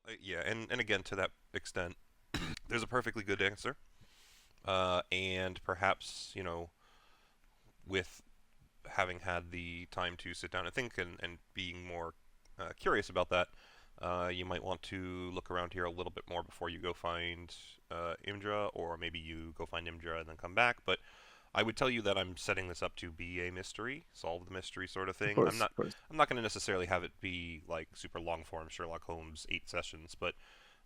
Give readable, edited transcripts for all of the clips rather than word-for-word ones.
Well, yeah, and again, to that extent, there's a perfectly good answer, and perhaps with having had the time to sit down and think and being more curious about that, you might want to look around here a little bit more before you go find Imdra, or maybe you go find Imdra and then come back. But I would tell you that I'm setting this up to be a mystery, solve the mystery sort of Of thing. I'm course, not of course. I'm not going to necessarily have it be like super long form Sherlock Holmes 8 sessions, but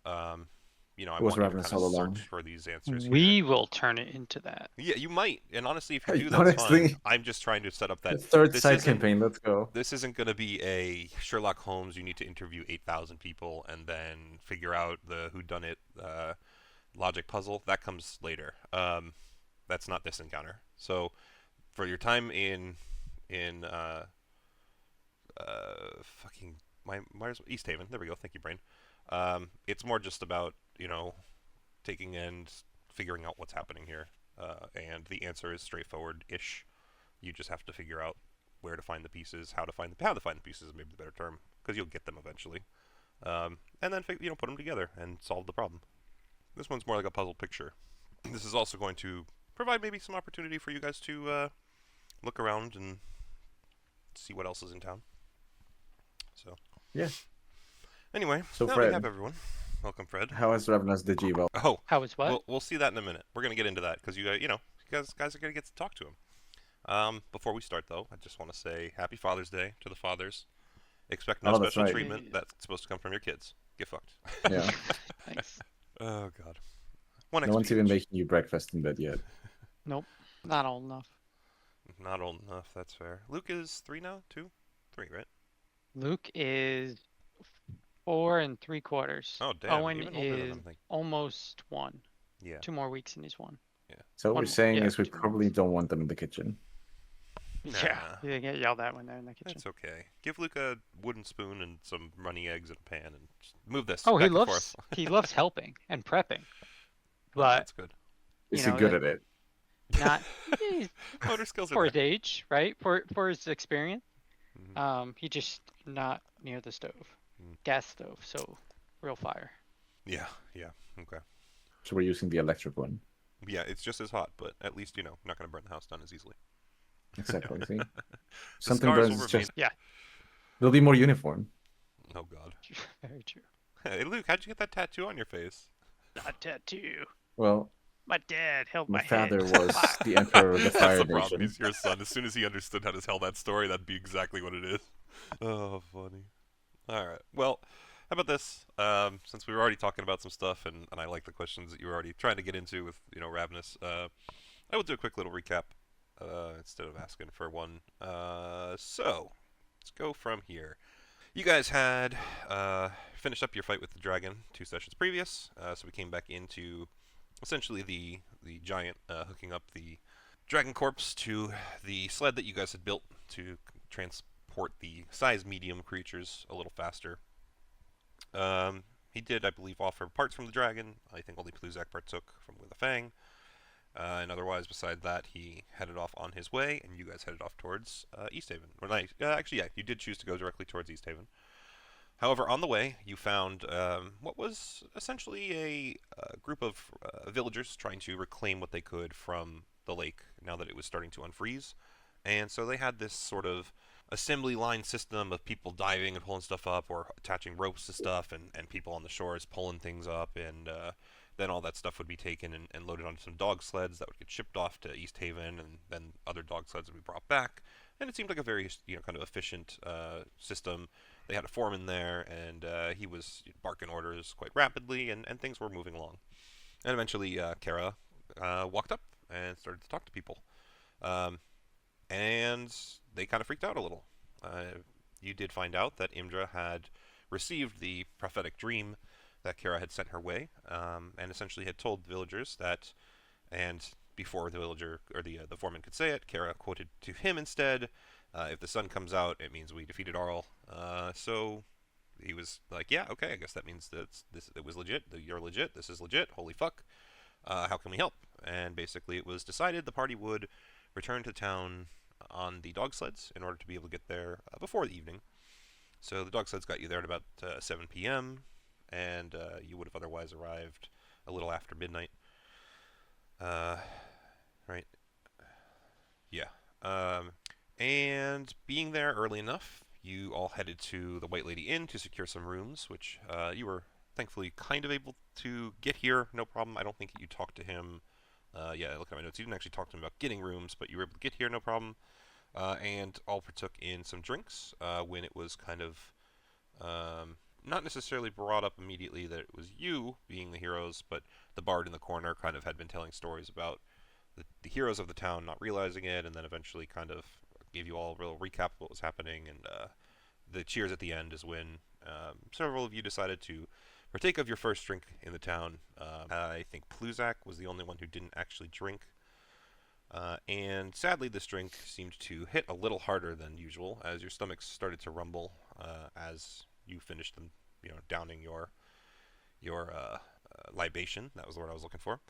um, I It was want you to kind Ravenous of all search along. for these answers here. We will turn it into that. Yeah, you might, and honestly, if you Hey, do, that's fine. honestly, I'm just trying to set up the that third this side isn't campaign. Let's go. this isn't going to be a Sherlock Holmes. You need to interview 8,000 people and then figure out the whodunit logic puzzle. That comes later. That's not this encounter. So for your time in fucking my East Haven. There we go. Thank you, brain. It's more just about taking and figuring out what's happening here. And the answer is straightforward-ish. You just have to figure out where to find the pieces, how to find the pieces, maybe the better term, because you'll get them eventually. And then put them together and solve the problem. This one's more like a puzzle picture. This is also going to provide maybe some opportunity for you guys to look around and see what else is in town. So Yeah. anyway, So now we have Fred, everyone. Welcome, Fred. how has Ravenous Digivolve? Oh, How is what? we'll see that in a minute. We're gonna get into that because you guys are gonna get to talk to him. Before we start though, I just want to say Happy Father's Day to the fathers. Expect no Oh, that's special right. treatment that's supposed to come from your kids. Get fucked. Yeah. Thanks. Oh God. One No one's XP even each. making you breakfast in bed yet. Nope. Not old enough. Not old enough. That's fair. Luke is 3 now. 2, 3, right? Luke is 4 3/4. Oh damn, Owen even older than is I'm thinking. almost 1. Yeah. 2 more weeks and he's 1. Yeah. So what we're One, saying yeah, is we 2 probably months. don't want them in the kitchen. Yeah, Nah. they get yelled at when they're in the kitchen. That's okay. Give Luke a wooden spoon and some runny eggs in a pan and just move this Oh, back and forth. he loves helping and prepping, Oh, but that's good. Is he good at it? not eh, Motor skills are for there. his age, right? For his experience. Mhm. He just not near the stove, Mm. gas stove, so real fire. Yeah, yeah, okay. So we're using the electric one. Yeah, it's just as hot, but at least, not going to burn the house down as easily. Exactly. See? The Something scars burns, will it's remain. just Yeah, they'll be more uniform. Oh, God. very true. Hey, Luke, how'd you get that tattoo on your face? Not tattoo. Well, My dad held my my head. father was the emperor of the That's Fire the problem. Nation. He's your son. As soon as he understood how to tell that story, that'd be exactly what it is. Oh, funny. All right. Well, how about this? Since we were already talking about some stuff, and I like the questions that you were already trying to get into with, Ravenous, I will do a quick little recap instead of asking for one. So, let's go from here. You guys had finished up your fight with the dragon 2 sessions previous, so we came back into essentially the giant hooking up the dragon corpse to the sled that you guys had built to transport the size medium creatures a little faster. He did, I believe, offer parts from the dragon. I think only Pluzak partook from with a fang. And otherwise, beside that, he headed off on his way, and you guys headed off towards East Haven. Or actually, yeah, you did choose to go directly towards East Haven. However, on the way, you found what was essentially a group of villagers trying to reclaim what they could from the lake now that it was starting to unfreeze. And so they had this sort of assembly line system of people diving and pulling stuff up or attaching ropes to stuff and people on the shores pulling things up. And then all that stuff would be taken and loaded onto some dog sleds that would get shipped off to East Haven, and then other dog sleds would be brought back. And it seemed like a very kind of efficient system. They had a foreman there, and he was barking orders quite rapidly, and things were moving along. And eventually, Kara walked up and started to talk to people. Um, and they kind of freaked out a little. You did find out that Imdra had received the prophetic dream that Kara had sent her way, and essentially had told the villagers that, and before the villager or the foreman could say it, Kara quoted to him instead, "If the sun comes out, it means we defeated Arl." So he was like, "Yeah, okay, I guess that means that it was legit. You're legit. This is legit. Holy fuck! How can we help?" And basically, it was decided the party would return to town on the dog sleds in order to be able to get there before the evening. So the dog sleds got you there at about 7 p.m. and you would have otherwise arrived a little after midnight. Uh, right? Yeah. And being there early enough, you all headed to the White Lady Inn to secure some rooms, which you were thankfully kind of able to get here, no problem. I don't think you talked to him. Yeah, look at my notes. You didn't actually talk to him about getting rooms, but you were able to get here, no problem. And all partook in some drinks when it was kind of not necessarily brought up immediately that it was you being the heroes, but the bard in the corner kind of had been telling stories about the heroes of the town not realizing it, and then eventually kind of gave you all a real recap of what was happening. And the cheers at the end is when several of you decided to partake of your first drink in the town. I think Pluzak was the only one who didn't actually drink. And sadly, this drink seemed to hit a little harder than usual as your stomachs started to rumble as you finished them, downing your libation. That was the word I was looking for.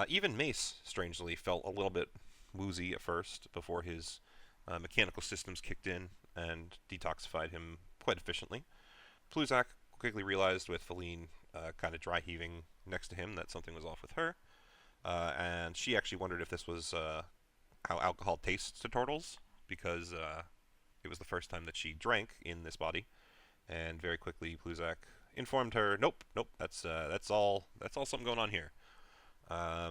Even Mace, strangely, felt a little bit woozy at first before his mechanical systems kicked in and detoxified him quite efficiently. Pluzak quickly realized with Feline kind of dry heaving next to him that something was off with her. And she actually wondered if this was how alcohol tastes to turtles, because it was the first time that she drank in this body. And very quickly, Pluzak informed her, "Nope, nope, that's all something going on here."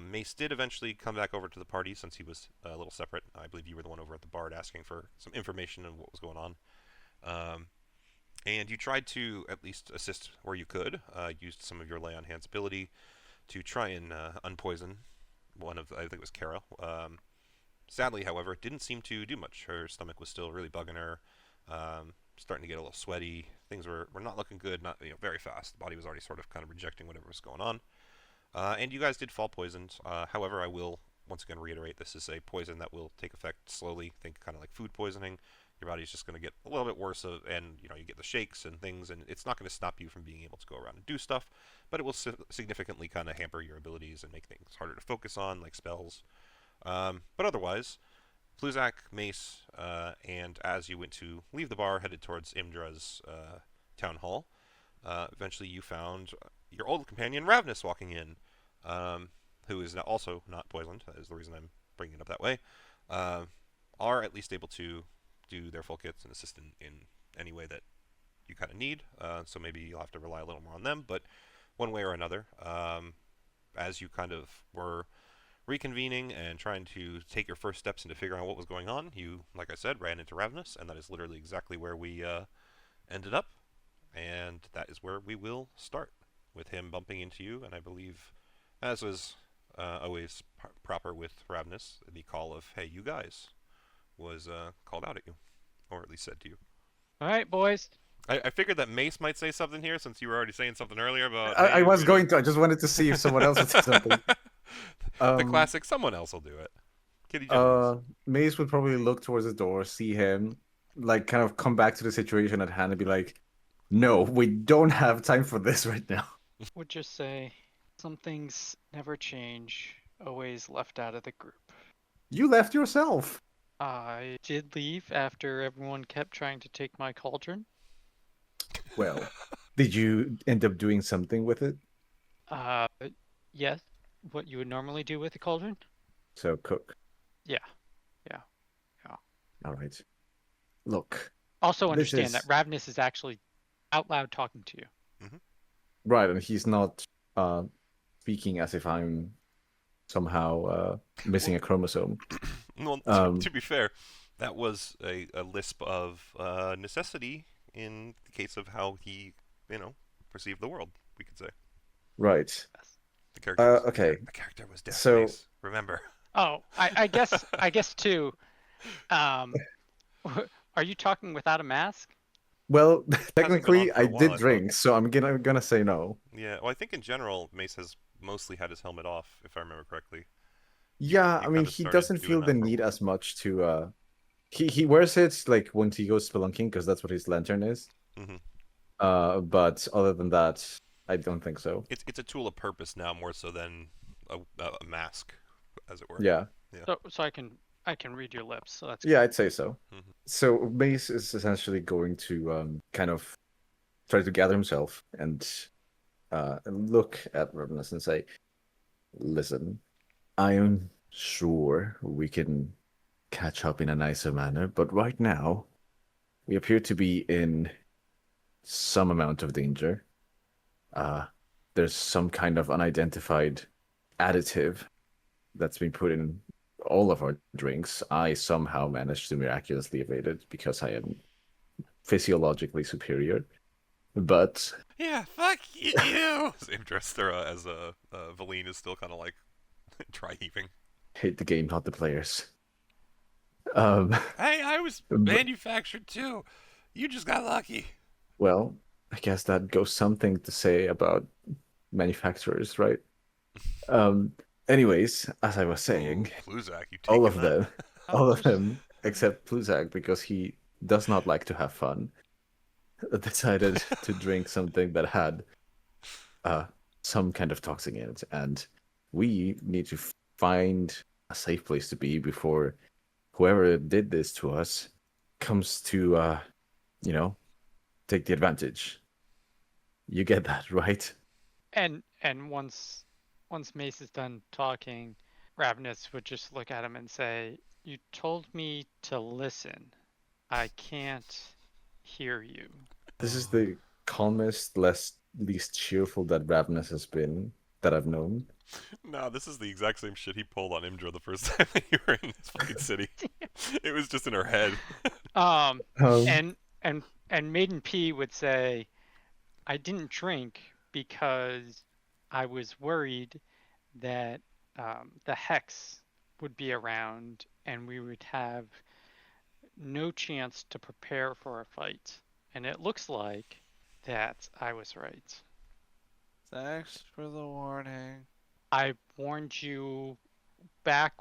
Mace did eventually come back over to the party since he was a little separate. I believe you were the one over at the bard asking for some information on what was going on. And you tried to at least assist where you could. Used some of your lay on hands ability to try and unpoison one of, I think it was Kara. Sadly, however, it didn't seem to do much. Her stomach was still really bugging her, starting to get a little sweaty. Things were not looking good, not very fast. The body was already sort of kind of rejecting whatever was going on. And you guys did fall poisoned. However, I will once again reiterate, this is a poison that will take effect slowly. Think kind of like food poisoning. Your body's just going to get a little bit worse, and you get the shakes and things, and it's not going to stop you from being able to go around and do stuff, but it will significantly kind of hamper your abilities and make things harder to focus on, like spells. But otherwise, Pluzak, Mace, and as you went to leave the bar, headed towards Imdra's town hall, eventually you found your old companion Ravnus walking in, who is also not poisoned. That is the reason I'm bringing it up that way. Are at least able to do their full kits and assist in any way that you kind of need. So maybe you'll have to rely a little more on them. But one way or another, as you kind of were reconvening and trying to take your first steps into figuring out what was going on, you, like I said, ran into Ravnus, and that is literally exactly where we ended up. And that is where we will start, with him bumping into you. And I believe, as was always proper with Ravnus, the call of, "Hey, you guys," was called out at you, or at least said to you. All right, boys. I figured that Mace might say something here, since you were already saying something earlier about. I Hey, was going to. I just wanted to see if someone else would say something. The classic, someone else will do it. Kitty Jones. Mace would probably look towards the door, see him, like kind of come back to the situation at hand and be like, "No, we don't have time for this right now." Would just say some things never change, always left out of the group. You left yourself. I did leave after everyone kept trying to take my cauldron. Well, did you end up doing something with it? Yes. What you would normally do with a cauldron? So cook. Yeah. All right. Look. Also This understand is- that Ravnus is actually out loud talking to you. Right, and he's not speaking as if I'm somehow missing a chromosome. Well, to be fair, that was a lisp of necessity in the case of how he, perceived the world, we could say. Right. Yes. The character was, okay. The character was deaf. So- Mace, remember. Oh, I guess too. Are you talking without a mask? Well, been technically, on for a I while, did I drink, so I'm gonna say no. Yeah, well, I think in general, Mace has mostly had his helmet off, if I remember correctly. Yeah, you I mean, kinda he started doesn't doing feel that the for a need while. as much to. He wears it like when he goes spelunking because that's what his lantern is. Mhm. But other than that, I don't think so. It's a tool of purpose now, more so than a mask, as it were. Yeah, So I can read your lips. So that's yeah, I'd say so. Mhm. So Mace is essentially going to kind of try to gather himself and look at Ravenous and say, "Listen, I am sure we can catch up in a nicer manner, but right now we appear to be in some amount of danger. Uh, there's some kind of unidentified additive that's been put in all of our drinks. I somehow managed to miraculously evade it because I am physiologically superior. But Yeah, fuck you. Same dresser as Valine is still kind of like try heaving. hate the game, not the players. Um, Hey, I was but, manufactured too. You just got lucky. well, I guess that goes something to say about manufacturers, right? Um, anyways, as I was Ooh, saying, Pluzak, you all taking of that? them, all of them, except Pluzak, because he does not like to have fun, decided to drink something that had uh, some kind of toxin in it, and we need to find a safe place to be before whoever did this to us comes to, you know, take the advantage. You get that, right? And once Mace is done talking, Ravenous would just look at him and say, "You told me to listen. I can't hear you." This is the calmest, least cheerful that Ravnus has been that I've known. No, this is the exact same shit he pulled on Imdra the first time that you were in this fucking city. It was just in her head. Um, Um, and and Maiden P would say, "I didn't drink because I was worried that the hex would be around and we would have no chance to prepare for a fight. And it looks like that I was right. Thanks for the warning. I warned you back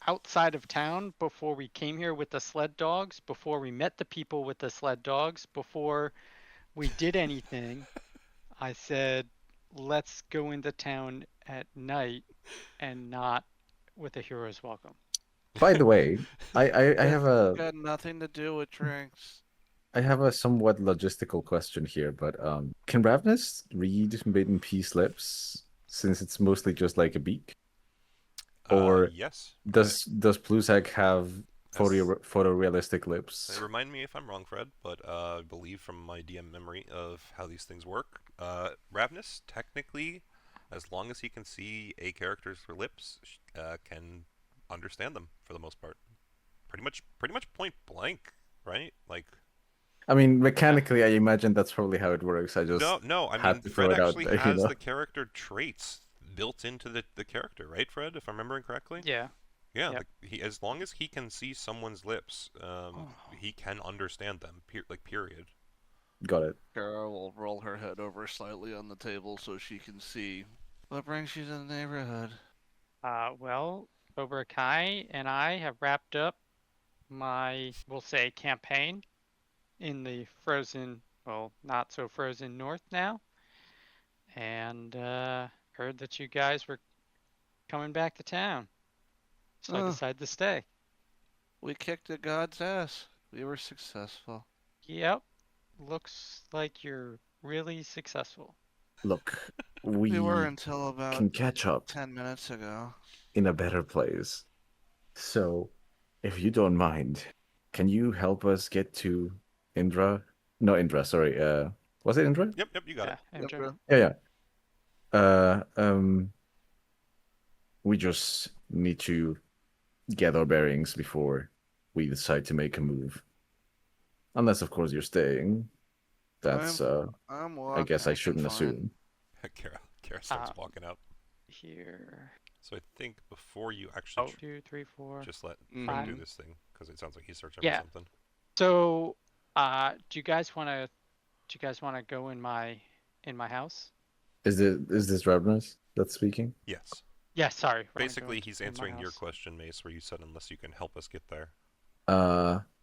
outside of town before we came here with the sled dogs, before we met the people with the sled dogs, before we did anything. I said, let's go into town at night and not with a hero's welcome. by the way, I It's have a got nothing to do with drinks. I have a somewhat logistical question here, but can Ravnus read Maiden Peace lips since it's mostly just like a beak? Or Yes. does Pluzak have As, photorealistic lips? remind me if I'm wrong, Fred, but I believe from my DM memory of how these things work, Ravnus technically, as long as he can see a character's lips, can understand them for the most part. Pretty much point blank, right? Like, I mean, Yeah. mechanically, I imagine that's probably how it works. I just no. I had mean, to Fred throw it out actually there, you has know? the character traits built into the character, right, Fred? If I'm remembering correctly. Yeah. Yeah, Yep. he as long as he can see someone's lips, Oh. he can understand them. Period. Got it. Kara will roll her head over slightly on the table so she can see what brings you to the neighborhood. Well, Cobra Kai and I have wrapped up my, we'll say, campaign in the frozen, well, not so frozen north now. And heard that you guys were coming back to town. So I Uh, decided to stay. we kicked a god's ass. We were successful. Yep. Looks like you're really successful. Look, We were we until about can catch up 10 minutes ago. in a better place. So, if you don't mind, can you help us get to Indra? No, Indra, sorry. Was it Indra? Yep, you got Yeah, it. Yep, MJ. bro. Yeah, yeah. Uh, um, we just need to get our bearings before we decide to make a move. Unless, of course, you're staying. That's, I'm I walking. guess I I can shouldn't find. assume. Kara starts Um, walking out. Here. So I think before you actually Oh, 2, 3, 4. just let Mhm. Fred do Fine. this thing, because it sounds like he's searching Yeah. for something. So, do you guys want to? Do you guys want to go in my house? Is this Ravnus that's speaking? Yes. Yeah. Sorry. we're gonna go Basically, he's in my answering your house. question, Mace, where you said unless you can help us get there.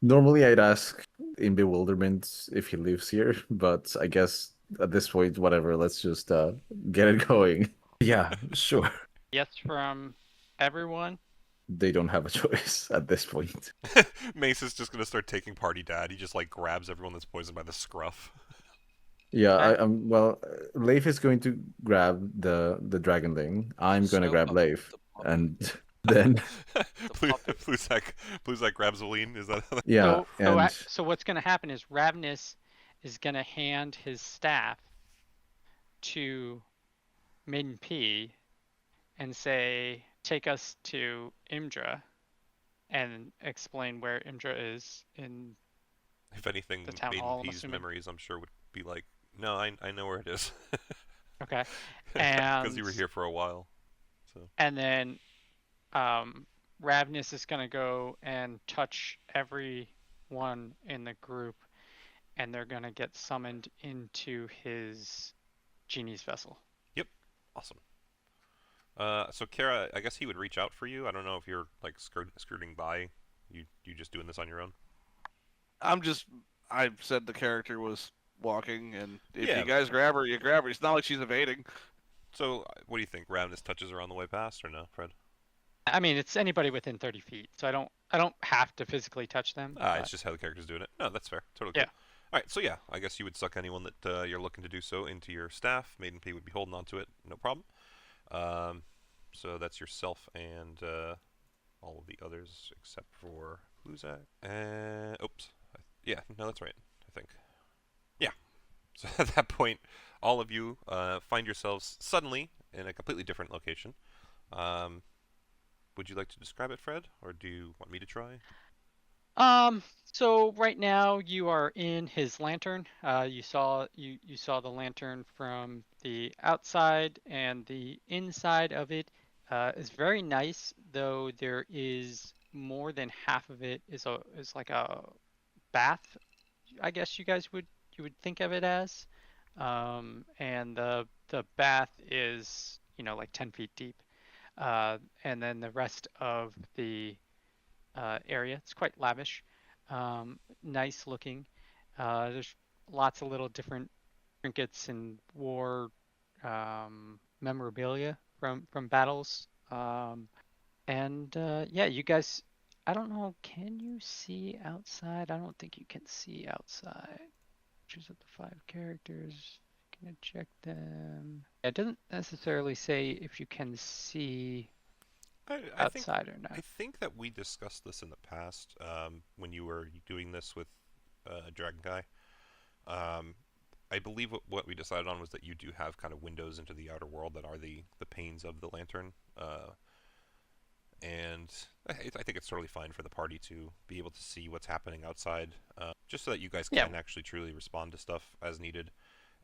Normally I'd ask in bewilderment if he lives here, but I guess at this point, whatever, let's just get it going. Yeah, sure. Yes, from everyone. They don't have a choice at this point. Mace is just gonna start taking party dad. He just like grabs everyone that's poisoned by the scruff. Yeah, Okay. well, Leif is going to grab the dragonling. I'm gonna Snow grab puppet, Leif, the puppet. and then puppet. Pluzak grabs Aline. Is that how that? yeah, and So what's going to happen is Ravnus is going to hand his staff to Maiden P and say, "Take us to Imdra," and explain where Imdra is in If anything, the town Maiden hall, I'm P's assuming. memories, I'm sure, would be like, no, I know where it is. Okay. Because And you were here for a while. So and then Ravnus is going to go and touch everyone in the group, and they're going to get summoned into his genie's vessel. awesome. So Kara, I guess he would reach out for you. I don't know if you're like skirting by. You just doing this on your own? I said the character was walking, and if Yeah. you guys grab her, you grab her. It's not like she's evading. So what do you think? Ravnus touches her on the way past, or no, Fred? I mean, it's anybody within 30 feet, so I don't have to physically touch them. It's just how the character's doing it. No, that's fair. Totally cool. Yeah. All right, so yeah, I guess you would suck anyone that you're looking to do so into your staff. Maiden P would be holding on to it, no problem. So that's yourself and all of the others except for Pluzak. Oops. Yeah, no, that's right. I think. Yeah. So at that point, all of you find yourselves suddenly in a completely different location. Would you like to describe it, Fred, or do you want me to try? So right now you are in his lantern. You saw the lantern from the outside, and the inside of it is very nice, though there is more than half of it is like a bath, I guess you would think of it as. And the bath is, like 10 feet deep. And then the rest of the area, it's quite lavish, nice looking. There's lots of little different trinkets and war memorabilia from battles. And yeah, you guys, I don't know, can you see outside? I don't think you can see outside. Choose up to 5 characters. Gonna check them. It doesn't necessarily say if you can see I think outside or not. I think that we discussed this in the past when you were doing this with Dragon Guy. Um, I believe what we decided on was that you do have kind of windows into the outer world that are the panes of the lantern. And I think it's totally fine for the party to be able to see what's happening outside, just so that you guys can actually truly respond to stuff as needed.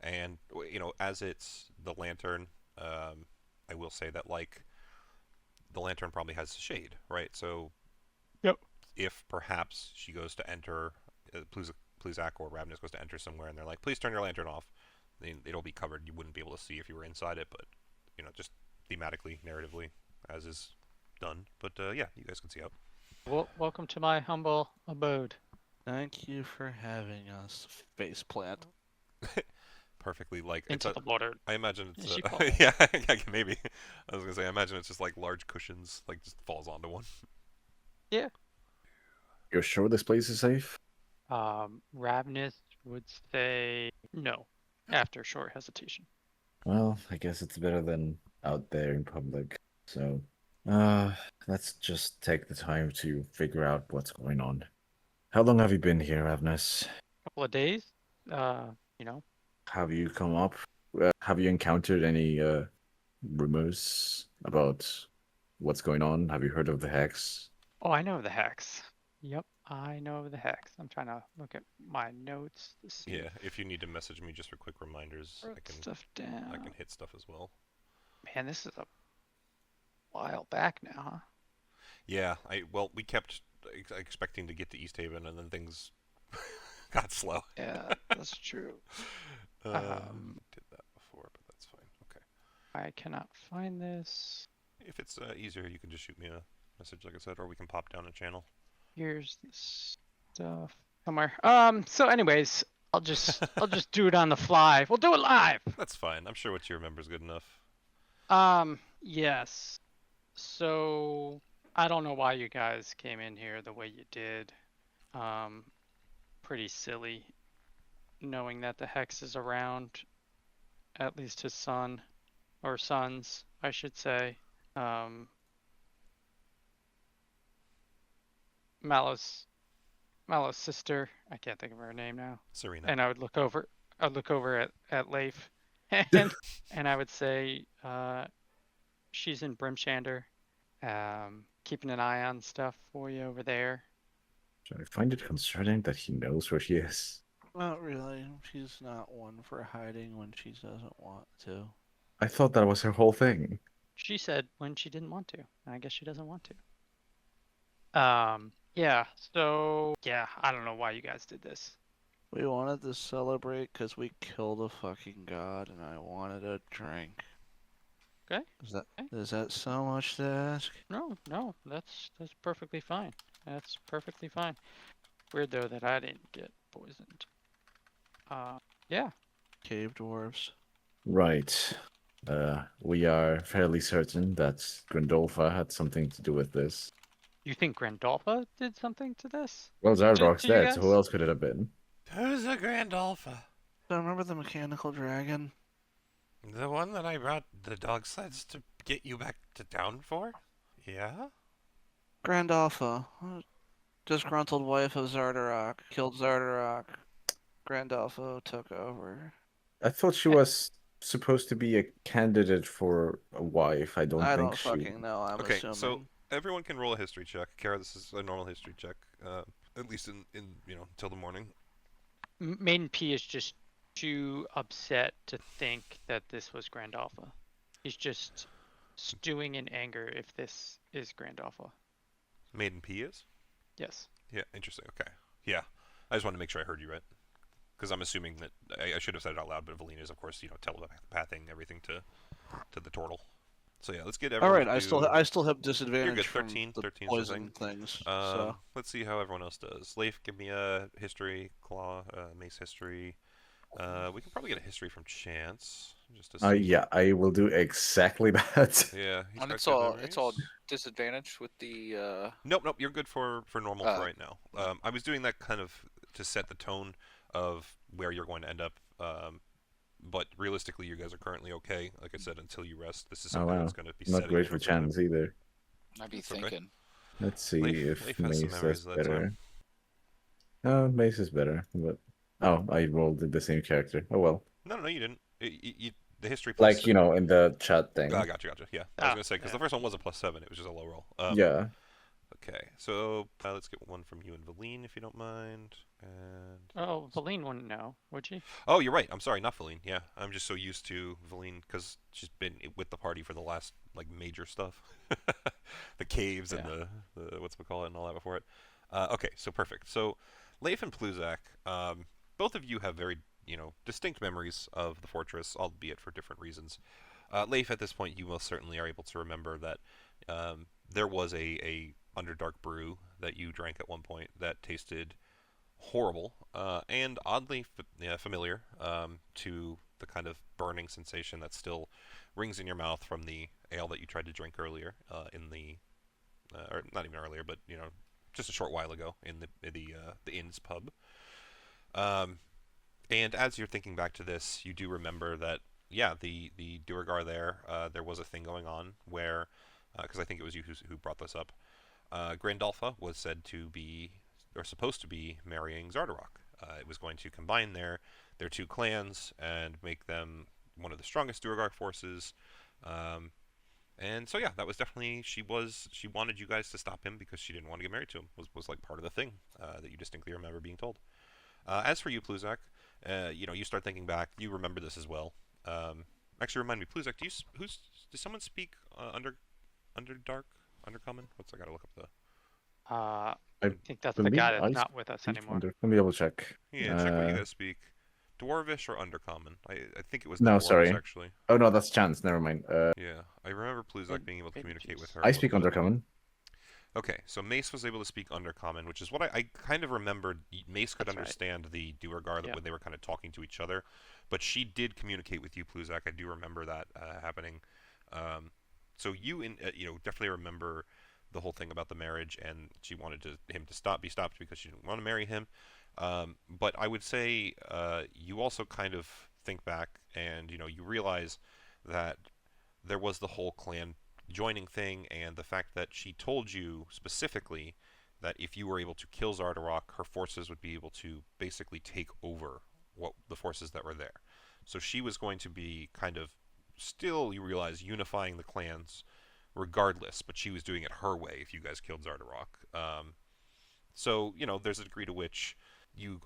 And as it's the lantern, I will say that like the lantern probably has shade, right? So, Yep. If perhaps she goes to enter, Pluzak or Ravnus goes to enter somewhere, and they're like, "Please turn your lantern off," it'll be covered. You wouldn't be able to see if you were inside it, but just thematically, narratively, as is done. But yeah, you guys can see out. Well, welcome to my humble abode. Thank you for having us. Faceplant. Perfectly like Into the water. I imagine it's Yeah, yeah, maybe. I was gonna say I imagine it's just like large cushions, like just falls onto one. Yeah. you're sure this place is safe? Ravnus would say no after a short hesitation. Well, I guess it's better than out there in public. So, let's just take the time to figure out what's going on. How long have you been here, Avnes? Couple of days. Have you come up? Have you encountered any rumors about what's going on? Have you heard of the Hex? Oh, I know the hex. Yep, I know the hex. I'm trying to look at my notes to see. Yeah, if you need to message me just for quick reminders, I can stuff down. I can hit stuff as well. Man, this is a while back now, huh? Yeah, we kept expecting to get to East Haven, and then things got slow. Yeah, that's true. Did that before, but that's fine. Okay. I cannot find this. If it's easier, you can just shoot me a message, like I said, or we can pop down a channel. Here's the stuff somewhere. So anyways, I'll just do it on the fly. We'll do it live. That's fine. I'm sure what you remember is good enough. Yes. So I don't know why you guys came in here the way you did. Pretty silly knowing that the hex is around. at least his son, or sons, I should say. Mallow's sister. I can't think of her name now. Serena. And I'd look over at Leif, and I would say, she's in Brimshander, keeping an eye on stuff for you over there. I find it concerning that he knows where she is. Not really. She's not one for hiding when she doesn't want to. I thought that was her whole thing. She said when she didn't want to. I guess she doesn't want to. Yeah. So yeah, I don't know why you guys did this. We wanted to celebrate because we killed a fucking god, and I wanted a drink. Okay. Is that so much to ask? No, that's perfectly fine. That's perfectly fine. Weird though that I didn't get poisoned. Yeah. Cave dwarves. Right. We are fairly certain that Grandolfa had something to do with this. You think Grandolfa did something to this? Well, Zardrock's to you dead, so who guys? else could it have been? Who's a Grandolpha? So remember the mechanical dragon? The one that I brought the dog sleds to get you back to town for? Yeah? Grandolpha. Disgruntled wife of Zardarok. Killed Zardarok. Grandolpho took over. I thought she was supposed to be a candidate for a wife. I don't I think don't she. fucking know. I'm Okay, assuming. so everyone can roll a history check. Kara, this is a normal history check. At least in until the morning. Maiden P is just too upset to think that this was Grandolpha. He's just stewing in anger if this is Grandolpha. Maiden P is? Yes. Yeah, interesting. Okay. Yeah. I just wanted to make sure I heard you right. Because I'm assuming that I should have said it out loud, but Valine is, of course, telepathing everything to the turtle. So yeah, let's get All everyone. right, I still have disadvantage. You're good. from 13. the 13 is the poison thing. things. So Let's see how everyone else does. Leif, give me a history. Claw, Mace history. We can probably get a history from Chance, just to see. Yeah, I will do exactly that. Yeah. And got it's good all memories. disadvantage with the Nope. You're good for normal for right now. I was doing that kind of to set the tone of where you're going to end up. But realistically, you guys are currently okay. Like I said, until you rest, this is Oh something wow, that's going to be not setting great in for time. Chance either. I'd be That's okay. thinking. Let's see Leif if has some Mace memories is of that better. time. Oh, Mace is better, but I rolled the same character. Oh well. No, you didn't. The history plus Like in the chat thing. Gotcha. Yeah, I was gonna say because the first one was a +7. It was just a low roll. Yeah. Okay, so let's get one from you and Valine, if you don't mind. And Oh, Valine wouldn't know, would she? oh, you're right. I'm sorry, not Valine. Yeah, I'm just so used to Valine because she's been with the party for the last major stuff, the caves and the what's we call it and all that before it. Okay, so perfect. So Leif and Pluzak, both of you have very distinct memories of the fortress, albeit for different reasons. Leif, at this point, you most certainly are able to remember that there was a Underdark brew that you drank at one point that tasted horrible and oddly familiar to the kind of burning sensation that still rings in your mouth from the ale that you tried to drink earlier or not even earlier, but just a short while ago in the inn's pub. And as you're thinking back to this, you do remember that the Duergar there was a thing going on where because I think it was you who brought this up. Grandolpha was said to be, or supposed to be, marrying Zardarok. It was going to combine their two clans and make them one of the strongest Duergar forces. And so that was definitely she wanted you guys to stop him because she didn't want to get married to him. Was like part of the thing that you distinctly remember being told. As for you, Pluzak, you start thinking back. You remember this as well. Actually, remind me, Pluzak. Does someone speak Underdark? Undercommon? I gotta look up the. I think that's the guy that's not with us anymore. Let me double check. Yeah, check what you guys speak. Dwarvish or Undercommon? I think it was No, Dwarves, sorry. actually. Oh no, that's Chance. Never mind. Yeah, I remember Pluzak being able to communicate with her. I speak Undercommon. Okay, so Mace was able to speak Undercommon, which is what I kind of remembered. Mace could understand the Duergar when they were kind of talking to each other, but she did communicate with you, Pluzak. I do remember that happening. So you definitely remember the whole thing about the marriage, and she wanted him to be stopped because she didn't want to marry him. But I would say you also kind of think back, and you realize that there was the whole clan joining thing, and the fact that she told you specifically that if you were able to kill Zardarok, her forces would be able to basically take over what the forces that were there. So she was going to be kind of still, you realize, unifying the clans regardless, but she was doing it her way if you guys killed Zardarok. So, there's a degree to which you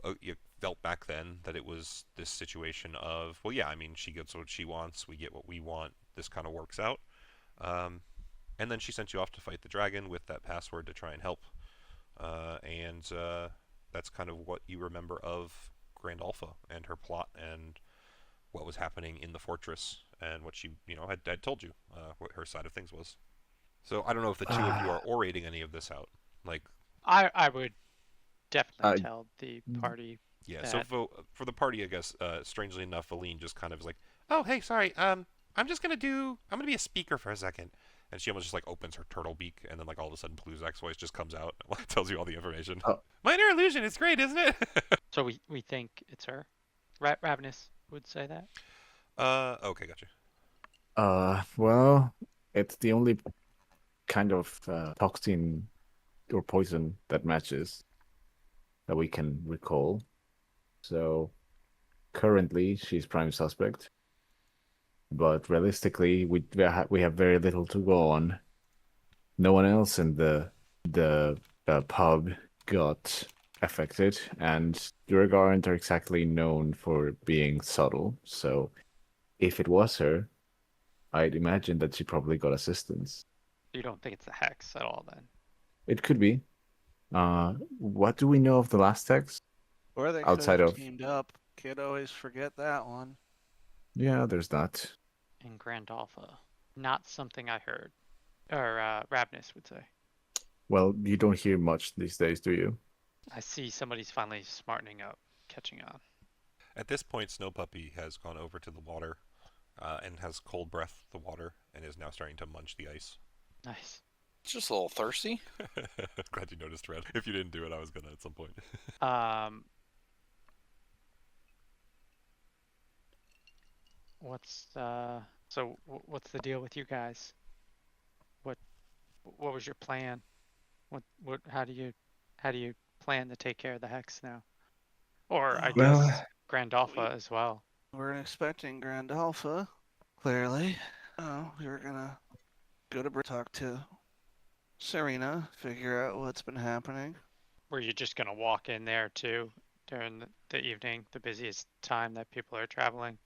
felt back then that it was this situation of, well, yeah, I mean, she gets what she wants, we get what we want, this kind of works out. And then she sent you off to fight the dragon with that password to try and help. And that's kind of what you remember of Grand Alpha and her plot and what was happening in the fortress and what she, had told you what her side of things was. So I don't know if the two of you are orating any of this out. Like, I would definitely Uh, tell the party yeah. that. So for the party, I guess, strangely enough, Aline just kind of is like, oh, hey, sorry, I'm gonna be a speaker for a second. And she almost just like opens her turtle beak, and then like all of a sudden, Bluzak's voice just comes out, and like, tells you all the information. Oh. Minor illusion, it's great, isn't it? So we think it's her. Ravenous would say that. Okay, gotcha. Well, it's the only kind of toxin or poison that matches that we can recall. So currently, she's prime suspect. But realistically, we have very little to go on. No one else in the pub got affected, and Durgar aren't exactly known for being subtle. So if it was her, I'd imagine that she probably got assistance. You don't think it's a hex at all, then? It could be. What do we know of the last text? Or they could Outside have of- teamed up. Can't always forget that one. Yeah, there's that. In Grand Alpha, not something I heard, or Ravenous would say. Well, you don't hear much these days, do you? I see somebody's finally smartening up, catching on. At this point, Snow Puppy has gone over to the water and has cold breathed the water and is now starting to munch the ice. Nice. It's just a little thirsty. Glad you noticed, Red. If you didn't do it, I was gonna at some point. What's what's the deal with you guys? What was your plan? How do you plan to take care of the hex now? Or I Well, guess Grand Alpha as well. We're expecting Grand Alpha, clearly. We were gonna go to talk to Serena, figure out what's been happening. Were you just gonna walk in there too during the evening, the busiest time that people are traveling?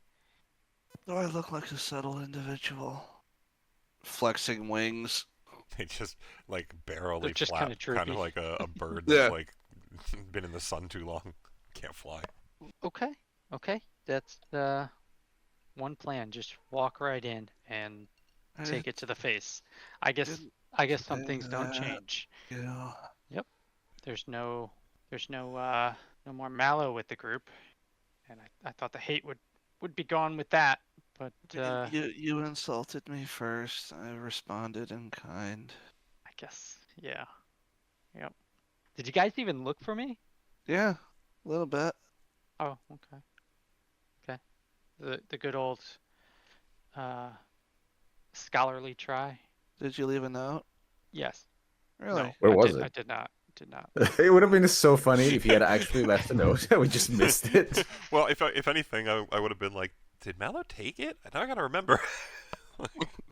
Do I look like a subtle individual? Flexing wings. They just like barely just flap, kinda kind of droopy. like a bird Yeah. that's like been in the sun too long, can't fly. Okay. That's one plan. Just walk right in and I take it to the face. I guess didn't some say things don't that. change. Yeah. There's no no more mallow with the group, and I thought the hate would be gone with that, but You insulted me first. I responded in kind. I guess yeah. Yep. Did you guys even look for me? Yeah, a little bit. Oh, okay. The good old scholarly try. Did you leave a note? Yes. Really? No, Where I was did, it? I did not. Did not. It would have been so funny if he had actually left a note and we just missed it. Well, if anything, I would have been like, did Mallow take it? Now I gotta remember.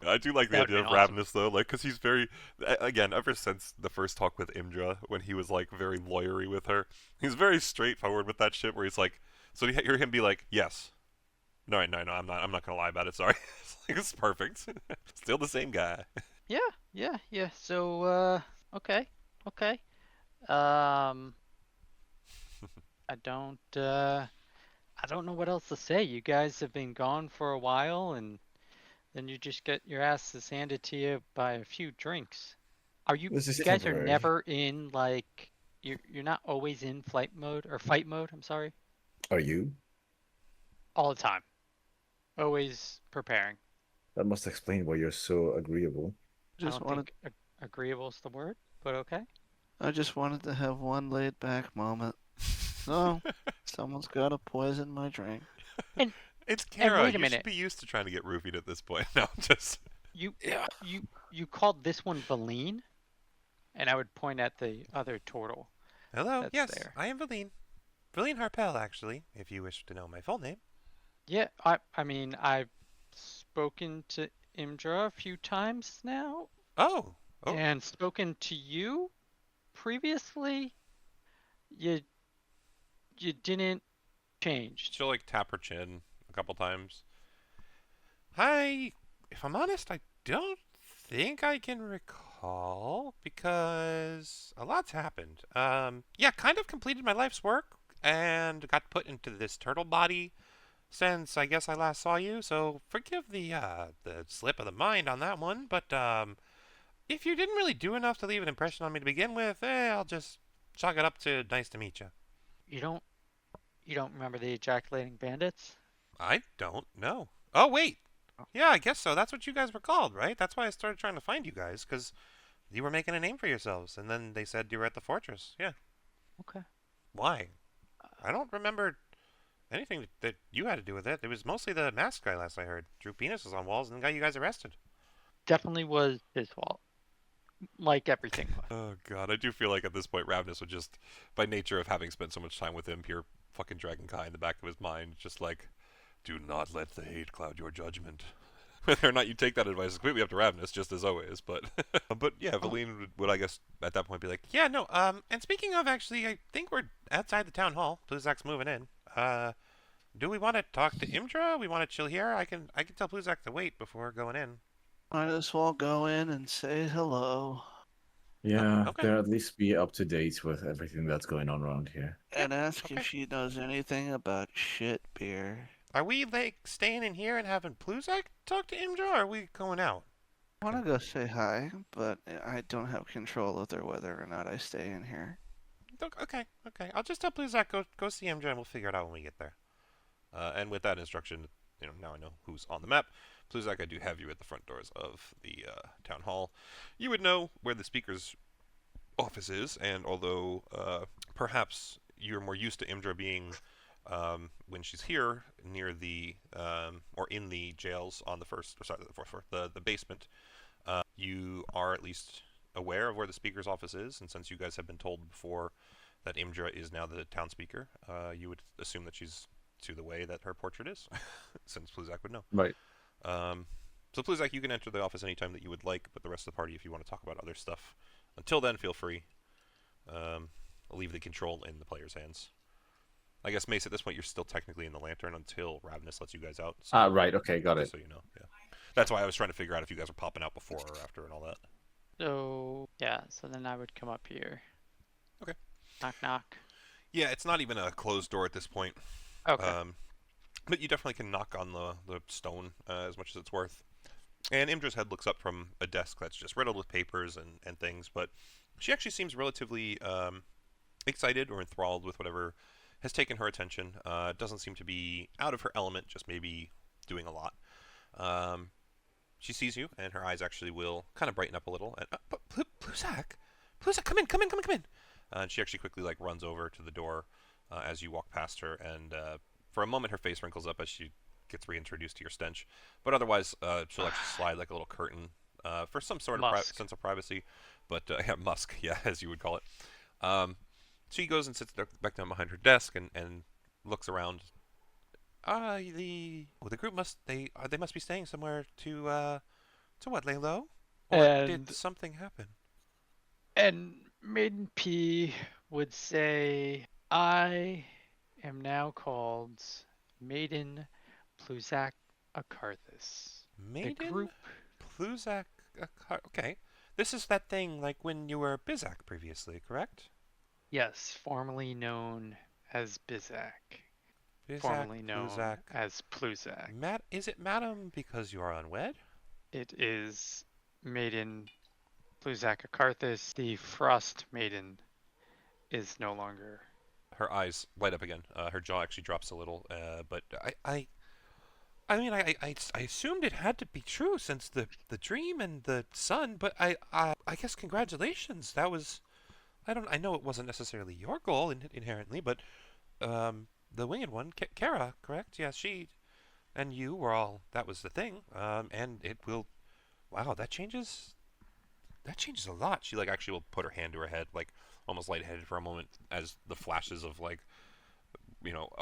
I do like the That would've idea of been awesome. Ravenous though, like, because he's very, again, ever since the first talk with Imdra, when he was like very lawyery with her, he's very straightforward with that shit. Where he's like, so you hear him be like, yes, no, I'm not gonna lie about it. Sorry, it's perfect. Still the same guy. Yeah. So okay. Um, I don't know what else to say. You guys have been gone for a while, and then you just get your asses handed to you by a few drinks. This is You guys are temporary. never in like you're not always in flight mode or fight mode. I'm sorry. Are you? All the time. Always preparing. That must explain why you're so agreeable. I Just don't wanted. think agreeable is the word, but okay. I just wanted to have one laid back moment. No, someone's got to poison my drink. It's And Kara. wait a You should minute. be used to trying to get roofied at this point. No, just You Yeah. you called this one Valine? And I would point at the other turtle hello. that's Yes, there. I am Valine. Valine Harpel, actually, if you wish to know my full name. Yeah, I mean I've spoken to Imdra a few times now, Oh, oh. and spoken to you previously. You you didn't change. She'll like tap her chin a couple times. If I'm honest, I don't think I can recall because a lot's happened. Yeah, kind of completed my life's work and got put into this turtle body since I guess I last saw you. So forgive the slip of the mind on that one, but if you didn't really do enough to leave an impression on me to begin with, I'll just chalk it up to nice to meet you. You don't you don't remember the ejaculating bandits? I don't know. Oh wait, yeah, I guess so. That's what you guys were called, right? That's why I started trying to find you guys, because you were making a name for yourselves, and then they said you were at the fortress. Yeah. Okay. Why? I don't remember anything that you had to do with it. It was mostly the mask guy, last I heard. Drew penises on walls and got you guys arrested. Definitely was his fault. Like everything was. Oh god, I do feel like at this point Ravnus would just, by nature of having spent so much time with him, pure fucking dragon Kai in the back of his mind, just like, do not let the hate cloud your judgment. Whether or not you take that advice is completely up to Ravnus, just as always. But but yeah, Valine would I guess at that point be like, yeah, no. And speaking of, actually, I think we're outside the town hall. Pluzak's moving in. Do we want to talk to Imdra? We want to chill here. I can tell Pluzak to wait before going in. Might as well go in and say hello Yeah, okay. they'll at least be up to date with everything that's going on around here. and ask okay. if she knows anything about shit beer. Are we like staying in here and having Pluzak talk to Imdra, or are we going out? I want to go say hi, but I don't have control over whether or not I stay in here. Okay. I'll just tell Pluzak go see Imdra, and we'll figure it out when we get there. And with that instruction, now I know who's on the map. Pluzak, I do have you at the front doors of the town hall. You would know where the speaker's office is, and although perhaps you're more used to Imdra being when she's here near the or in the jails on the fourth floor, the basement, you are at least aware of where the speaker's office is, and since you guys have been told before that Imdra is now the town speaker, you would assume that she's to the way that her portrait is, since Pluzak would know. Right. So Pluzak, you can enter the office anytime that you would like, but the rest of the party, if you want to talk about other stuff, until then, feel free. I'll leave the control in the player's hands. I guess, Mace, at this point, you're still technically in the lantern until Ravnus lets you guys out. So, Right, okay, got it. just so you know, yeah. That's why I was trying to figure out if you guys were popping out before or after and all that. So yeah, so then I would come up here. Okay. Knock knock. Yeah, it's not even a closed door at this point. Okay. But you definitely can knock on the stone as much as it's worth. And Imdra's head looks up from a desk that's just riddled with papers and things, but she actually seems relatively excited or enthralled with whatever has taken her attention. Doesn't seem to be out of her element, just maybe doing a lot. She sees you, and her eyes actually will kind of brighten up a little. And Pluzak, come in. And she actually quickly runs over to the door as you walk past her, and for a moment her face wrinkles up as she gets reintroduced to your stench. But otherwise, she'll actually slide like a little curtain for some sort of sense of privacy. But yeah, musk, yeah, as you would call it. She goes and sits back down behind her desk and looks around. The group must be staying somewhere to what, lay low? Or did And something happen? and Maiden P would say, I am now called Maiden Pluzak Akarthus. The Maiden group, Pluzak. Okay, this is that thing like when you were Bizak previously, correct? yes, formerly known as Bizak, Bizak, formerly known Pluzak. as Pluzak. Is it Madam because you are unwed? It is Maiden Pluzak Akarthus. The Frost Maiden is no longer. Her eyes light up again. Her jaw actually drops a little. But I mean, I assumed it had to be true since the dream and the sun. But I guess congratulations. That was, I know it wasn't necessarily your goal inherently, but the winged one, Kara, correct? Yeah, she And you were all, that was the thing. And it will, wow, that changes a lot. She like actually will put her hand to her head, like almost lightheaded for a moment as the flashes of like,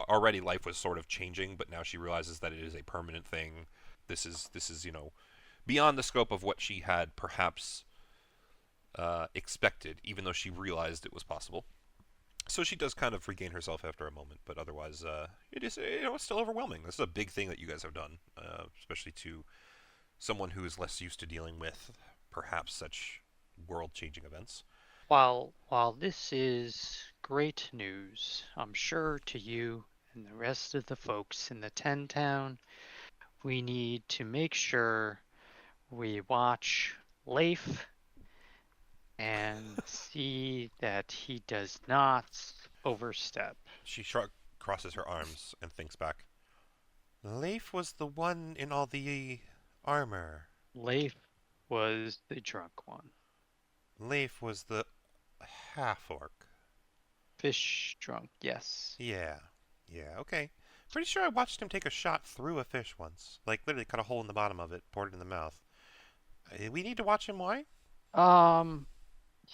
already life was sort of changing, but now she realizes that it is a permanent thing. This is beyond the scope of what she had perhaps expected, even though she realized it was possible. So she does kind of regain herself after a moment, but otherwise, it is it's still overwhelming. This is a big thing that you guys have done, especially to someone who is less used to dealing with perhaps such world-changing events. While this is great news, I'm sure to you and the rest of the folks in the 10 town, we need to make sure we watch Leif and see that he does not overstep. She crosses her arms and thinks back. Leif was the one in all the armor. Leif was the drunk one. Leif was the half orc. Fish drunk, yes. Yeah. Yeah, okay. Pretty sure I watched him take a shot through a fish once. Like, literally cut a hole in the bottom of it, poured it in the mouth. We need to watch him, why?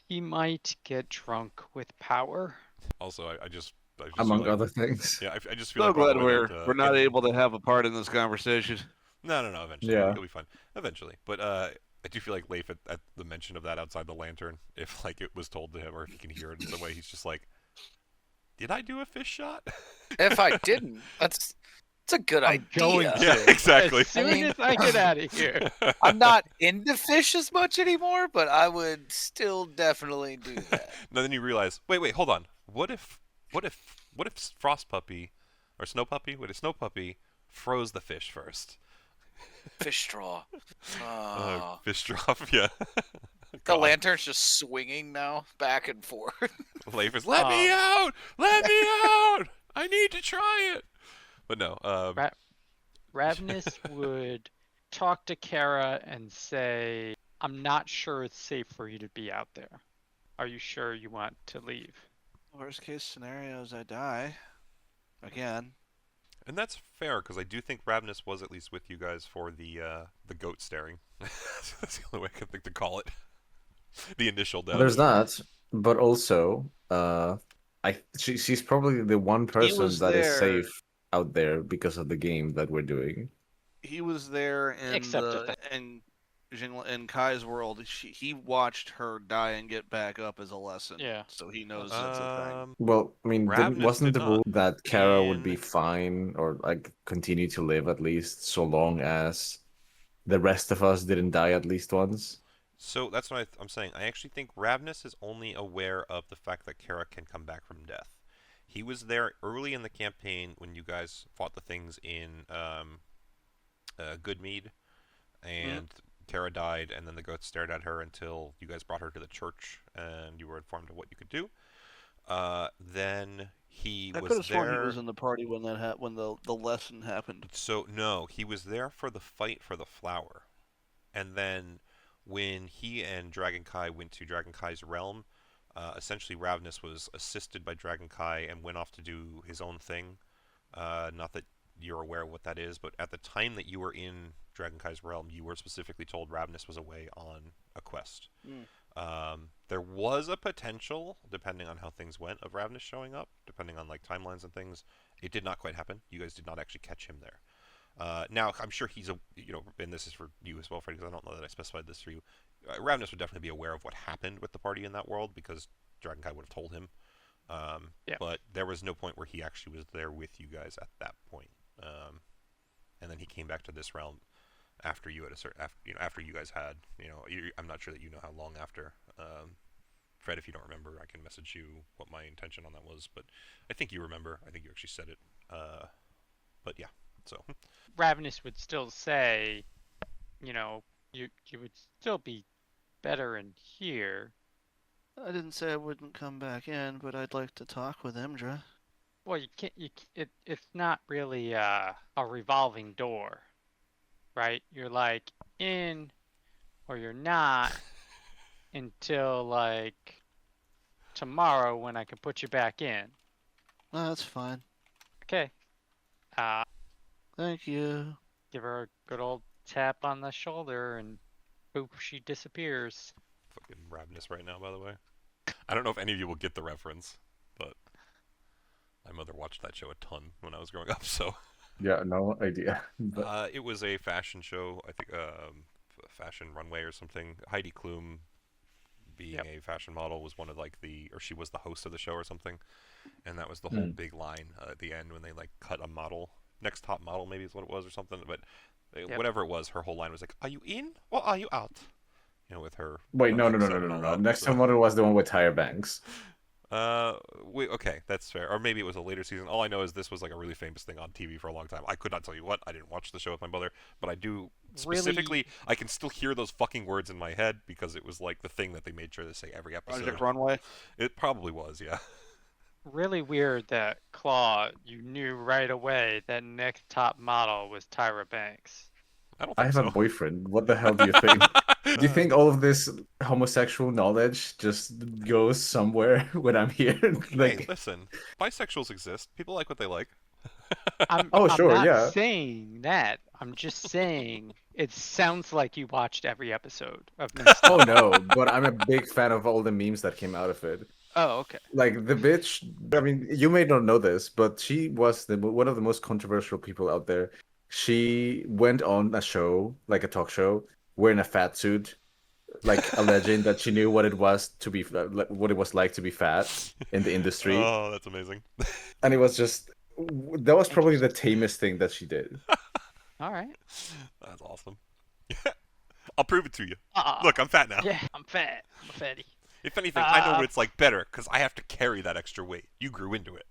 He might get drunk with power. Also, I just feel Among like, other things. yeah, I just feel So like by the glad way we're not able to have a part in this conversation. No, eventually. Yeah. It'll be fun. Eventually. But I do feel like Leif at the mention of that outside the lantern, if like it was told to him or if he can hear it in some way, he's just like, did I do a fish shot? If I didn't, it's a good I'm idea. going Yeah, to. exactly. As soon as I get out of here. I'm not into fish as much anymore, but I would still definitely do that. No, then you realize, wait, hold on. What if Frost Puppy or Snow Puppy? What if Snow Puppy froze the fish first? Fish straw. Oh. Fish drop, yeah. The God. lantern's just swinging now, back and forth. Leif is, let me out! Let me out! I need to try it! But no, Ravnus would talk to Kara and say, I'm not sure it's safe for you to be out there. Are you sure you want to leave? Worst case scenario is I die. Again. and that's fair, because I do think Ravnus was at least with you guys for the goat staring. That's the only way I can think to call it. The initial death. There's that, but also, she's probably the one person was that is there. safe out there because of the game that we're doing. He was there in Except if in Kai's world. He watched her die and get back up as a lesson. Yeah. So he knows that's a thing. Well, I mean, Ravnus wasn't did the not. rule that Kara would be In- fine or like continue to live at least so long as the rest of us didn't die at least once? So that's what I'm saying. I actually think Ravnus is only aware of the fact that Kara can come back from death. He was there early in the campaign when you guys fought the things in Goodmead, and Kara died, and then the goats stared at her until you guys brought her to the church, and you were informed of what you could do. Then he I was could have sworn there. he was in the party when that when the lesson happened. So no, he was there for the fight for the flower, and then when he and Dragon Kai went to Dragon Kai's realm, essentially Ravnus was assisted by Dragon Kai and went off to do his own thing. Not that you're aware of what that is, but at the time that you were in Dragon Kai's realm, you were specifically told Ravnus was away on a quest. There was a potential, depending on how things went, of Ravnus showing up, depending on like timelines and things. It did not quite happen. You guys did not actually catch him there. Now, I'm sure he's and this is for you as well, Freddie, because I don't know that I specified this for you. Ravnus would definitely be aware of what happened with the party in that world, because Dragon Kai would have told him. Yeah. But there was no point where he actually was there with you guys at that point. And then he came back to this realm after you had after you guys had, I'm not sure that you know how long after. Fred, if you don't remember, I can message you what my intention on that was, but I think you remember. I think you actually said it. But yeah, so. Ravenous would still say, you would still be better in here. I didn't say I wouldn't come back in, but I'd like to talk with Imdra. Well, you can't. It's not really a revolving door, right? You're like in, or you're not, until like tomorrow when I can put you back in. No, that's fine. Okay. Thank you. Give her a good old tap on the shoulder, and poof, she disappears. Fucking ravenous right now, by the way. I don't know if any of you will get the reference, but my mother watched that show a ton when I was growing up, so. Yeah, no idea. But It was a fashion show, I think, fashion runway or something. Heidi Klum, being Yep. a fashion model, was one of like or she was the host of the show or something, and that was the whole big line at the end when they like cut a model, next top model maybe is what it was or something, but Yep. whatever it was, her whole line was like, "Are you in or are you out?" You know, with her. wait, no, no, no, accent no, and no, all no. that, Next so. time model was the one with Tyra Banks. Okay, that's fair. Or maybe it was a later season. All I know is this was like a really famous thing on TV for a long time. I could not tell you what. I didn't watch the show with my mother, but I do specifically. I can still hear those fucking words in my head because it was like the thing that they made sure to say every episode. Project Runway. It probably was, yeah. Really weird that Claw, you knew right away that next top model was Tyra Banks. I don't I think have so. a boyfriend. What the hell do you think? Do you think all of this homosexual knowledge just goes somewhere when I'm here? Hey, listen. Bisexuals exist. People like what they like. I'm Oh, sure, not yeah. saying that. I'm just saying it sounds like you watched every episode of Oh Nostalgia. no, but I'm a big fan of all the memes that came out of it. Oh, okay. Like the bitch, I mean, you may not know this, but she was one of the most controversial people out there. She went on a show, like a talk show, wearing a fat suit, like alleging that she knew what it was to be what it was like to be fat in the industry, Oh, that's amazing. and it was just that was probably the Interesting. tamest thing that she did. All right. That's awesome. I'll prove it to you. Uh, Look, I'm fat now. Yeah, I'm fat. I'm a fatty. If anything, I know what it's like better because I have to carry that extra weight. You grew into it.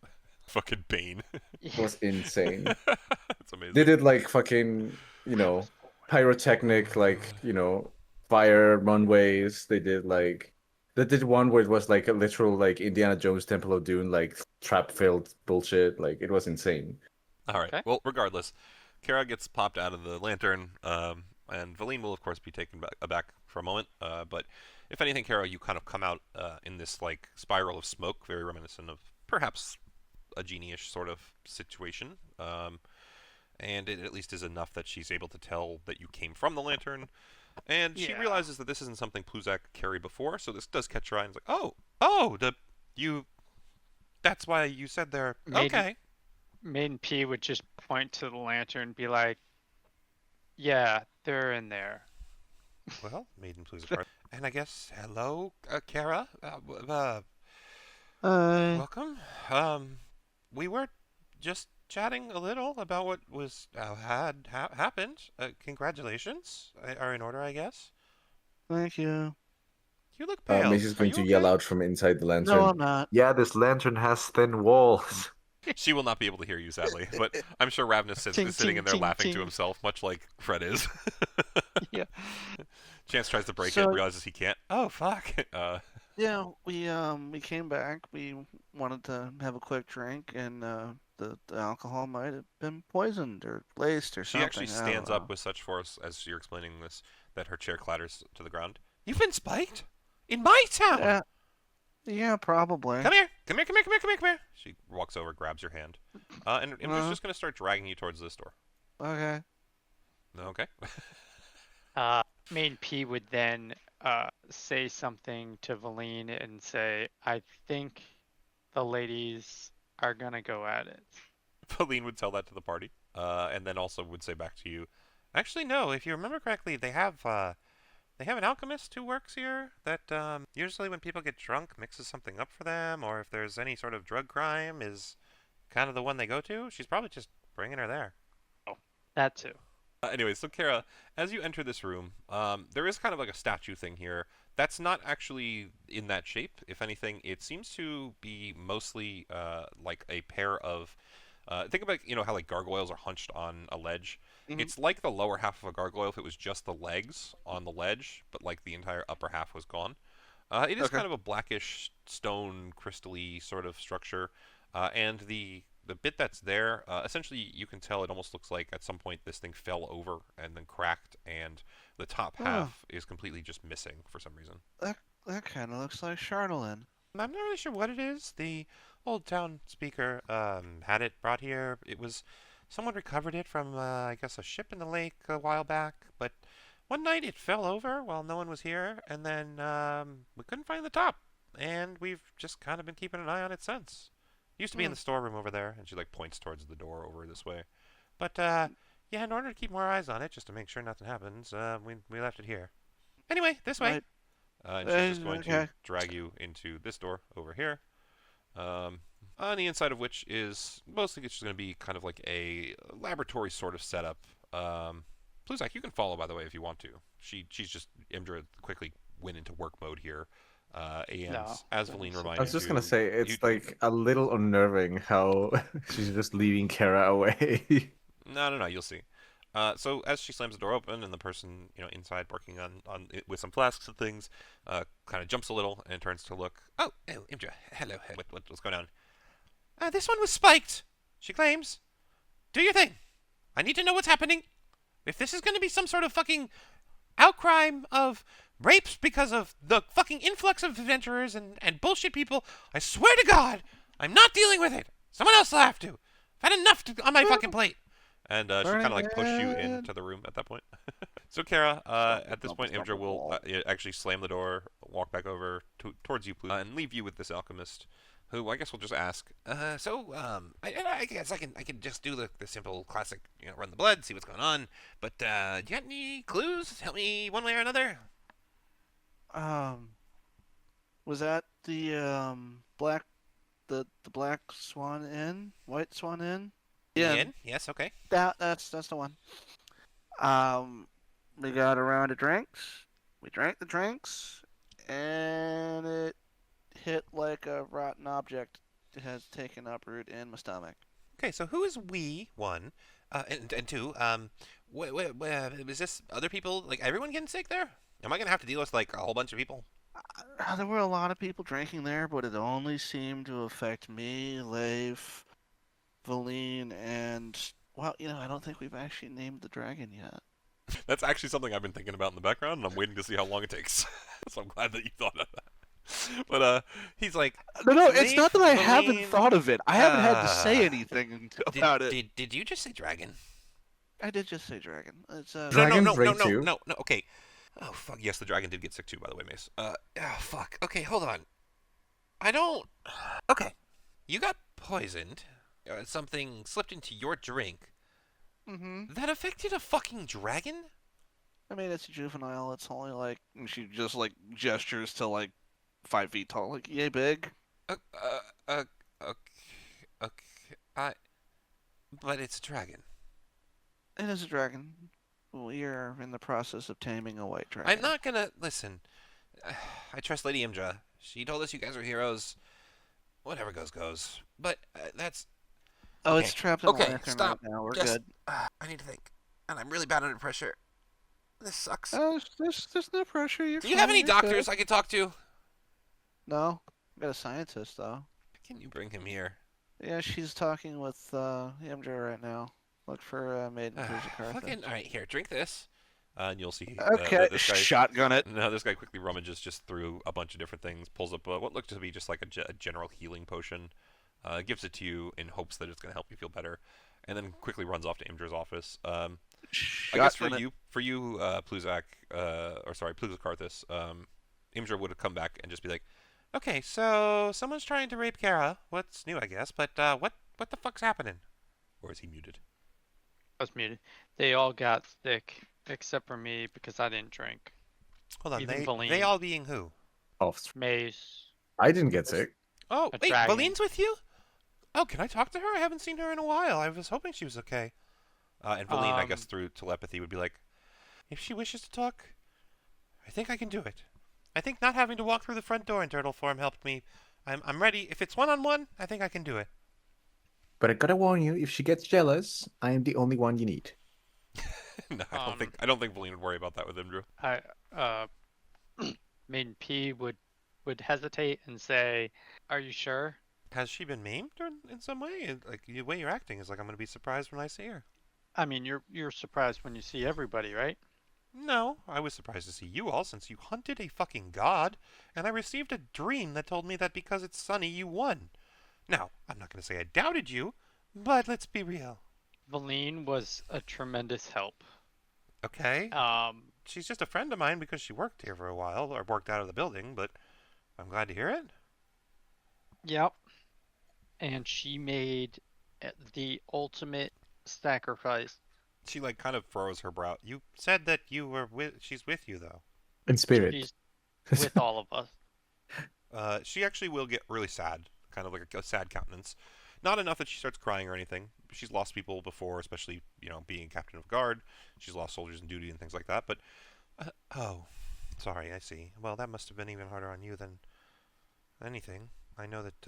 Fucking Bane. It was insane. That's amazing. They did like fucking, pyrotechnic, like, fire runways. They did one where it was like a literal like Indiana Jones Temple of Doom, like trap filled bullshit. Like it was insane. All right. Okay. Well, regardless, Kara gets popped out of the lantern, and Valine will of course be taken aback for a moment. But if anything, Kara, you kind of come out in this like spiral of smoke, very reminiscent of perhaps a genie-ish sort of situation. And it at least is enough that she's able to tell that you came from the lantern. And she Yeah. realizes that this isn't something Pluzak carried before, so this does catch her eye. And it's like, oh, that's why you said there. Okay. Maiden P would just point to the lantern and be like, yeah, they're in there. Well, Maiden Pluzak. And I guess, hello, Kara. Welcome. We were just chatting a little about what was had happened. Congratulations are in order, I guess. Thank you. You look pale. Macy's Are going you to yell okay? out from inside the lantern. No, I'm not. Yeah, this lantern has thin walls. She will not be able to hear you, sadly. But I'm sure Ravnus Ting, is sitting in there ting, laughing ting. to himself, much like Fred is. Yeah. Chance tries to break So- it, realizes he can't. Oh fuck. Yeah, we came back. We wanted to have a quick drink, and the alcohol might have been poisoned or laced or She something. actually I don't stands up know. with such force as you're explaining this that her chair clatters to the ground. You've been spiked? In my town! Yeah, probably. Come here! Come here, come here, come here, come here, come here! She walks over, grabs your hand, and is Uh-huh. just going to start dragging you towards this door. Okay. Okay. Main P would then say something to Valine and say, I think the ladies are gonna go at it. Pauline would tell that to the party, and then also would say back to you, actually, no, if you remember correctly, they have an alchemist who works here that usually when people get drunk mixes something up for them, or if there's any sort of drug crime, is kind of the one they go to. She's probably just bringing her there. That too. Anyway, so Kara, as you enter this room, there is kind of like a statue thing here. That's not actually in that shape. If anything, it seems to be mostly like a pair of. Think about how like gargoyles are hunched on a ledge. Mhm. It's like the lower half of a gargoyle if it was just the legs on the ledge, but like the entire upper half was gone. It is Okay. kind of a blackish stone, crystally sort of structure, and the bit that's there, essentially you can tell it almost looks like at some point this thing fell over and then cracked, and the top Oh. half is completely just missing for some reason. That kind of looks like Charlatan. I'm not really sure what it is. The old town speaker had it brought here. It was Someone recovered it from, I guess, a ship in the lake a while back, but one night it fell over while no one was here, and then we couldn't find the top, and we've just kind of been keeping an eye on it since. It used to be in the storeroom over there, and she like points towards the door over this way. But yeah, in order to keep more eyes on it, just to make sure nothing happens, we left it here. Anyway, this way. Right. And she's just going to Okay. drag you into this door over here. On the inside of which is mostly it's just going to be kind of like a laboratory sort of setup. Pluzak, you can follow, by the way, if you want to. She's just Imdra quickly went into work mode here. And No, as thanks. Valine I reminded was just gonna you, say it's you- like a little unnerving how she's just leaving Kara away. No, you'll see. So as she slams the door open and the person inside working on it with some flasks and things, kind of jumps a little and turns to look. Oh, Imdra, hello. What's going on? This one was spiked. She claims. Do your thing. I need to know what's happening. If this is going to be some sort of fucking outcry of rapes because of the fucking influx of adventurers and bullshit people, I swear to God, I'm not dealing with it. Someone else will have to. I've had enough on my fucking plate. And she kind of like pushed you into the room at that point. So Kara, at this point, Imdra will actually slam the door, walk back over towards you, and leave you with this alchemist, who I guess will just ask. I guess I can just do the simple classic, run the blood, see what's going on. But do you got any clues? Help me one way or another. Was that the black, the Black Swan Inn, White Swan Inn? Yeah, Ian? Yes. Okay. that's the one. We got a round of drinks. We drank the drinks, and it hit like a rotten object. It has taken up root in my stomach. Okay. So who is we? One, and two. Is this other people? Like everyone getting sick there? Am I gonna have to deal with like a whole bunch of people? There were a lot of people drinking there, but it only seemed to affect me, Leif, Valine, and well, I don't think we've actually named the dragon yet. That's actually something I've been thinking about in the background, and I'm waiting to see how long it takes. So I'm glad that you thought of that. But he's like, No, it's not that I Valine, haven't thought of it. I haven't had to say ah. anything about it. Did you just say dragon? I did just say dragon. It's Dragon no, break too? no. Okay. Oh fuck. Yes, the dragon did get sick too. By the way, Mace. Oh fuck. Okay, hold on. I don't. Okay. You got poisoned. Something slipped into your drink. Mm-hmm. That affected a fucking dragon? I mean, it's a juvenile. It's only like she just like gestures to like 5 feet tall, like yay big. Okay. But it's a dragon. It is a dragon. We are in the process of taming a white dragon. I'm not gonna listen. I trust Lady Imdra. She told us you guys are heroes. Whatever goes. But that's. Oh, Okay. it's trapped in Okay, a lantern stop. right now. We're Just- good. I need to think, and I'm really bad under pressure. This sucks. There's no pressure. You're Do you have fine, any you're doctors good. I could talk to? No, I got a scientist though. Can you bring him here? Yeah, she's talking with Imdra right now. Look for Maiden Fujikartha. Fucking all right. Here, drink this, and you'll see. Okay, This guy. shotgun it. No, this guy quickly rummages just through a bunch of different things, pulls up what looks to be just like a general healing potion, gives it to you in hopes that it's going to help you feel better, and then quickly runs off to Imdra's office. I guess Shotgun it. for you, Pluzak, Pluzakarthus, Imdra would have come back and just be like, okay, so someone's trying to rape Kara. What's new, I guess, but what the fuck's happening? Or is he muted? I was muted. They all got sick except for me because I didn't drink. Hold on, Even they Valine. all being who? Off. Mace. I didn't get sick. Oh, A wait, dragon. Valine's with you? Oh, can I talk to her? I haven't seen her in a while. I was hoping she was okay. And Valine, I guess through telepathy, would be like, if she wishes to talk, I think I can do it. I think not having to walk through the front door in turtle form helped me. I'm ready. If it's one-on-one, I think I can do it. But I gotta warn you, if she gets jealous, I am the only one you need. No, I don't think Valine would worry about that with Imdra. Maiden P would hesitate and say, "Are you sure?" Has she been maimed in some way? Like the way you're acting is like I'm gonna be surprised when I see her. I mean, you're surprised when you see everybody, right? No, I was surprised to see you all since you hunted a fucking god, and I received a dream that told me that because it's sunny, you won. Now, I'm not gonna say I doubted you, but let's be real. Valine was a tremendous help. Okay. Um, She's just a friend of mine because she worked here for a while, or worked out of the building, but I'm glad to hear it. yep. And she made the ultimate sacrifice. She, like, kind of furrows her brow. You said that you were she's with you, though. In spirit. She's with all of us. She actually will get really sad, kind of like a sad countenance. Not enough that she starts crying or anything. She's lost people before, especially, being captain of guard. She's lost soldiers in duty and things like that. But, oh, sorry, I see. Well, that must have been even harder on you than anything. I know that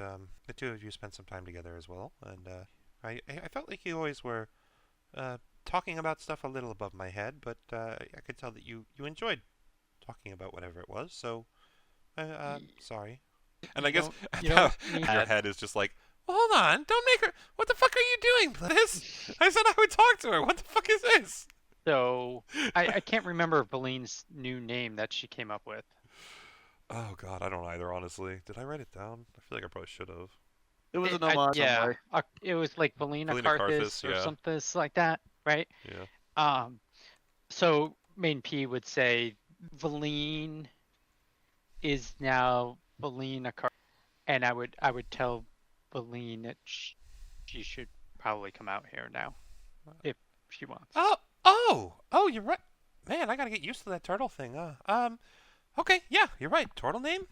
the two of you spent some time together as well, and I felt like you always were talking about stuff a little above my head, but I could tell that you enjoyed talking about whatever it was. So, sorry. And I guess You don't need your that. head is just like, well, hold on, don't make her. What the fuck are you doing, Bliss? I said I would talk to her. What the fuck is this? So I can't remember Valine's new name that she came up with. Oh God, I don't either. Honestly, did I write it down? I feel like I probably should have. It was an I- homage. yeah, somewhere. it was like Valina Valina Carthus Carthus, or yeah. something like that, right? Yeah. So Main P would say Valine is now Valina Carthus, and I would tell Valine that she should probably come out here now if she wants. Oh, you're right. Man, I gotta get used to that turtle thing. Okay, yeah, you're right. Turtle name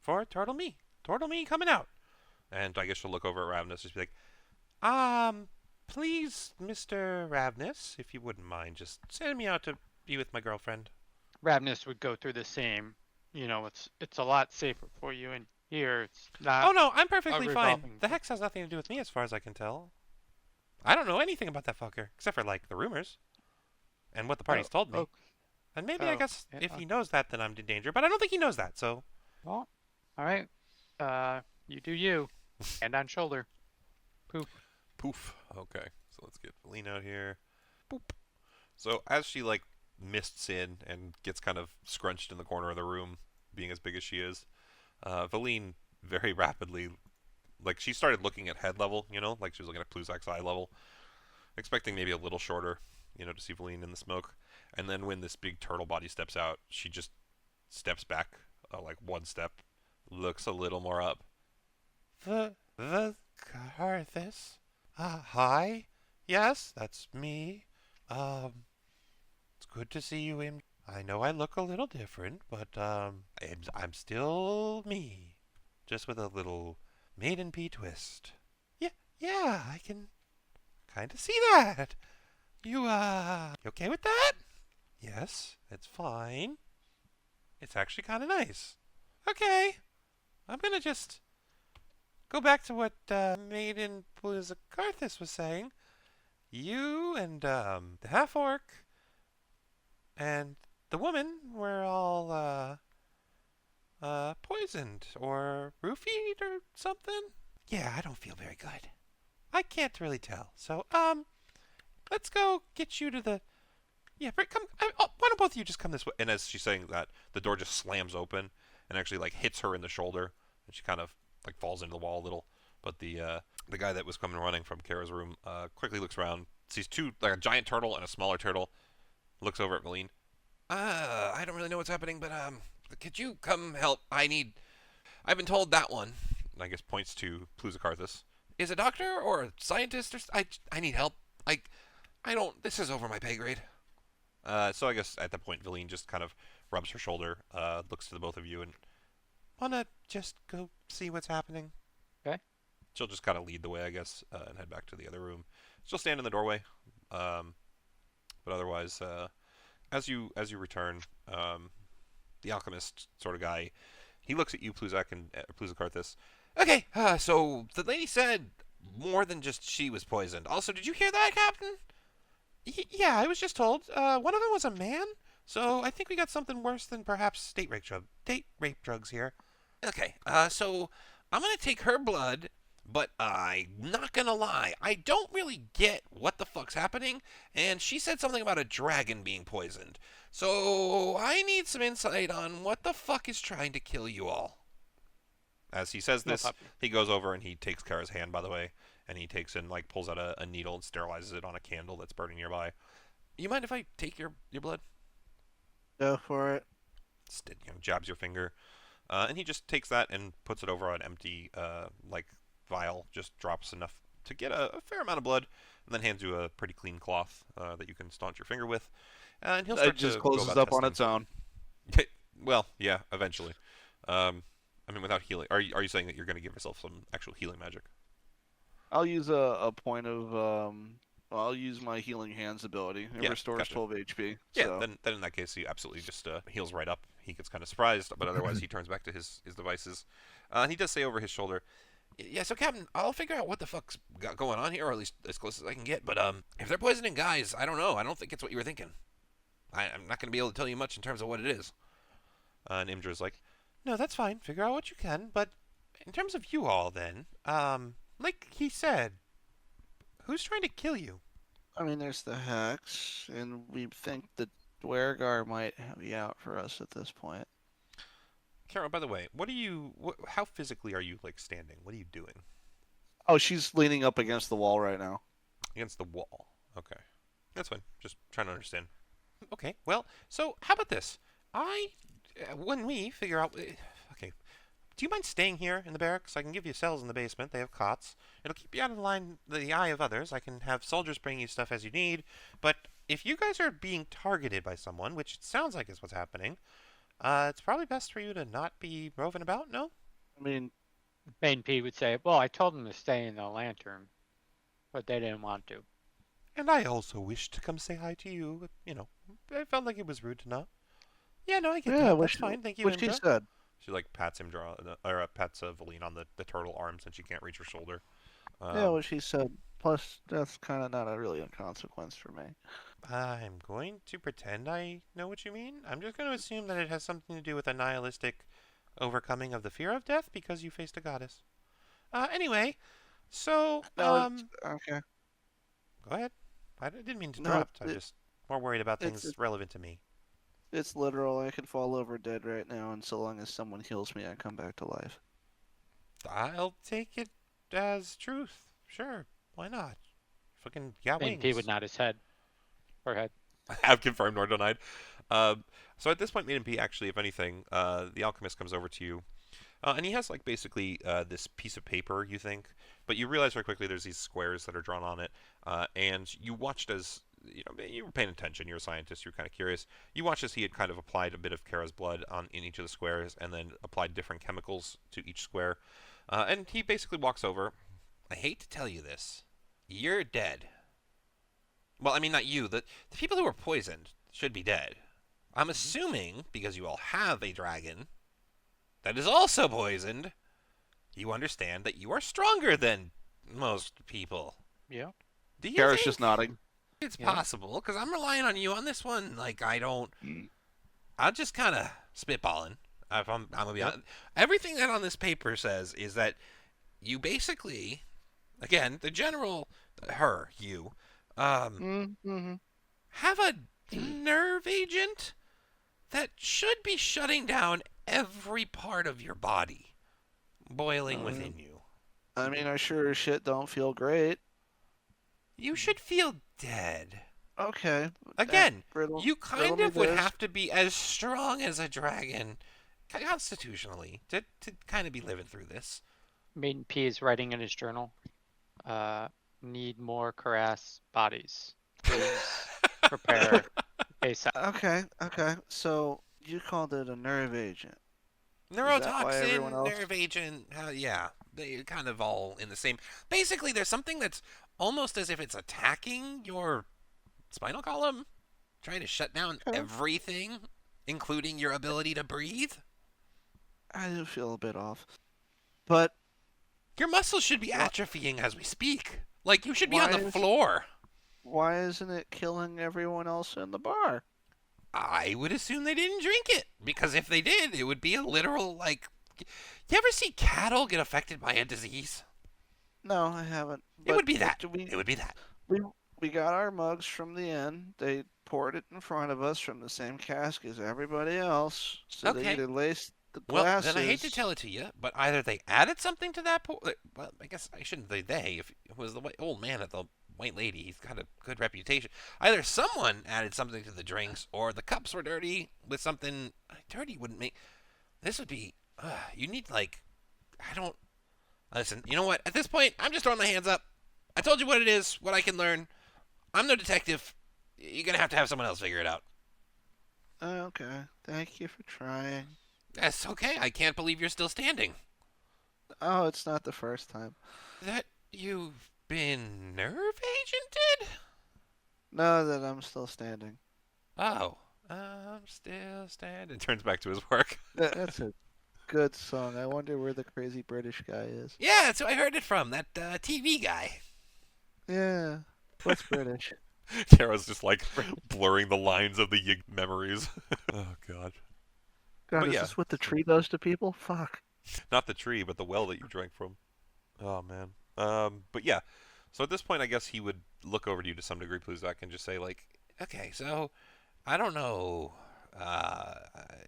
for Turtle Me. Turtle Me coming out. And I guess she'll look over at Ravnus and just be like, please, Mr. Ravnus, if you wouldn't mind, just sending me out to be with my girlfriend. Ravnus would go through the same. It's a lot safer for you, and here it's not. Oh no, I'm perfectly fine. revolving The hex has nothing to do with me as far as I can tell. I don't know anything about that fucker, except for, like, the rumors. And what the party's told me. oh, And maybe I oh, guess yeah, if he knows that, then I'm in danger. But I don't think he knows that, so. well, all right. You do you. Hand on shoulder. Poof. Okay, so let's get Valine out here. Boop. So as she, like, mists in and gets kind of scrunched in the corner of the room, being as big as she is, Valine very rapidly, like, she started looking at head level, like she was looking at Pluzak's eye level, expecting maybe a little shorter, to see Valine in the smoke. And then when this big turtle body steps out, she just steps back, like one step, looks a little more up. The Carthus? Hi? Yes, that's me. It's good to see you in. I know I look a little different, but I'm still me, just with a little maiden pea twist. Yeah, I can kind of see that. You okay with that? Yes, it's fine. It's actually kind of nice. Okay, I'm gonna just go back to what Maiden Carthus was saying. You and the half-orc and the woman were all poisoned or roofied or something. Yeah, I don't feel very good. I can't really tell. So, let's go get you to the. Yeah, come. Why don't both of you just come this way? And as she's saying that, the door just slams open and actually, like, hits her in the shoulder, and she kind of, like, falls into the wall a little. But the guy that was coming running from Kara's room quickly looks around, sees two, like, a giant turtle and a smaller turtle. Looks over at Valine. I don't really know what's happening, but could you come help? I've been told that one. And I guess points to Pluzacarthus. Is a doctor or a scientist or I need help. I don't. This is over my pay grade. So I guess at that point, Valine just kind of rubs her shoulder, looks to the both of you, and wanna just go see what's happening. Okay. She'll just kind of lead the way, I guess, and head back to the other room. She'll stand in the doorway, but otherwise, as you return, the alchemist sort of guy, he looks at you, Pluzak and Pluzacarthus. Okay, so the lady said more than just she was poisoned. Also, did you hear that, Captain? Yeah, I was just told. One of them was a man, so I think we got something worse than perhaps date rape drugs here. Okay, so I'm gonna take her blood, but I'm not gonna lie, I don't really get what the fuck's happening, and she said something about a dragon being poisoned. So I need some insight on what the fuck is trying to kill you all. As he says No this, puppy. he goes over and he takes Kara's hand, by the way, And he takes and like pulls out a needle and sterilizes it on a candle that's burning nearby. You mind if I take your blood? Go for it. Jabs your finger, and he just takes that and puts it over an empty like vial. Just drops enough to get a fair amount of blood, and then hands you a pretty clean cloth that you can staunch your finger with, and he'll start It just to go closes about up on testing. its own. Well, yeah, eventually. I mean, without healing, are you saying that you're going to give yourself some actual healing magic? I'll use a point of I'll use my healing hands ability. It Yeah, restores gotcha. 12 HP. Yeah, So. then in that case, he absolutely just heals right up. He gets kind of surprised, but otherwise he turns back to his devices. And he does say over his shoulder, "Yeah, so Captain, I'll figure out what the fuck's got going on here, or at least as close as I can get. But if they're poisoning guys, I don't know. I don't think it's what you were thinking. I'm not going to be able to tell you much in terms of what it is." And Imdra's like, "No, that's fine. Figure out what you can. But in terms of you all, then, like he said, who's trying to kill you?" I mean, there's the Hex, and we think the Dwergar might be out for us at this point. Carol, by the way, how physically are you like standing? What are you doing? Oh, she's leaning up against the wall right now. Against the wall. Okay. That's fine. Just trying to understand. Okay, well, so how about this? When we figure out. Okay. Do you mind staying here in the barracks? I can give you cells in the basement. They have cots. It'll keep you out of the eye of others. I can have soldiers bring you stuff as you need. But if you guys are being targeted by someone, which it sounds like is what's happening, it's probably best for you to not be roving about, no? I mean, Main P would say, well, I told them to stay in the lantern, but they didn't want to. And I also wished to come say hi to you, but, I felt like it was rude to not. Yeah, no, I get that. That's fine. Thank you, what she Imdra. said. She like pats pats Valine on the turtle arm since she can't reach her shoulder. Yeah, what she said. Plus, that's kind of not really a consequence for me. I'm going to pretend I know what you mean. I'm just going to assume that it has something to do with a nihilistic overcoming of the fear of death because you faced a goddess. Anyway, so No, okay. go ahead. I didn't mean to No, interrupt. I'm just more worried about things it's- relevant to me. It's literal. I could fall over dead right now, and so long as someone heals me, I come back to life. I'll take it as truth. Sure, why not? Fucking got Main wings. P would nod his head. Or head. Have confirmed nor denied. So at this point, Maiden P actually, if anything, the alchemist comes over to you, and he has like basically this piece of paper. You think, but you realize very quickly there's these squares that are drawn on it, and you watched as you were paying attention. You're a scientist. You're kind of curious. You watched as he had kind of applied a bit of Kara's blood in each of the squares, and then applied different chemicals to each square. And he basically walks over. I hate to tell you this, you're dead. Well, I mean, not you. The people who were poisoned should be dead. I'm assuming, because you all have a dragon that is also poisoned, you understand that you are stronger than most people. Yeah. Do you Kara's think just nodding. it's Yeah. possible? Because I'm relying on you on this one. Like, I'm just kind of spitballing. If I'm gonna be honest. Everything that on this paper says is that you basically, again, the general, you, Mm-hmm. have a nerve agent that should be shutting down every part of your body, boiling within you. I mean, I sure as shit don't feel great. You should feel dead. Okay. Again, riddle- you kind riddle me of would this. have to be as strong as a dragon, constitutionally, to kind of be living through this. Maiden P is writing in his journal. Need more Karas bodies. Please prepare ASAP. Okay. So you called it a nerve agent. that why Neurotoxin, everyone else- nerve agent, yeah, they're kind of all in the same. Basically, there's something that's almost as if it's attacking your spinal column, trying to shut down Okay. everything, including your ability to breathe. I do feel a bit off. But Your muscles should be Wha- atrophying as we speak. Like, you should be on Why the is- floor. why isn't it killing everyone else in the bar? I would assume they didn't drink it, because if they did, it would be a literal, like... You ever see cattle get affected by a disease? No, I haven't. It would be that. We, It would be that. we got our mugs from the inn. They poured it in front of us from the same cask as everybody else. So Okay. they either The Well, glasses. then I hate to tell it to you, but either they added something to that well, I guess I shouldn't say they. If it was the old man at the White Lady, he's got a good reputation. Either someone added something to the drinks, or the cups were dirty with something. Dirty wouldn't make. This would be. You need, like. I don't. Listen, you know what? At this point, I'm just throwing my hands up. I told you what it is, what I can learn. I'm no detective. You're going to have someone else figure it out. Okay. Thank you for trying. That's okay. I can't believe you're still standing. Oh, it's not the first time. That you've been nerve agented? No, that I'm still standing. Oh, I'm still standing. Turns back to his work. That's a good song. I wonder where the crazy British guy is. Yeah, that's who I heard it from. That TV guy. Yeah. What's British? Tara's just like blurring the lines of the Yig memories. Oh, God. God, But is yeah. this what the tree does to people? Fuck. Not the tree, but the well that you drank from. Oh, man. But yeah. So at this point, I guess he would look over to you to some degree, Pluzak, and just say, like, okay, so I don't know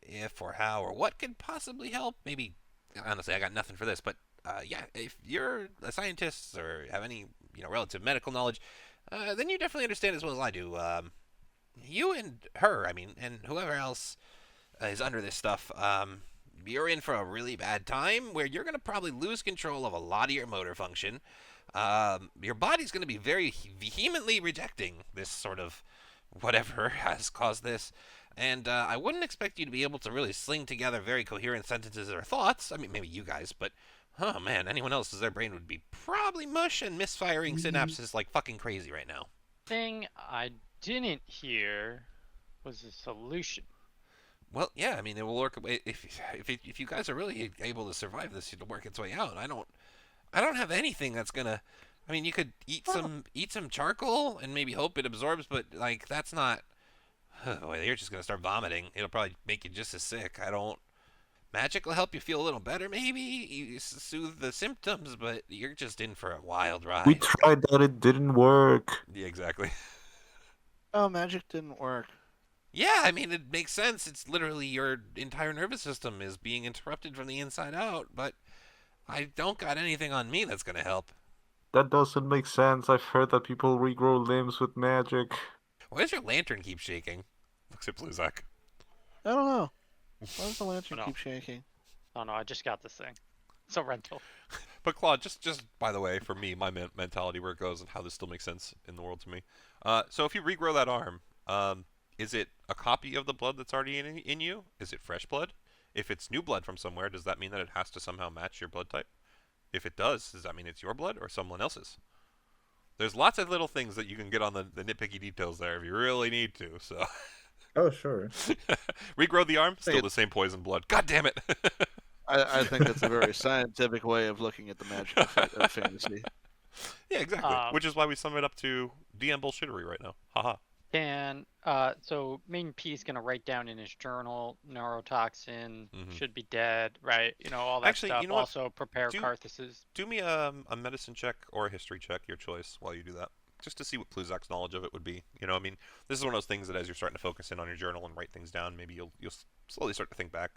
if or how or what could possibly help. Maybe, honestly, I got nothing for this, but yeah, if you're a scientist or have any, relative medical knowledge, then you definitely understand as well as I do. You and her, I mean, and whoever else is under this stuff, you're in for a really bad time where you're going to probably lose control of a lot of your motor function. Your body's going to be very vehemently rejecting this sort of whatever has caused this. And I wouldn't expect you to be able to really sling together very coherent sentences or thoughts. I mean, maybe you guys, but oh man, anyone else's, their brain would be probably mush and misfiring synapses like fucking crazy right now. Thing I didn't hear was a solution. Well, yeah, I mean, it will work. If you guys are really able to survive this, it'll work its way out. I don't have anything that's gonna. I mean, you could eat some charcoal and maybe hope it absorbs, but like that's not. Oh, you're just gonna start vomiting. It'll probably make you just as sick. Magic will help you feel a little better, maybe you soothe the symptoms, but you're just in for a wild ride. We tried that, it didn't work. Yeah, exactly. Oh, magic didn't work. Yeah, I mean, it makes sense. It's literally your entire nervous system is being interrupted from the inside out, but I don't got anything on me that's going to help. That doesn't make sense. I've heard that people regrow limbs with magic. Why does your lantern keep shaking? Looks at Bluzak. I don't know. Why does the lantern No. keep shaking? Oh no, I just got this thing. It's a rental. But Claude, just by the way, for me, my mentality where it goes and how this still makes sense in the world to me. So if you regrow that arm, is it a copy of the blood that's already in you? Is it fresh blood? If it's new blood from somewhere, does that mean that it has to somehow match your blood type? If it does that mean it's your blood or someone else's? There's lots of little things that you can get on the nitpicky details there if you really need to. So Oh, sure. regrow the arm, still the same poison blood. God damn it! I think that's a very scientific way of looking at the magic of fantasy. Yeah, exactly. Which is why we sum it up to DM bullshittery right now. Haha. And so main P is gonna write down in his journal neurotoxin should be dead, right? All that Actually, stuff. you know what? Also prepare Carthus's. Do me a medicine check or a history check, your choice, while you do that. Just to see what Pluzak's knowledge of it would be. I mean, this is one of those things that as you're starting to focus in on your journal and write things down, maybe you'll slowly start to think back.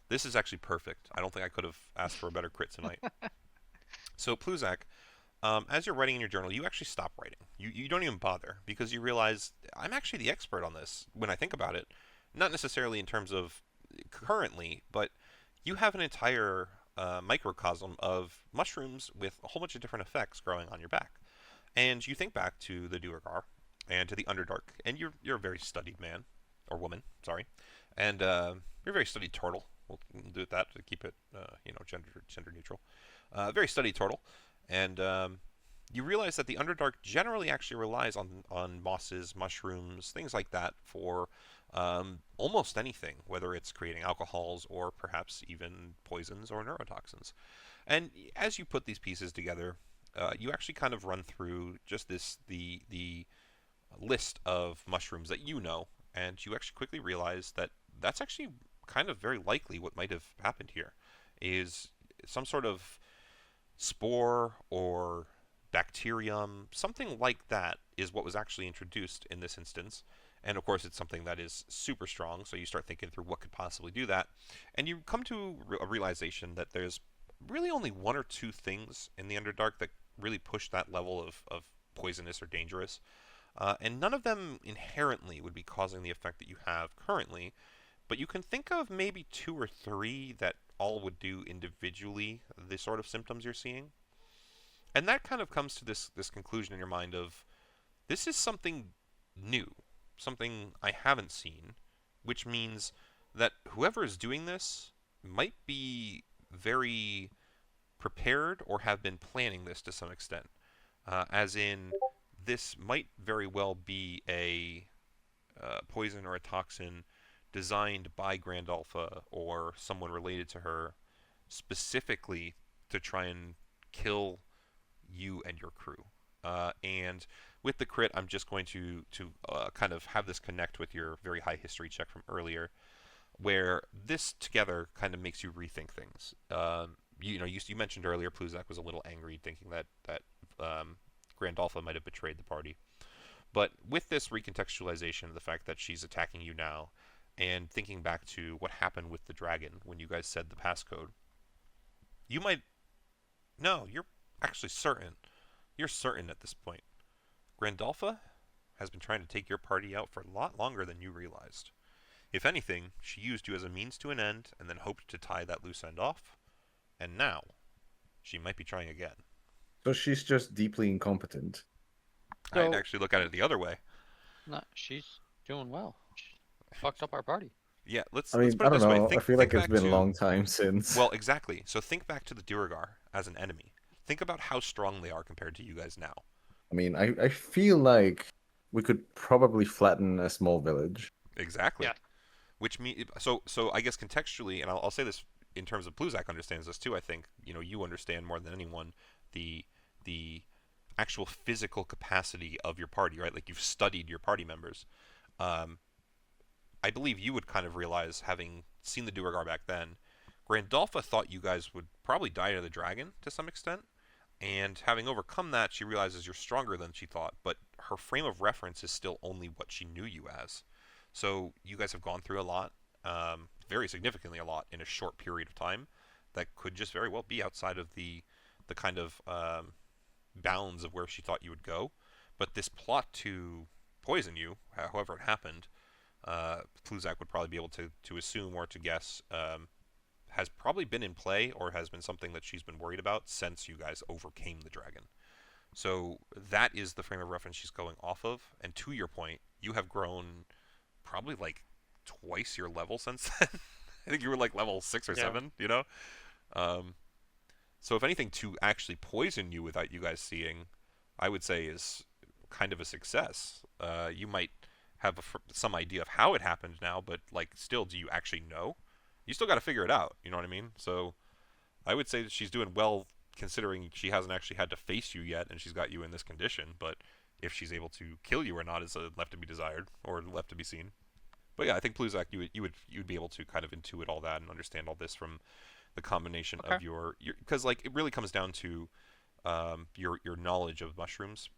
This is actually perfect. I don't think I could have asked for a better crit tonight. So Pluzak, as you're writing in your journal, you actually stop writing. You don't even bother because you realize I'm actually the expert on this when I think about it. Not necessarily in terms of currently, but you have an entire microcosm of mushrooms with a whole bunch of different effects growing on your back. And you think back to the Duergar and to the Underdark, and you're a very studied man, or woman, sorry. And you're a very studied turtle. We'll do that to keep it, gender neutral. Very studied turtle. And you realize that the Underdark generally actually relies on mosses, mushrooms, things like that for almost anything, whether it's creating alcohols or perhaps even poisons or neurotoxins. And as you put these pieces together, you actually kind of run through just the list of mushrooms that you know, and you actually quickly realize that that's actually kind of very likely what might have happened here, is some sort of spore or bacterium, something like that is what was actually introduced in this instance. And of course, it's something that is super strong, so you start thinking through what could possibly do that. And you come to a realization that there's really only one or two things in the Underdark that really push that level of poisonous or dangerous. And none of them inherently would be causing the effect that you have currently, but you can think of maybe two or three that all would do individually the sort of symptoms you're seeing. And that kind of comes to this conclusion in your mind of this is something new, something I haven't seen, which means that whoever is doing this might be very prepared or have been planning this to some extent. As in, this might very well be a poison or a toxin designed by Grand Alpha or someone related to her specifically to try and kill you and your crew. And with the crit, I'm just going to kind of have this connect with your very high history check from earlier, where this together kind of makes you rethink things. You mentioned earlier Pluzak was a little angry, thinking that Grand Alpha might have betrayed the party. But with this recontextualization of the fact that she's attacking you now, and thinking back to what happened with the dragon when you guys said the passcode, you might... No, you're actually certain. You're certain at this point. Grandalfa has been trying to take your party out for a lot longer than you realized. If anything, she used you as a means to an end and then hoped to tie that loose end off. And now, she might be trying again. So she's just deeply incompetent. I'd actually look at it the other way. No, she's doing well. She fucked up our party. Yeah, let's I mean, put I it don't this way. know. I feel like it's back been a to- long time since. Well, exactly. So think back to the Duragar as an enemy. Think about how strong they are compared to you guys now. I mean, I feel like we could probably flatten a small village. Exactly. Yeah. Which mean so I guess contextually, and I'll say this in terms of Pluzak understands this too. I think you understand more than anyone the actual physical capacity of your party, right? Like you've studied your party members. I believe you would kind of realize, having seen the Duergar back then, Grandalfa thought you guys would probably die to the dragon to some extent, and having overcome that, she realizes you're stronger than she thought, but her frame of reference is still only what she knew you as. So you guys have gone through a lot, very significantly a lot, in a short period of time that could just very well be outside of the kind of bounds of where she thought you would go. But this plot to poison you, however it happened, Pluzak would probably be able to assume or to guess, has probably been in play or has been something that she's been worried about since you guys overcame the dragon. So that is the frame of reference she's going off of. And to your point, you have grown probably like twice your level since then. I think you were like level 6 or 7, So if anything, to actually poison you without you guys seeing, I would say is kind of a success. You might have some idea of how it happened now, but like still, do you actually know? You still got to figure it out. You know what I mean? So I would say that she's doing well, considering she hasn't actually had to face you yet, and she's got you in this condition. But if she's able to kill you or not is left to be desired, or left to be seen. But yeah, I think Pluzak, you would be able to kind of intuit all that and understand all this from the combination of your because like it really comes down to your knowledge of mushrooms.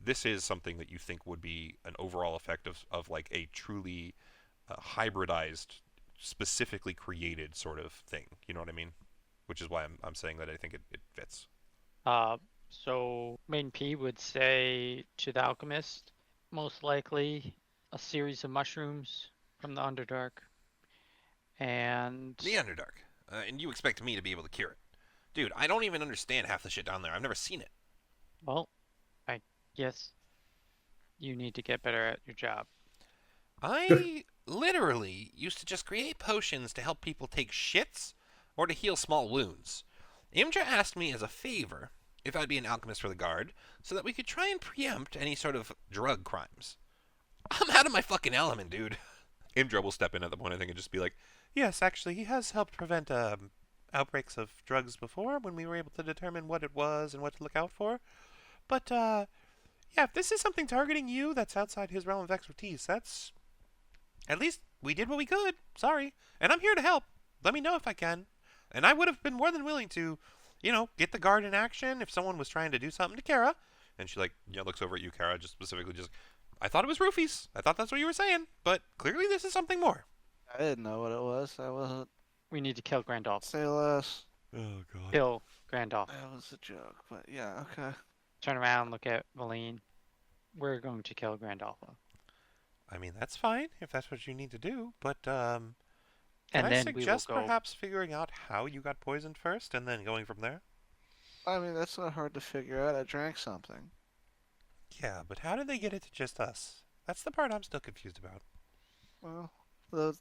This is something that you think would be an overall effect of like a truly hybridized, specifically created sort of thing. You know what I mean? Which is why I'm saying that I think it fits. So Main P would say to the alchemist, most likely a series of mushrooms from the Underdark. And The Underdark. And you expect me to be able to cure it. Dude, I don't even understand half the shit down there. I've never seen it. well, I guess you need to get better at your job. I literally used to just create potions to help people take shits or to heal small wounds. Imdra asked me as a favor if I'd be an alchemist for the guard so that we could try and preempt any sort of drug crimes. I'm out of my fucking element, dude. Imdra will step in at the point, I think, and just be like, yes, actually, he has helped prevent outbreaks of drugs before when we were able to determine what it was and what to look out for. But, yeah, if this is something targeting you that's outside his realm of expertise, that's... At least we did what we could. Sorry. And I'm here to help. Let me know if I can. And I would have been more than willing to, get the guard in action if someone was trying to do something to Kara. And she, looks over at you, Kara, just specifically just... I thought it was roofies. I thought that's what you were saying, but clearly this is something more. I didn't know what it was. I wasn't. We need to kill Grandolph. Say less. Oh god. Kill Grandolph. That was a joke, but yeah, okay. Turn around, look at Valine. We're going to kill Grandolpho. I mean, that's fine if that's what you need to do, but can And I then we will suggest go. perhaps figuring out how you got poisoned first and then going from there? I mean, that's not hard to figure out. I drank something. Yeah, but how did they get it to just us? That's the part I'm still confused about. Well, the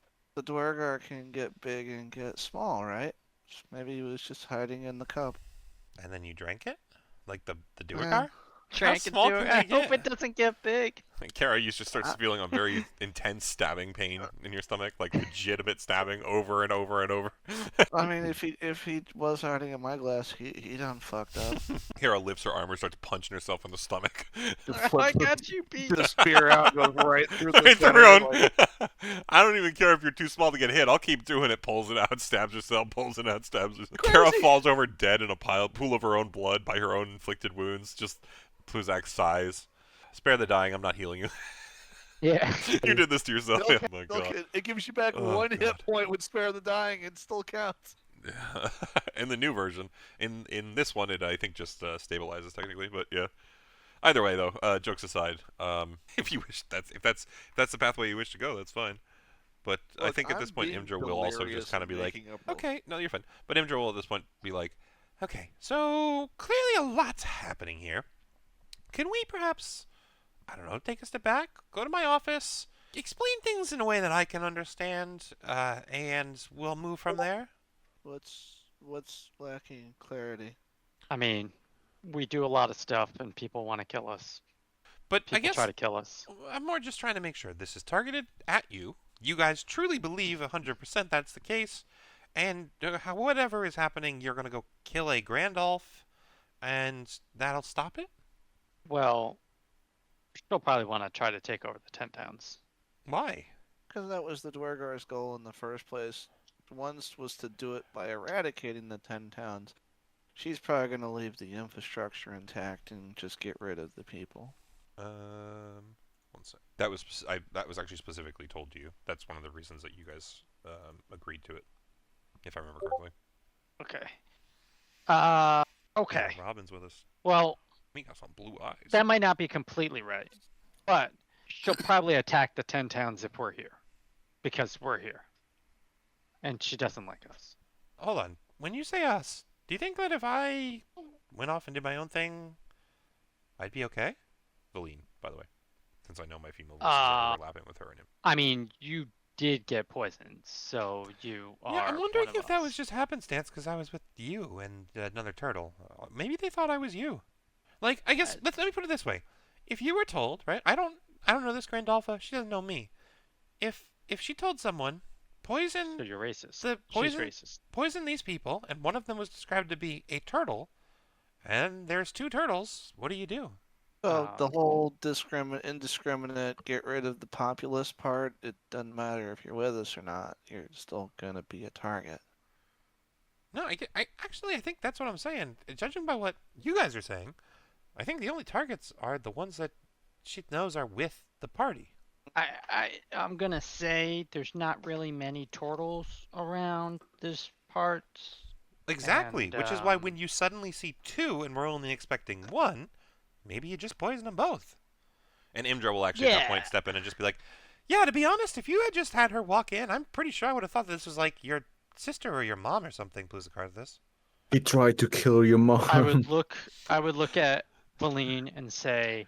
Dwargar can get big and get small, right? Maybe he was just hiding in the cup. And then you drank it? Like the Yeah. Duergar? Trank and small do can it. I they hope get? it doesn't get big. And Kara, you just starts feeling a very intense stabbing pain in your stomach, like legitimate stabbing over and over and over. I mean, if he was hiding in my glass, he done fucked up. Kara lifts her arm and starts punching herself in the stomach. I got you beat. The spear out goes right through the Right through center, her own. like, I don't even care if you're too small to get hit. I'll keep doing it. Pulls it out, stabs herself, pulls it out, stabs herself. Kara falls over dead in a pool of her own blood by her own inflicted wounds. Just Pluzak sighs. Spare the dying. I'm not healing you. Yeah. You did this to yourself. Okay, Oh my god. okay, it gives you back Oh, one God. hit point with spare the dying. It still counts. In the new version, in this one, it I think just stabilizes technically, but yeah. Either way, though, jokes aside, if you wish if that's the pathway you wish to go, that's fine. But I Look, think at this I'm point, being Imdra will also delirious just kind of and be like, making up rules. okay, no, you're fine. But Imdra will at this point be like, okay, so clearly a lot's happening here. Can we perhaps, I don't know, take a step back, go to my office, explain things in a way that I can understand, and we'll move from there? What's lacking clarity? I mean, we do a lot of stuff, and people want to kill us. But People I guess try to kill us. I'm more just trying to make sure this is targeted at you. You guys truly believe 100% that's the case, and whatever is happening, you're gonna go kill a Grandolph, and that'll stop it. Well, she'll probably want to try to take over the 10 towns. Why? Because that was the Dwargar's goal in the first place. One was to do it by eradicating the 10 towns. She's probably going to leave the infrastructure intact and just get rid of the people. One sec. That was actually specifically told to you. That's one of the reasons that you guys agreed to it, if I remember correctly. Okay. Okay. Yeah, Robin's with us. Well, Me got some blue eyes. that might not be completely right, but she'll probably attack the 10 towns if we're here, because we're here, and she doesn't like us. Hold on. When you say us, do you think that if I went off and did my own thing, I'd be okay? Valine, by the way, since I know my female voices are overlapping with her and him. I mean, you did get poisoned, so you are. Yeah, I'm wondering one of if that us. was just happenstance because I was with you and another turtle. Maybe they thought I was you. Like, I guess let me put it this way: if you were told, right? I don't know this Grandolpha. She doesn't know me. If she told someone, poison So you're racist. the She's poison racist. poison these people, and one of them was described to be a turtle, and there's two turtles, what do you do? So the whole indiscriminate, get rid of the populist part, it doesn't matter if you're with us or not. You're still going to be a target. No, I actually I think that's what I'm saying. Judging by what you guys are saying, I think the only targets are the ones that she knows are with the party. I'm gonna say there's not really many turtles around this part. Exactly, And, which is why when you suddenly see two and we're only expecting one, maybe you just poison them both. And Imdra will actually at that point Yeah. step in and just be like, yeah, to be honest, if you had just had her walk in, I'm pretty sure I would have thought this was like your sister or your mom or something. Please a card of this. He tried to kill your mom. I would look at Valine and say,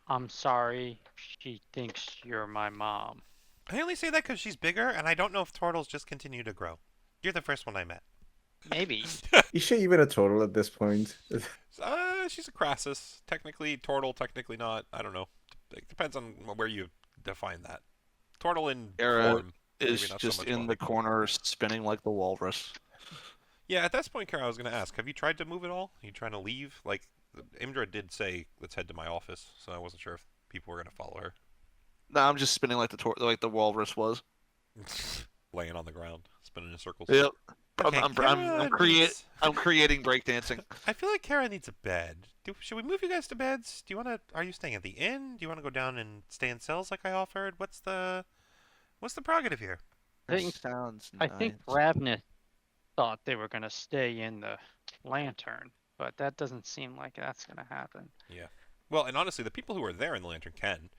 "I'm sorry. She thinks you're my mom." I only say that because she's bigger, and I don't know if turtles just continue to grow. You're the first one I met. Maybe. Is she even a turtle at this point? She's a Crassus. Technically turtle, technically not. I don't know. It depends on where you define that. Turtle in Era form. maybe Is not so just much in fun. the corner spinning like the walrus. Yeah, at this point, Kara, I was going to ask, have you tried to move at all? Are you trying to leave? Like, Imdra did say, let's head to my office, so I wasn't sure if people were going to follow her. No, I'm just spinning like the walrus was. Laying on the ground, spinning in circles. Yep. Okay, Kara needs- I'm creating breakdancing. I feel like Kara needs a bed. Should we move you guys to beds? Do you want to? Are you staying at the inn? Do you want to go down and stay in cells like I offered? What's the prerogative here? I think Sounds I nice. think Ravnus thought they were gonna stay in the lantern, but that doesn't seem like that's gonna happen. Yeah. Well, and honestly, the people who are there in the lantern can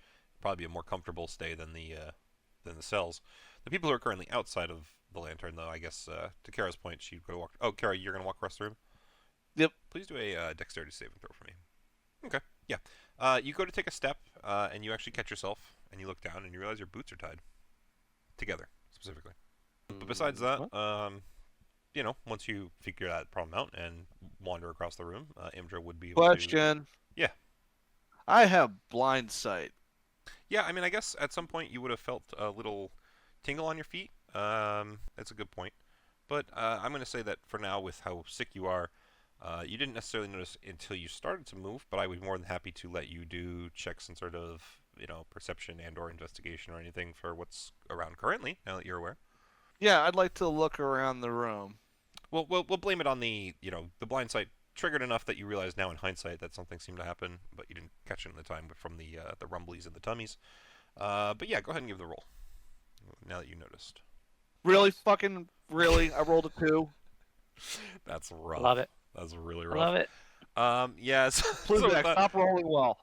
probably be a more comfortable stay than the cells. The people who are currently outside of the lantern, though, I guess to Kara's point, she'd go walk. Oh, Kara, you're gonna walk across the room. Yep. Please do a dexterity saving throw for me. Okay. Yeah. You go to take a step, and you actually catch yourself, and you look down, and you realize your boots are tied together, specifically. But besides that, you know, once you figure that problem out and wander across the room, Imdra would be able to. Question. Yeah. I have blind sight. Yeah, I mean, I guess at some point you would have felt a little tingle on your feet. That's a good point. But I'm going to say that for now, with how sick you are, you didn't necessarily notice until you started to move, but I would be more than happy to let you do checks and sort of, you know, perception and or investigation or anything for what's around currently, now that you're aware. Yeah, I'd like to look around the room. We'll blame it on the, you know, the blind sight triggered enough that you realize now in hindsight that something seemed to happen, but you didn't catch it in the time from the rumblies and the tummies. But yeah, go ahead and give the roll, now that you noticed. Really? Fucking really? I rolled a 2. That's rough. Love it. That's really rough. Love it. Yeah. Please, So, stop rolling well.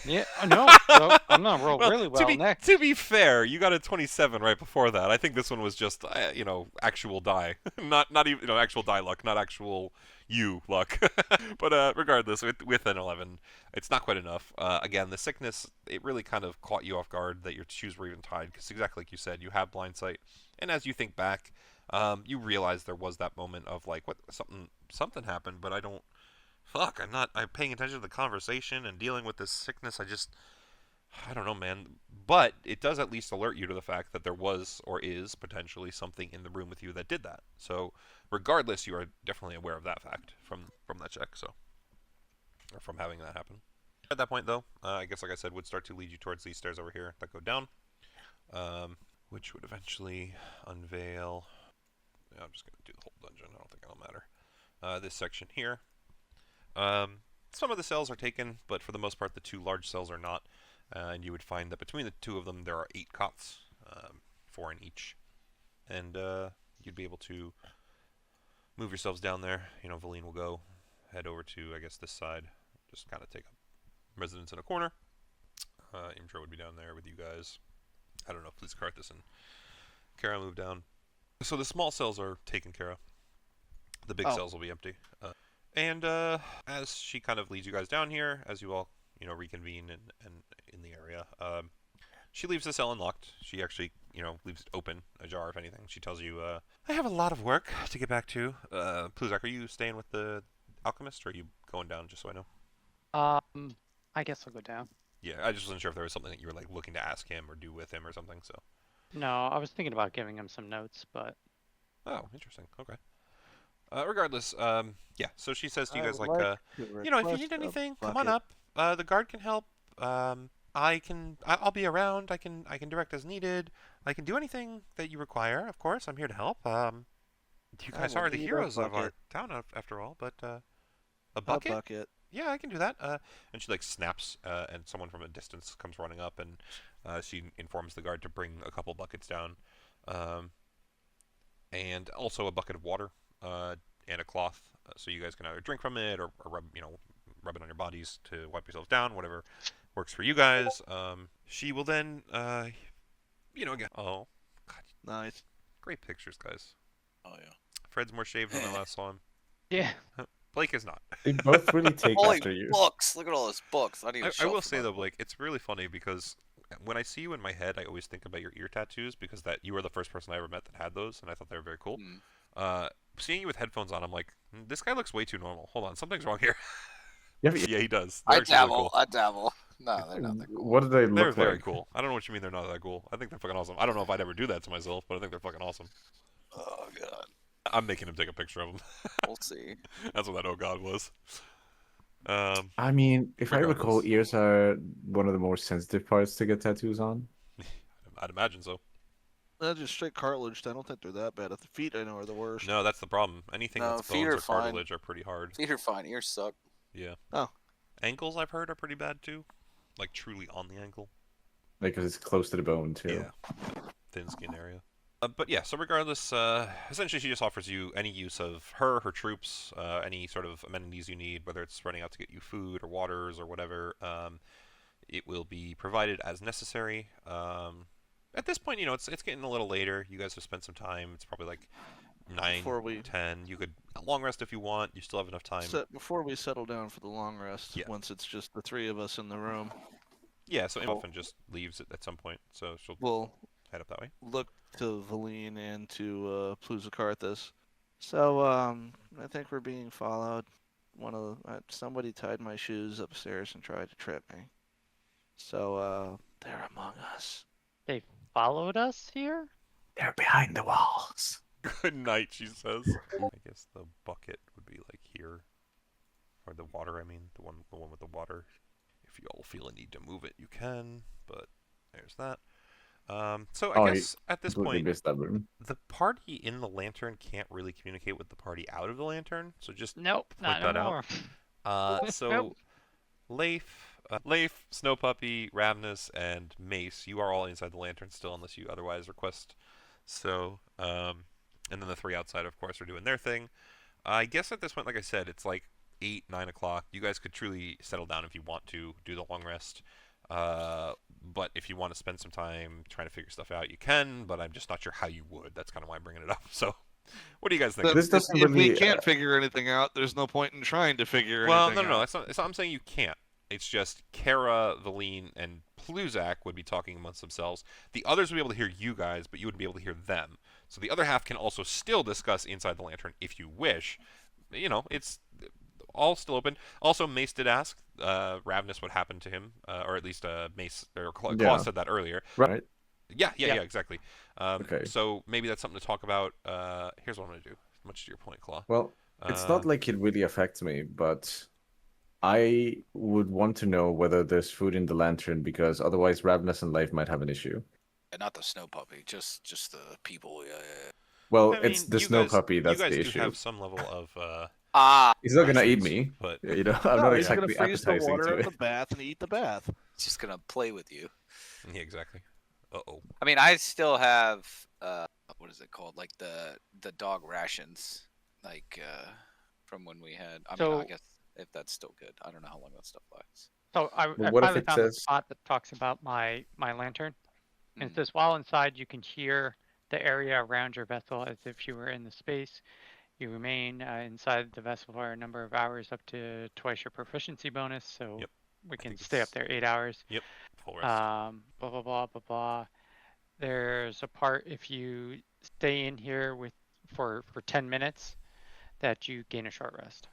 Yeah. No, I'm not roll really well next. To be fair, you got a 27 right before that. I think this one was just, you know, actual die, not even, you know, actual die luck, not actual you luck. But regardless, with an 11, it's not quite enough. Again, the sickness, it really kind of caught you off guard that your shoes were even tied, because exactly like you said, you have blind sight, and as you think back, you realize there was that moment of like, what, something happened, but I don't. Fuck, I'm paying attention to the conversation and dealing with this sickness. I don't know, man. But it does at least alert you to the fact that there was or is potentially something in the room with you that did that. So, regardless, you are definitely aware of that fact from that check. So, or from having that happen. At that point, though, I guess, like I said, would start to lead you towards these stairs over here that go down, which would eventually unveil. Yeah, I'm just gonna do the whole dungeon. I don't think it'll matter. This section here. Some of the cells are taken, but for the most part, the 2 large cells are not. And you would find that between the 2 of them, there are 8 cots, 4 in each. And you'd be able to move yourselves down there. You know, Valine will head over to, I guess, this side. Just kind of take up residence in a corner. Imdra would be down there with you guys. I don't know if please Karthus and Kara move down. So the small cells are taken care of. The big cells will be empty. And as she kind of leads you guys down here, as you all, you know, reconvene and in the area, she leaves the cell unlocked. She actually, you know, leaves it open, ajar if anything. She tells you, I have a lot of work to get back to. Pluzak, are you staying with the alchemist, or are you going down, just so I know? I guess I'll go down. Yeah, I just wasn't sure if there was something that you were, like, looking to ask him or do with him or something, so. No, I was thinking about giving him some notes, but. Oh, interesting. Okay. Regardless, yeah, so she says to you guys, like, you know, if you need anything, come on up. The guard can help. I'll be around. I can direct as needed. I can do anything that you require, of course. I'm here to help. You guys are the heroes of our town, after all, but, a bucket? A bucket. Yeah, I can do that. And she, like, snaps, and someone from a distance comes running up, and, she informs the guard to bring a couple buckets down. And also a bucket of water. And a cloth, so you guys can either drink from it or rub it on your bodies to wipe yourselves down, whatever works for you guys. She will then, you know, again. Oh, God, Nice. great pictures, guys. Oh yeah. Fred's more shaved than I last saw him. Yeah. Blake is not. They both really take Holy after you. books! Look at all those books. I need a I shelf will for say my though, book. Blake, it's really funny because when I see you in my head, I always think about your ear tattoos because that you were the first person I ever met that had those, and I thought they were very cool. Seeing you with headphones on, I'm like, this guy looks way too normal. Hold on, something's wrong here. Yeah, Yeah, he does. I They're actually really dabble. cool. I dabble. No, they're not that cool. What do they They're look very like? cool. I don't know what you mean they're not that cool. I think they're fucking awesome. I don't know if I'd ever do that to myself, but I think they're fucking awesome. Oh god. I'm making him take a picture of them. We'll see. That's what that oh god was. I mean, if I recall, Regardless. ears are one of the more sensitive parts to get tattoos on. I'd imagine so. That's just straight cartilage. I don't think they're that bad. At the feet, I know are the worst. No, that's the problem. Anything No, that's feet bones are or fine. cartilage are pretty hard. Feet are fine. Ears suck. Yeah. Oh. Ankles, I've heard, are pretty bad too. Like truly on the ankle. Because it's close to the bone too. Yeah. Thin skin area. But yeah, so regardless, essentially she just offers you any use of her troops, any sort of amenities you need, whether it's running out to get you food or waters or whatever. It will be provided as necessary. At this point, it's getting a little later. You guys have spent some time. It's probably like 9, Before we 10. You could long rest if you want. You still have enough time. before we settle down for the long rest, Yeah. once it's just the three of us in the room, Yeah, so often just leaves at some point, so she'll we'll head up that way. look to Valine and to Pluzakarthus. So I think we're being followed. Somebody tied my shoes upstairs and tried to trip me. So they're among us. They followed us here? They're behind the walls. Good night, she says. I guess the bucket would be like here, or the water. I mean, the one with the water. If you all feel a need to move it, you can. But there's that. So I guess at this Completely point, missed that room. the party in the lantern can't really communicate with the party out of the lantern. So just Nope, point not that anymore. out. So Nope. Leif, Snow Puppy, Ravnus, and Mace, you are all inside the lantern still, unless you otherwise request. So, and then the three outside, of course, are doing their thing. I guess at this point, like I said, it's like 8, 9 o'clock. You guys could truly settle down if you want to do the long rest. But if you want to spend some time trying to figure stuff out, you can. But I'm just not sure how you would. That's kind of why I'm bringing it up. So, what do you guys think? This doesn't If we really, can't figure anything out, there's no point in trying to figure Well, anything no. out. It's not, I'm saying you can't. It's just Kara, Valine, and Pluzak would be talking amongst themselves. The others would be able to hear you guys, but you wouldn't be able to hear them. So the other half can also still discuss inside the lantern if you wish. It's all still open. Also, Mace did ask Ravnus what happened to him, or at least Mace or Claw Yeah. said that earlier. right? Yeah, Yeah. exactly. Okay. So maybe that's something to talk about. Here's what I'm gonna do. Much to your point, Claw. Well, it's not like it really affects me, but I would want to know whether there's food in the lantern because otherwise Ravnus and Life might have an issue. And not the snow puppy, just the people. Yeah. Well, I it's mean, the you snow guys- puppy that's you guys the do issue. have some level of He's not gonna eat license, me. but I'm No, not he's exactly gonna freeze the appetizing water to in it. the bath and eat the bath. just gonna play with you. yeah, exactly. Uh-oh. I mean, I still have what is it called? Like the dog rations, like from when we had. I mean, I So- guess if that's still good. I don't know how long that stuff lasts. So I Well, what if finally it found a says- spot that talks about my lantern. And it Mm. says while inside you can hear the area around your vessel as if you were in the space. You remain inside the vessel for a number of hours up to twice your proficiency bonus. So Yep. we can think stay up it's- there 8 hours. Full rest. Blah blah blah blah blah. There's a part if you stay in here for 10 minutes that you gain a short rest.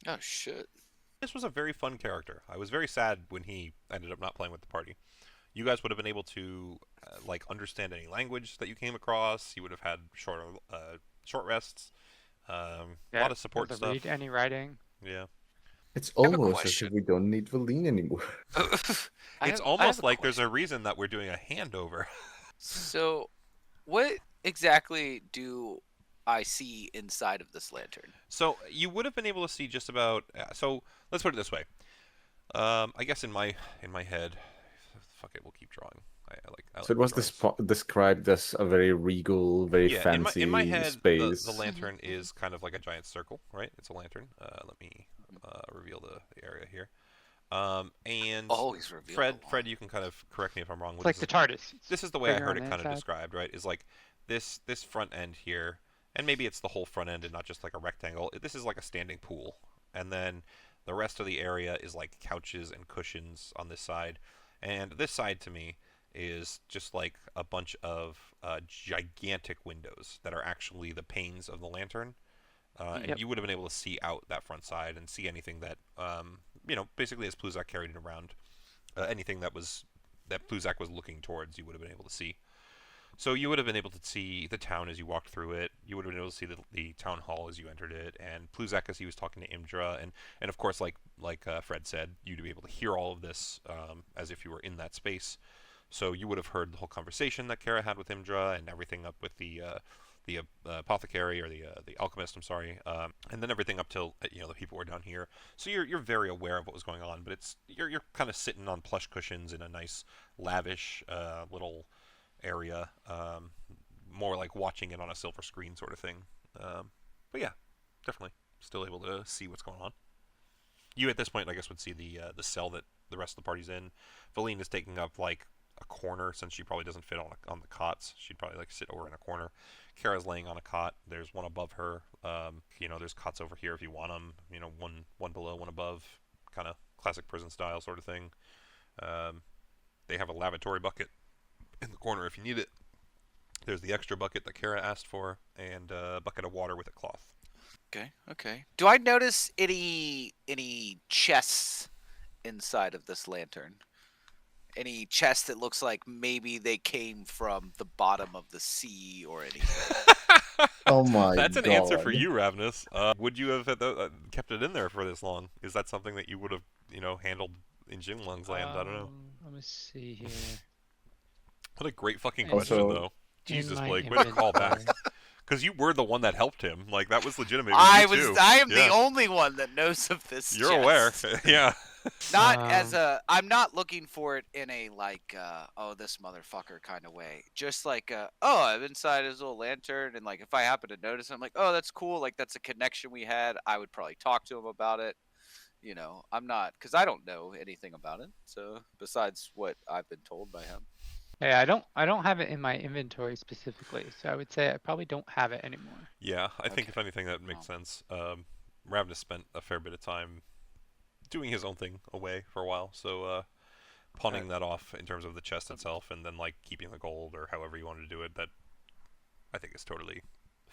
Oh shit! This was a very fun character. I was very sad when he ended up not playing with the party. You guys would have been able to understand any language that you came across. You would have had short rests. A lot of support does it stuff. read any writing? Yeah. It's I have a almost as question. if we don't need Valine anymore. It's almost like there's a reason that we're doing a handover. So, what exactly do I see inside of this lantern? So you would have been able to see just about. So let's put it this way. I guess in my head, fuck it, we'll keep drawing. I So it was drawings. described as a very regal, very Yeah, fancy in my head, space. the lantern is kind of like a giant circle, right? It's a lantern. Let me reveal the area here. And Always reveal. Fred, you can kind of correct me if I'm wrong. It's like the TARDIS. This is the way I bigger heard on it the kind of inside. described, right? Is like this front end here, and maybe it's the whole front end and not just like a rectangle. This is like a standing pool, and then the rest of the area is like couches and cushions on this side, and this side to me is just like a bunch of gigantic windows that are actually the panes of the lantern. And Yep. you would have been able to see out that front side and see anything that, basically as Pluzak carried it around, anything that Pluzak was looking towards, you would have been able to see. So you would have been able to see the town as you walked through it. You would have been able to see the town hall as you entered it, and Pluzak as he was talking to Imdra, and of course, like Fred said, you'd be able to hear all of this as if you were in that space. So you would have heard the whole conversation that Kara had with Imdra and everything up with the apothecary or the alchemist. I'm sorry, and then everything up till the people were down here. So you're very aware of what was going on, but you're kind of sitting on plush cushions in a nice lavish little area, more like watching it on a silver screen sort of thing. But yeah, definitely still able to see what's going on. You at this point, I guess, would see the cell that the rest of the party's in. Valine is taking up like a corner since she probably doesn't fit on the cots. She'd probably like sit over in a corner. Kara's laying on a cot. There's one above her. There's cots over here if you want them. One below, one above, kind of classic prison style sort of thing. They have a lavatory bucket in the corner if you need it. There's the extra bucket that Kara asked for, and a bucket of water with a cloth. Okay. Do I notice any chests inside of this lantern? Any chest that looks like maybe they came from the bottom of the sea or anything? Oh my That's an god. answer for you, Ravnus. Would you have kept it in there for this long? Is that something that you would have, handled in Jinglong's land? I don't know. Let me see here. What a great fucking Also, question, though. In Jesus, my Blake, way to call back. inventory. Because you were the one that helped him. Like, that was legitimate. It I you too. am Yeah. the only one that knows of this. You're aware. chest. Yeah. Not as I'm not looking for it in a like, oh, this motherfucker kind of way. Just like, oh, I'm inside his little lantern, and like, if I happen to notice, I'm like, oh, that's cool. Like, that's a connection we had. I would probably talk to him about it. I'm not, because I don't know anything about it. So besides what I've been told by him. Hey, I don't have it in my inventory specifically, so I would say I probably don't have it anymore. Yeah, I think Okay. if anything, that makes sense. Ravnus spent a fair bit of time doing his own thing away for a while, so pawning that off in terms of the chest itself, and then like keeping the gold or however you wanted to do it, that I think is totally.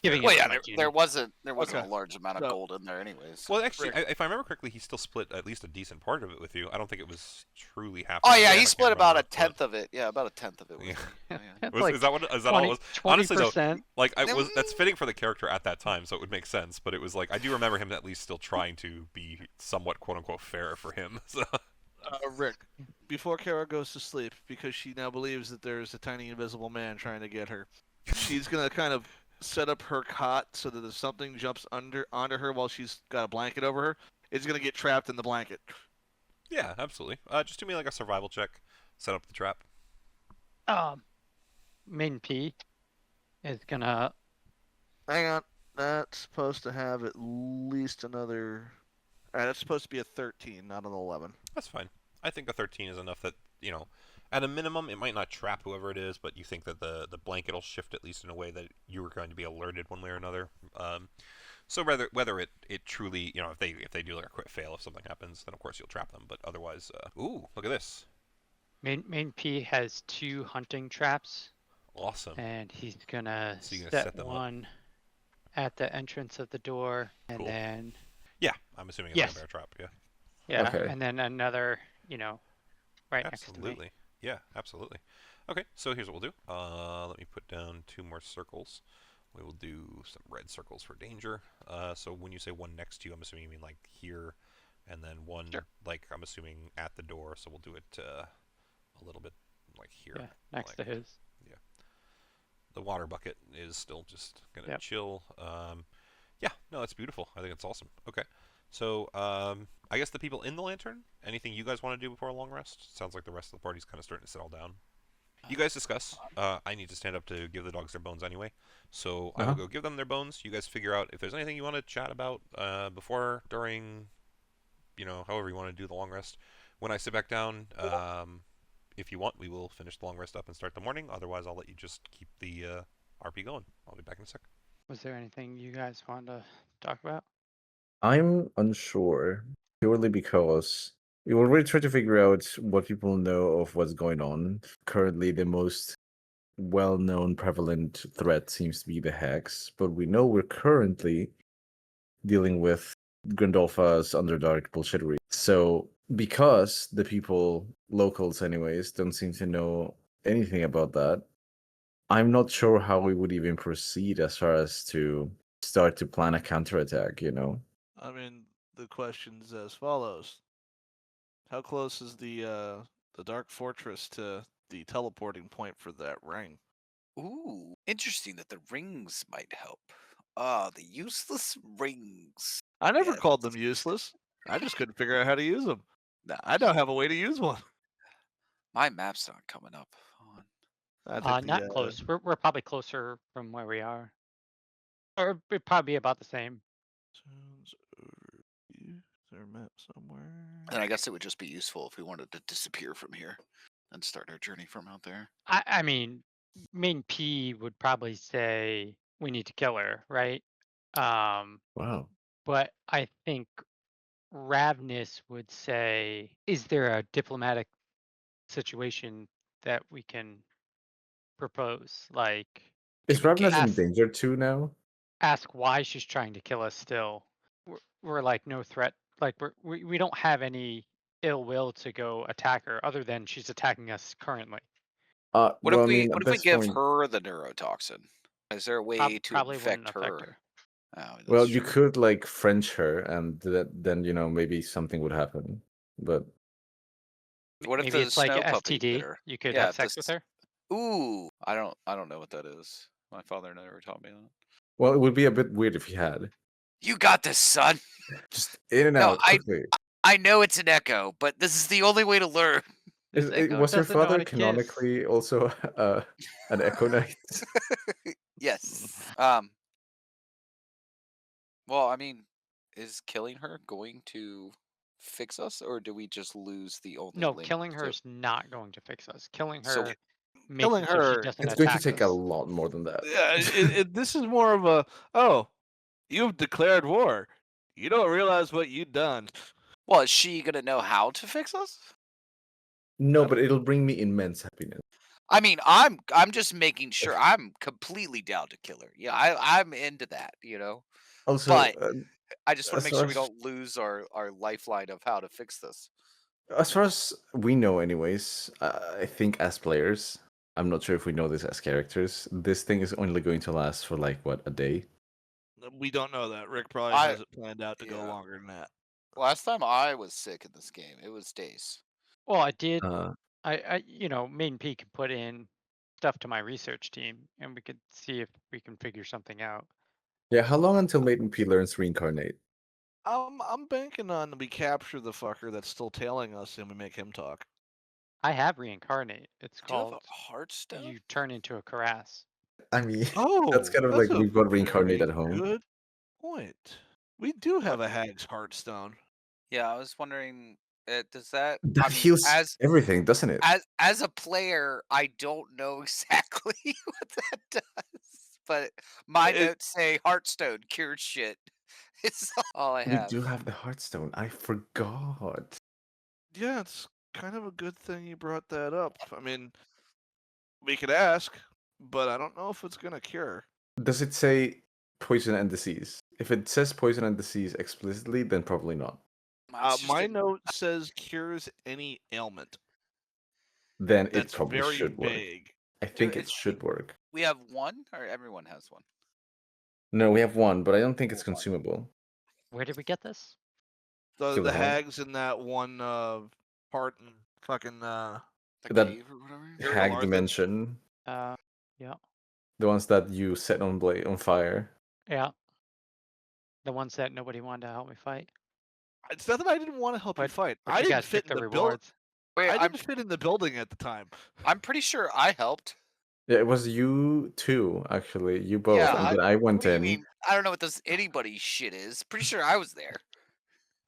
Giving Well, it yeah, to my junior. there wasn't Okay. a large amount of So- gold in there, anyways. Well, actually, Rick. if I remember correctly, he still split at least a decent part of it with you. I don't think it was truly half. Oh and yeah, half, I he can't split about a remember, but- tenth of it. Yeah, about a tenth of it. With Yeah. me. Yeah. That's Was, like is that what? Is that all it was? Honestly, though, 20%. like that's fitting for the character at that time, so it would make sense. But it was like I do remember him at least still trying to be somewhat quote unquote fair for him. So Rick, before Kara goes to sleep, because she now believes that there's a tiny invisible man trying to get her, she's gonna kind of set up her cot so that if something jumps onto her while she's got a blanket over her, it's gonna get trapped in the blanket. yeah, absolutely. Just do me like a survival check. Set up the trap. Main P is gonna. Hang on, that's supposed to have at least another. That's supposed to be a 13, not an 11. That's fine. I think a 13 is enough that at a minimum, it might not trap whoever it is, but you think that the blanket will shift at least in a way that you are going to be alerted one way or another. So whether it truly, if they do like a quick fail, if something happens, then of course you'll trap them. But otherwise, ooh, look at this, Main P has 2 hunting traps, awesome. and he's gonna So you're gonna set set them up. one at the entrance of the door, and Cool. then Yeah, I'm assuming it's Yes. a bear trap. Yeah, yeah, Okay. and then another, right next to me. absolutely. Yeah, absolutely. Okay, so here's what we'll do. Let me put down 2 more circles. We will do some red circles for danger. So when you say one next to you, I'm assuming you mean like here, and then one Sure. like I'm assuming at the door. So we'll do it a little bit like here. Yeah, next to like- his. The water bucket is still just gonna Yep. chill. Yeah, no, it's beautiful. I think it's awesome. Okay, so I guess the people in the lantern. Anything you guys want to do before a long rest? Sounds like the rest of the party's kind of starting to settle down. You guys discuss. I need to stand up to give the dogs their bones anyway, so I will go give them their bones. You guys figure out if there's anything you want to chat about before, during, however you want to do the long rest. When I sit back down, if you want, we will finish the long rest up and start the morning. Otherwise, I'll let you just keep the RP going. I'll be back in a sec. Was there anything you guys wanted to talk about? I'm unsure purely because we will really try to figure out what people know of what's going on. Currently, the most well-known prevalent threat seems to be the hex, but we know we're currently dealing with Grandolfa's Underdark bullshittery. So, because the people, locals anyways, don't seem to know anything about that, I'm not sure how we would even proceed as far as to start to plan a counterattack, I mean, the question's as follows: how close is the Dark Fortress to the teleporting point for that ring. Ooh, interesting that the rings might help. Ah, the useless rings. I never Yes. called them useless. I just couldn't figure out how to use them. Nah, I now have a way to use one. my map's not coming up. Hold on. I think Not close. We're probably closer from where we are, or it'd probably be about the same. Sounds overview. Is there a map somewhere? And I guess it would just be useful if we wanted to disappear from here and start our journey from out there. I mean, main P would probably say we need to kill her, right? Wow. But I think Ravnus would say, is there a diplomatic situation that we can propose? Like, Is Can we Ravnus in ask- danger too now? ask why she's trying to kill us still. We're like no threat. Like we don't have any ill will to go attack her other than she's attacking us currently. What Well, I if we mean, what at if we this give point, her the neurotoxin? Is there a way to Probably infect wouldn't her? affect her. Oh, that's well, you true. could like French her, and then maybe something would happen. But What if Maybe the it's like snow a puppy bit STD. her? You could Yeah, have if sex with this- her. Ooh, I don't know what that is. My father never taught me that. well, it would be a bit weird if he had You got this, son. just in and No, out quickly. I know it's an echo, but this is the only way to learn. This echo Was your doesn't know how father to kiss. canonically also an Echo Knight? Yes. Well, I mean, is killing her going to fix us, or do we just lose the only No, link killing her to- is not going to fix us. Killing So- her, Killing making sure she her- doesn't It's going to attack take a us. lot more than that. Yeah, this is more of a, oh, you've declared war. You don't realize what you've done. Well, is she gonna know how to fix us? No, but it'll bring me immense happiness. I mean, I'm just making sure I'm completely down to kill her. Yeah, I'm into that, you know. Also, But I just want as to make far sure we as- don't lose our lifeline of how to fix this. as far as we know, anyways, I think as players, I'm not sure if we know this as characters. This thing is only going to last for like what, a day? We don't know that. Rick probably I- has it planned out to go yeah. longer than that. Last time I was sick in this game, it was days. Well, I did. Uh, Main P can put in stuff to my research team, and we could see if we can figure something out. yeah. How long until Maiden P learns reincarnate? I'm banking on we capture the fucker that's still tailing us and we make him talk. I have reincarnate. It's Do you have called a heartstone? you turn into a Karass. I mean, Oh, that's kind of like a we've got reincarnate very at home. Good point. We do have a hag's heartstone. Yeah, I was wondering, does that? That I mean, heals as everything, doesn't it? as a player, I don't know exactly what that does, but my It- notes say Heartstone cures shit. It's all I We have. do have the Heartstone. I forgot. Yeah, it's kind of a good thing you brought that up. I mean, we could ask, but I don't know if it's gonna cure. Does it say poison and disease? If it says poison and disease explicitly, then probably not. Mine's just My a- note says cures any ailment. Then it That's probably very should work. vague. I think it it's- should work. We have one, or everyone has one. No, we have one, but I don't think it's One. consumable. Where did we get this? The Kill the the hag? hags in that one part in fucking The That- cave or whatever. Ariel Hag Arthur. dimension. Yeah, The ones that you set on fire. yeah. The ones that nobody wanted to help me fight. It's not that I didn't want to help you But- fight. But I you didn't guys fit picked in the the building. rewards. Wait, I I'm didn't fit in the building at the time. pretty sure I helped. Yeah, it was you two, actually. You both. Yeah, and then I went What do you in. mean? I don't know what this anybody shit is. Pretty sure I was there.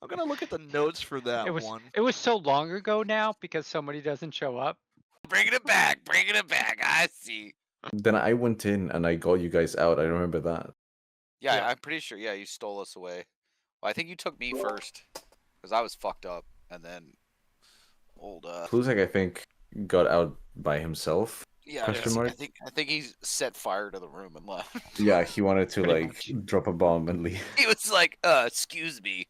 I'm gonna look at the notes for that It was one. it was so long ago now because somebody doesn't show up. Bringing it back, bringing it back. I see. Then I went in and I got you guys out. I remember that. Yeah, Yeah. I'm pretty sure. Yeah, you stole us away. Well, I think you took me first because I was fucked up, and then old Pluzak, I think, got out by himself. yeah. Question I mark? think he set fire to the room and left. Yeah, he wanted to Pretty like drop a bomb and leave. He was like, excuse me.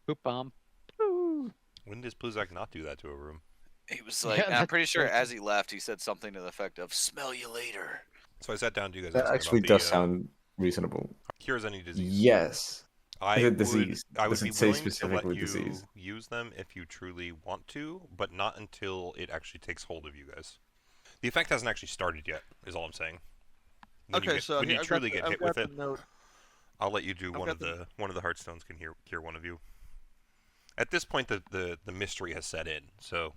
Poop bomb. Woo. When does Pluzak not do that to a room? He was Yeah, like, and I'm that's pretty sure crazy. as he left, he said something to the effect of "smell you later." So I sat down to you guys. That asking actually about does the, sound reasonable. cures any disease. Yes. I Is it would disease? I would Does be it say willing to let specifically you disease? use them if you truly want to, but not until it actually takes hold of you guys. The effect hasn't actually started yet, is all I'm saying. Okay, so When you I've got truly get I've hit got with the it, note. I'll let you do I've got the one of the heartstones can cure one of you. At this point, the mystery has set in, so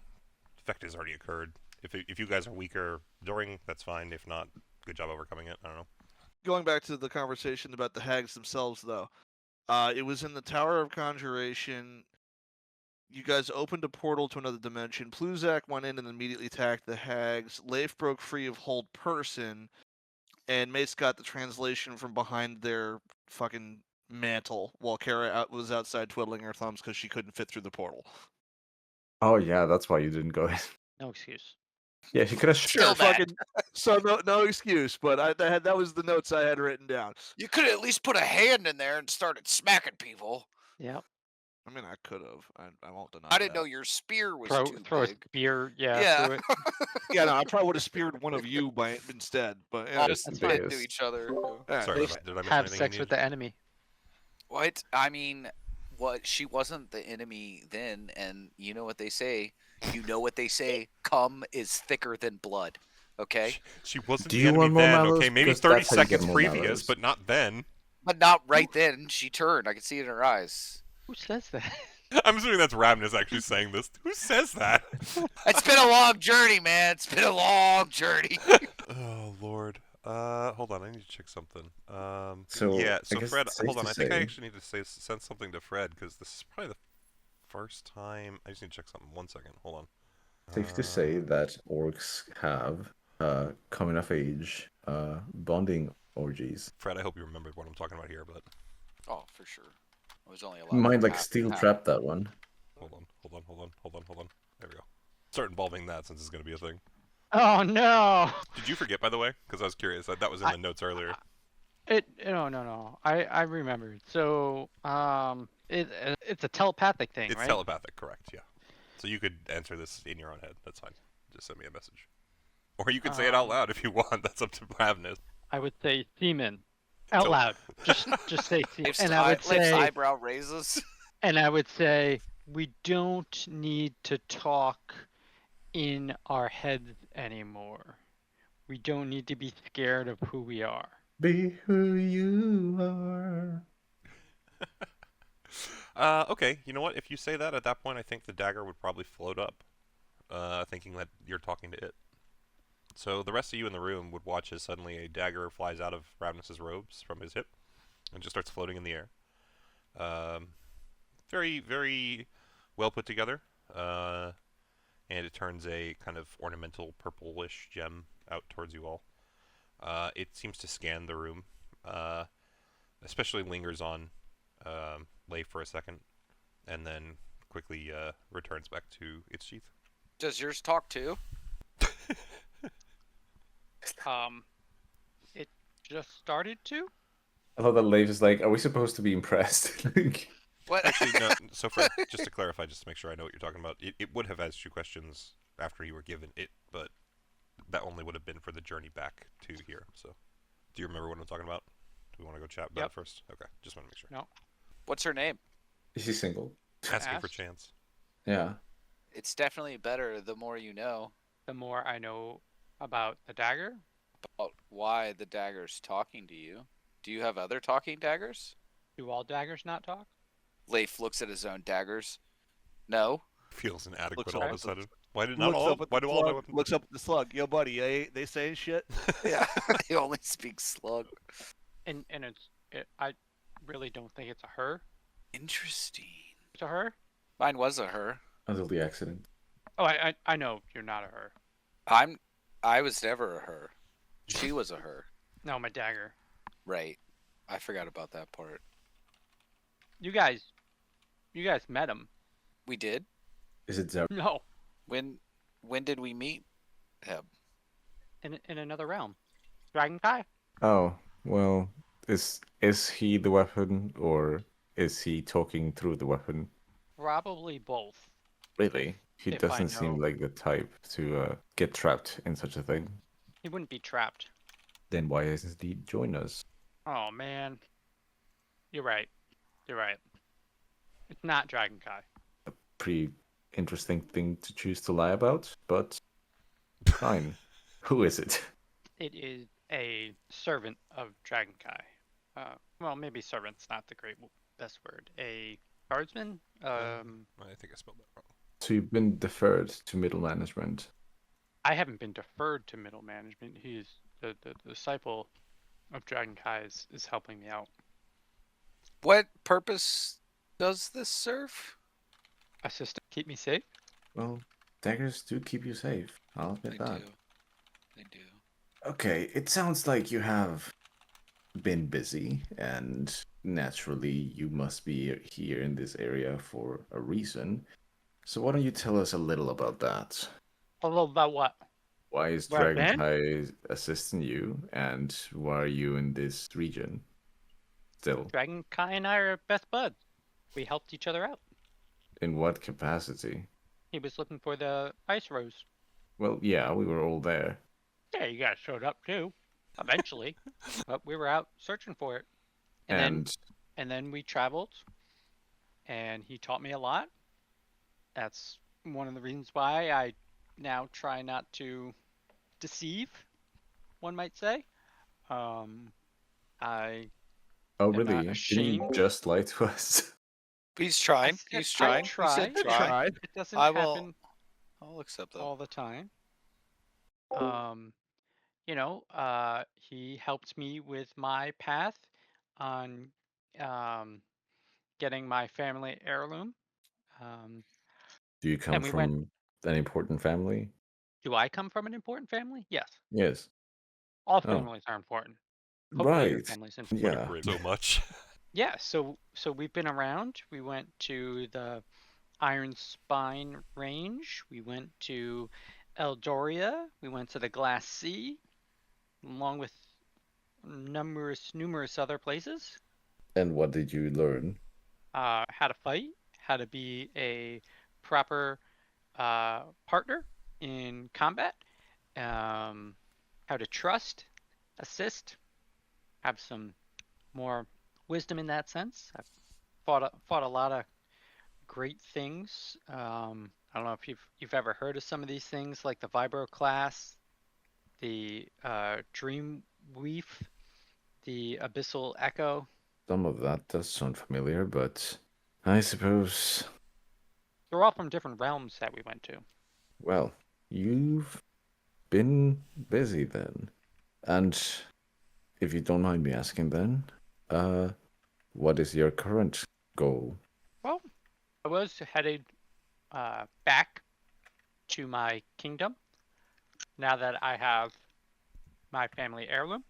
effect has already occurred. If you guys are weaker during, that's fine. If not, good job overcoming it. I don't know. Going back to the conversation about the hags themselves, though. It was in the Tower of Conjuration. You guys opened a portal to another dimension. Pluzak went in and immediately attacked the hags. Leif broke free of Hold Person, and Mace got the translation from behind their fucking mantle while Kara was outside twiddling her thumbs because she couldn't fit through the portal. Oh yeah, that's why you didn't go in. No excuse. Yeah, she could have. Still Sure, mad. fucking. So no excuse, but that was the notes I had written down. You could at least put a hand in there and started smacking people. Yep. I mean, I could have. I won't deny. I didn't that. know your spear was Throw too a big. spear, yeah, Yeah. through it. Yeah, no, I probably would have speared one of you by instead. But All Just That's the fine. into biggest. each other. Alright, Sorry, they- did I miss Have anything? sex you with needed? the enemy. What? I mean, what? She wasn't the enemy then, and you know what they say. You know what they say. Cum is thicker than blood. Okay, She wasn't Do the you enemy want more then. mallows? Okay, maybe Because 30 that's how you get seconds more previous, mallows. but not then. but not right then. She turned. I could see it in her eyes. Who says that? I'm assuming that's Ravnus actually saying this. Who says that? It's been a long journey, man. It's been a long journey. Oh Lord. Hold on. I need to check something. So, yeah. I So guess Fred, it's safe hold on. to I think I say- actually need to send something to Fred because this is probably the first time. I just need to check something. 1 second. Hold on. Safe to say that orcs have coming of age bonding orgies. Fred, I hope you remembered what I'm talking about here, but Oh, for sure. I was only allowed. You might to like half- steel half- trap that one. hold on. There we go. Start involving that since it's going to be a thing. Oh no! Did you forget, by the way? Because I was curious. That was in the notes earlier. No. I remembered. So it's a telepathic thing, It's right? telepathic, correct? Yeah. So you could answer this in your own head. That's fine. Just send me a message, or you could say it out loud if you want. That's up to Ravnus. I would say semen. Out Tele- loud. Just say semen. Leif's And I would Leif's say eyebrow raises. and I would say we don't need to talk in our heads anymore. We don't need to be scared of who we are. Be who you are. Okay. You know what? If you say that, at that point, I think the dagger would probably float up, thinking that you're talking to it. So the rest of you in the room would watch as suddenly a dagger flies out of Ravnus's robes from his hip and just starts floating in the air. Very, very well put together. And it turns a kind of ornamental purplish gem out towards you all. It seems to scan the room, especially lingers on Leif for a second, and then quickly returns back to its sheath. Does yours talk too? It just started to? I thought that Leif is like, are we supposed to be impressed? Like, What? Actually, no. So, Fred, just to clarify, just to make sure I know what you're talking about, it would have asked you questions after you were given it, but that only would have been for the journey back to here. So, do you remember what I'm talking about? Do we want to go chat about Yep. it first? Okay, just want to make sure. No. What's her name? is he single? Asking for Asked. chance. Yeah. It's definitely better the more you know The more I know about the dagger, about why the dagger's talking to you. Do you have other talking daggers? do all daggers not talk? Leif looks at his own daggers. No. Feels inadequate Looks all of a up- sudden. Why did not all? Why do all know? looks up at the slug. Yo, buddy, they saying shit? Yeah. He only speaks slug. And I really don't think it's a her. Interesting. It's a her? Mine was a her. Until the accident. Oh, I know you're not a her. I was never a her. She was a her. No, my dagger. Right. I forgot about that part. You guys met him. We did? Is it Zara? No, When did we meet him? in another realm. Dragon Kai. Oh, well, is he the weapon or is he talking through the weapon? Probably both. Really? He If I doesn't seem know. like the type to get trapped in such a thing. He wouldn't be trapped. Then why hasn't he joined us? Oh man. You're right. You're right. It's not Dragon Kai. Pretty interesting thing to choose to lie about, but fine. Who is it? It is a servant of Dragon Kai. Well, maybe servant's not the best word. A guardsman. I think I spelled that wrong. So you've been deferred to middle management. I haven't been deferred to middle management. He's the disciple of Dragon Kai is helping me out. What purpose does this serve? Assistant, keep me safe. Well, daggers do keep you safe. I'll admit They that. do. They do. Okay, it sounds like you have been busy, and naturally you must be here in this area for a reason. So why don't you tell us a little about that? Although about what? Why is Where I've Dragon Kai assisting you, and why are you in this region? Still, Dragon Kai and I are best buds. We helped each other out. in what capacity? He was looking for the ice rose. Well, yeah, we were all there. Yeah, you guys showed up too. Eventually, but we were out searching for it. And then we traveled, and he taught me a lot. That's one of the reasons why I now try not to deceive, one might say. I Oh, am not really? Didn't you ashamed. just lie to us? He's trying. I He's said- trying. I He tried. said I try. tried. It doesn't I will- happen I'll accept that. all the time. He helped me with my path on getting my family heirloom. Do you come And we from went- an important family? Do I come from an important family? Yes. Yes. All Oh. families are important. Hopefully your Right. family's important. Yeah. Great so much. Yeah, so we've been around. We went to the Iron Spine Range. We went to Eldoria. We went to the Glass Sea, along with numerous other places. And what did you learn? How to fight, how to be a proper partner in combat, how to trust, assist, have some more wisdom in that sense. I've fought a lot of great things. I don't know if you've ever heard of some of these things, like the Vibro class, the Dream Weave, the Abyssal Echo. Some of that does sound familiar, but I suppose, They're all from different realms that we went to. well, you've been busy then. And if you don't mind me asking then, what is your current goal? Well, I was headed back to my kingdom now that I have my family heirloom.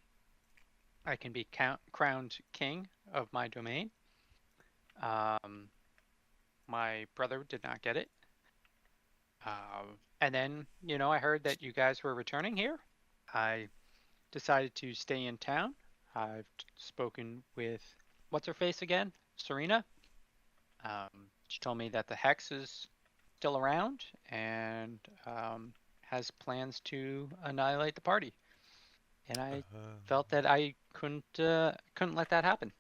I can be crowned king of my domain. My brother did not get it. And then, I heard that you guys were returning here. I decided to stay in town. I've spoken with, what's her face again? Serena. She told me that the Hex is still around and has plans to annihilate the party. And I felt that I couldn't let that happen.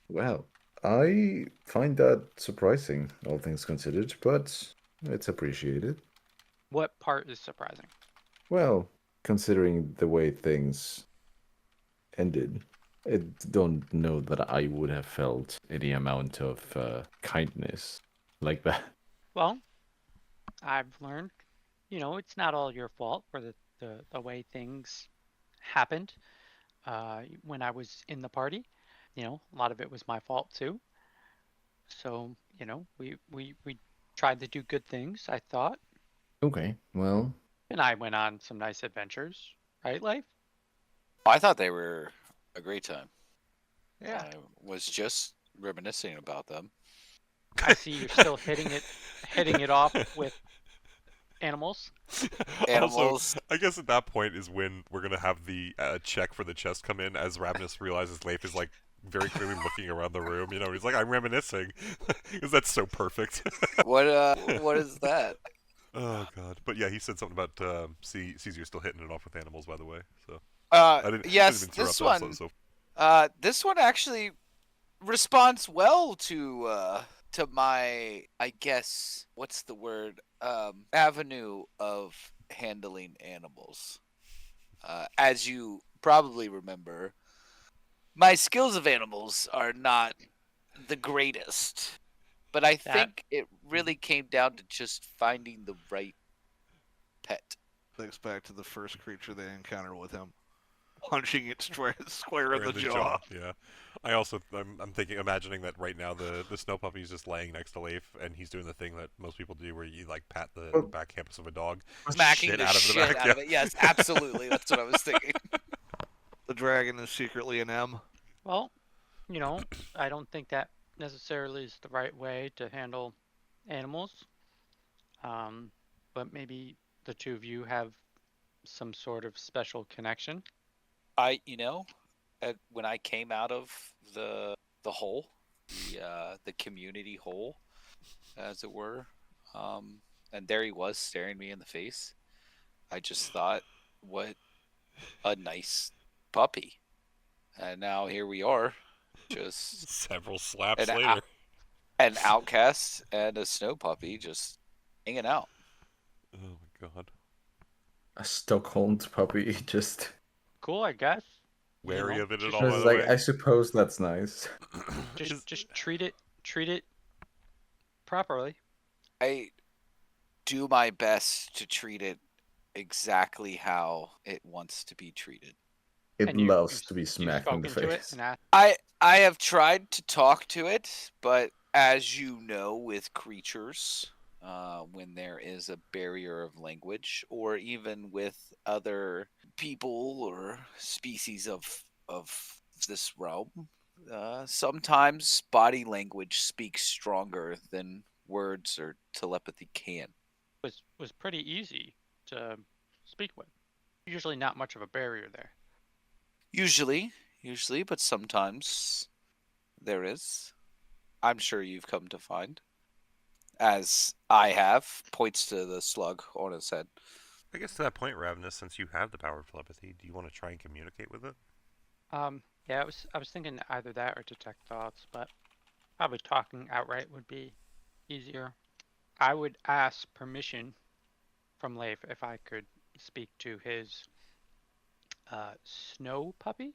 Well, I find that surprising, all things considered, but it's appreciated. What part is surprising? Well, considering the way things ended, I don't know that I would have felt any amount of kindness like that. Well, I've learned, it's not all your fault for the way things happened when I was in the party. A lot of it was my fault too. So, we tried to do good things, I thought. Okay, well, And I went on some nice adventures, right, Life? I thought they were a great time. Yeah. I was just reminiscing about them. I see you're still hitting it off with animals. Animals. Also, I guess at that point is when we're gonna have the check for the chest come in, as Ravenous realizes Leif is like very clearly looking around the room. He's like, "I'm reminiscing," because that's so perfect. What is that? Oh god, but yeah, he said something about Caesar still hitting it off with animals. By the way, so Yes, didn't this interrupt one. that, so This one actually responds well to my, I guess, what's the word, avenue of handling animals. As you probably remember, my skills of animals are not the greatest, but I think it really came down to just finding the right pet. Thinks back to the first creature they encounter with him, punching it square in the jaw. Yeah. I'm thinking, imagining that right now the snow puppy is just laying next to Leif, and he's doing the thing that most people do, where you like pat the back campus of a dog, Smacking shit the out of the shit back. out of it. Yes, absolutely. That's what I was thinking. The dragon is secretly an M. Well, I don't think that necessarily is the right way to handle animals. But maybe the two of you have some sort of special connection. When I came out of the hole, the community hole, as it were, and there he was staring me in the face. I just thought, what a nice puppy, and now here we are, just Several slaps an later. an outcast and a snow puppy just hanging out. Oh my god. A Stockholm puppy, just. Cool, I guess. Wary of it at just- all, by Just the like, way. I suppose that's nice. Just treat it properly. I do my best to treat it exactly how it wants to be treated. It And you- loves you've- to be You've smacked in the spoken to it face. and asked. I have tried to talk to it, but as you know, with creatures, when there is a barrier of language, or even with other people or species of this realm, sometimes body language speaks stronger than words or telepathy can. was pretty easy to speak with. Usually not much of a barrier there. Usually, but sometimes there is. I'm sure you've come to find, as I have, points to the slug on his head. I guess to that point, Ravenous, since you have the power of telepathy, do you want to try and communicate with it? Yeah, I was thinking either that or detect thoughts, but probably talking outright would be easier. I would ask permission from Leif if I could speak to his snow puppy.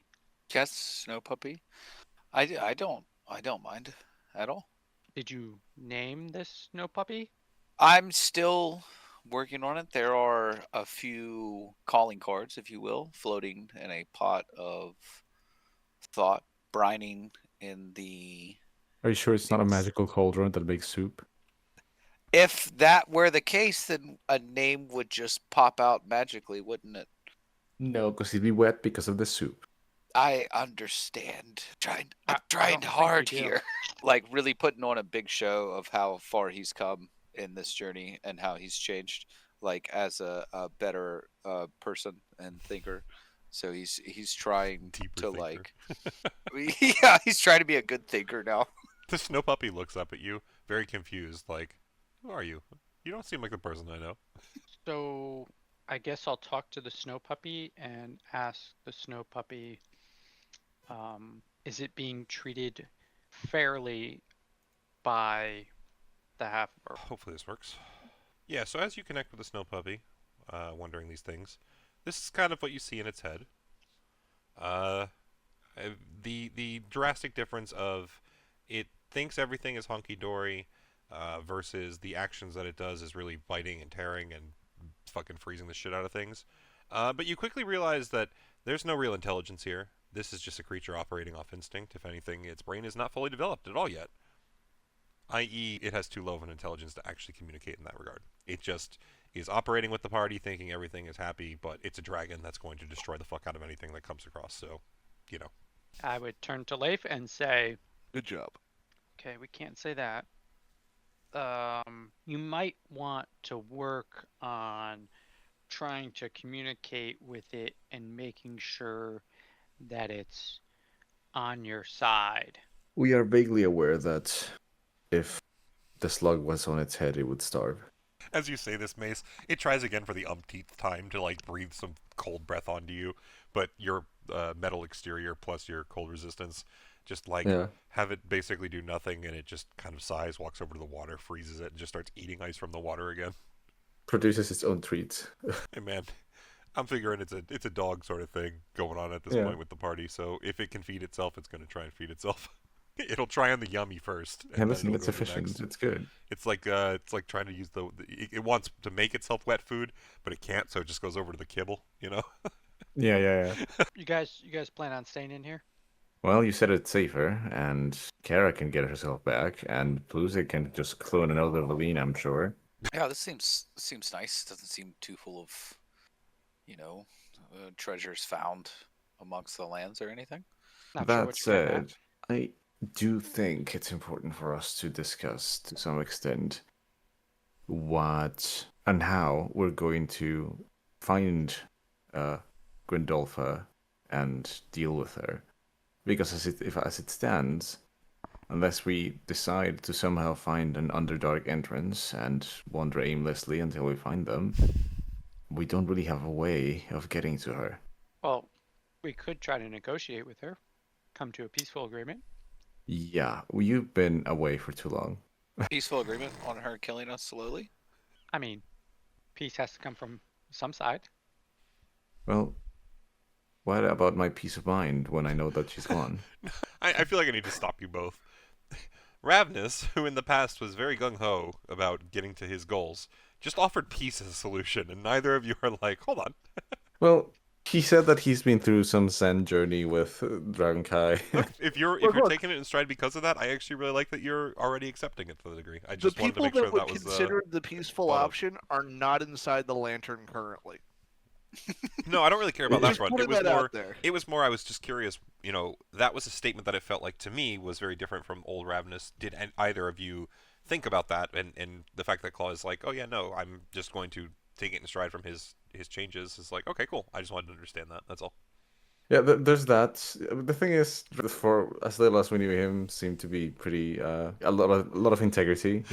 Yes, snow puppy. I don't mind at all. Did you name this snow puppy? I'm still working on it. There are a few calling cards, if you will, floating in a pot of thought, brining in the. Are you sure it's not a magical cauldron that makes soup? If that were the case, then a name would just pop out magically, wouldn't it? No, because it'd be wet because of the soup. I understand. I'm I trying don't think hard you do. here. Like really putting on a big show of how far he's come in this journey and how he's changed, like as a better person and thinker. So he's trying Deeper to thinker. like, yeah, he's trying to be a good thinker now. The snow puppy looks up at you, very confused, like, who are you? You don't seem like the person I know. So I guess I'll talk to the snow puppy and ask the snow puppy, is it being treated fairly by the half orc? Hopefully this works. Yeah, so as you connect with the snow puppy, wondering these things, this is kind of what you see in its head. The drastic difference of it thinks everything is hunky-dory versus the actions that it does is really biting and tearing and fucking freezing the shit out of things. But you quickly realize that there's no real intelligence here. This is just a creature operating off instinct. If anything, its brain is not fully developed at all yet. I.e., it has too low of an intelligence to actually communicate in that regard. It just is operating with the party, thinking everything is happy, but it's a dragon that's going to destroy the fuck out of anything that comes across, so, you know. I would turn to Leif and say, Good job. okay, we can't say that. You might want to work on trying to communicate with it and making sure that it's on your side. We are vaguely aware that if the slug was on its head, it would starve. As you say this, Mace, it tries again for the umpteenth time to, like, breathe some cold breath onto you, but your metal exterior plus your cold resistance Just like Yeah. have it basically do nothing, and it just kind of sighs, walks over to the water, freezes it, and just starts eating ice from the water again. Produces its own treats. Hey man, I'm figuring it's a dog sort of thing going on at this Yeah. point with the party. So if it can feed itself, it's going to try and feed itself. It'll try on the yummy first, and And then listen, it'll it's go to the efficient. next. It's good. It's like trying to use it wants to make itself wet food, but it can't, so it just goes over to the kibble. You know. Yeah. You guys plan on staying in here? Well, you said it's safer, and Kara can get herself back, and Bluesy can just clone another Valine, I'm sure. Yeah, this seems nice. Doesn't seem too full of, you know, treasures found amongst the lands or anything. Not sure That what you're getting at. said, I do think it's important for us to discuss to some extent what and how we're going to find Gwyndolfa and deal with her. Because as it stands, unless we decide to somehow find an Underdark entrance and wander aimlessly until we find them, we don't really have a way of getting to her. Well, we could try to negotiate with her, come to a peaceful agreement. Yeah, well, you've been away for too long. Peaceful agreement on her killing us slowly. I mean, peace has to come from some side. Well, what about my peace of mind when I know that she's gone? I feel like I need to stop you both. Ravnus, who in the past was very gung ho about getting to his goals, just offered peace as a solution, and neither of you are like, hold on. Well, he said that he's been through some Zen journey with Dragon Kai. Look, if you're Look. taking it in stride because of that, I actually really like that you're already accepting it to the degree. I The just wanted to people make sure that would that was consider the peaceful thought of. option are not inside the lantern currently. No, I don't really care about that Just front. putting that out there. It was more. I was just curious. You know, that was a statement that it felt like to me was very different from old Ravnus. Did either of you think about that? And the fact that Claw is like, oh yeah, no, I'm just going to take it in stride from his changes is like, okay, cool. I just wanted to understand that. That's all. Yeah, there's that. The thing is, for as little as we knew him, seemed to be pretty a lot of integrity,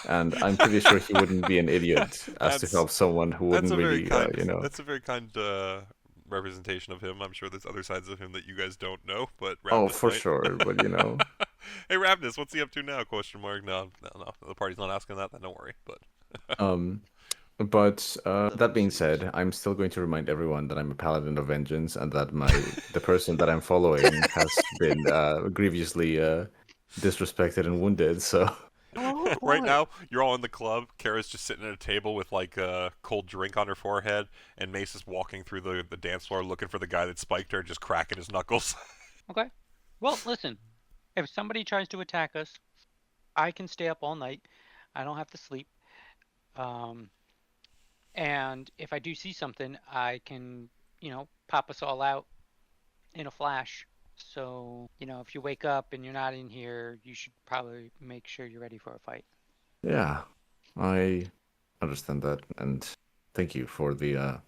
And I'm pretty sure he wouldn't be an idiot as to That's- help someone who That's wouldn't a very really, kind. That's a very kind representation of him. I'm sure there's other sides of him that you guys don't know, but Ravnus Oh, for might. sure, but Hey Ravnus, what's he up to now? Question mark. No. The party's not asking that. Then don't worry. But But that being said, I'm still going to remind everyone that I'm a paladin of vengeance and that the person that I'm following has been grievously disrespected and wounded. So right now, you're all in the club. Kara's just sitting at a table with like a cold drink on her forehead, and Mace is walking through the dance floor looking for the guy that spiked her, just cracking his knuckles. Okay. Well, listen. If somebody tries to attack us, I can stay up all night. I don't have to sleep. And if I do see something, I can, pop us all out in a flash. So, if you wake up and you're not in here, you should probably make sure you're ready for a fight. yeah, I understand that, and thank you for the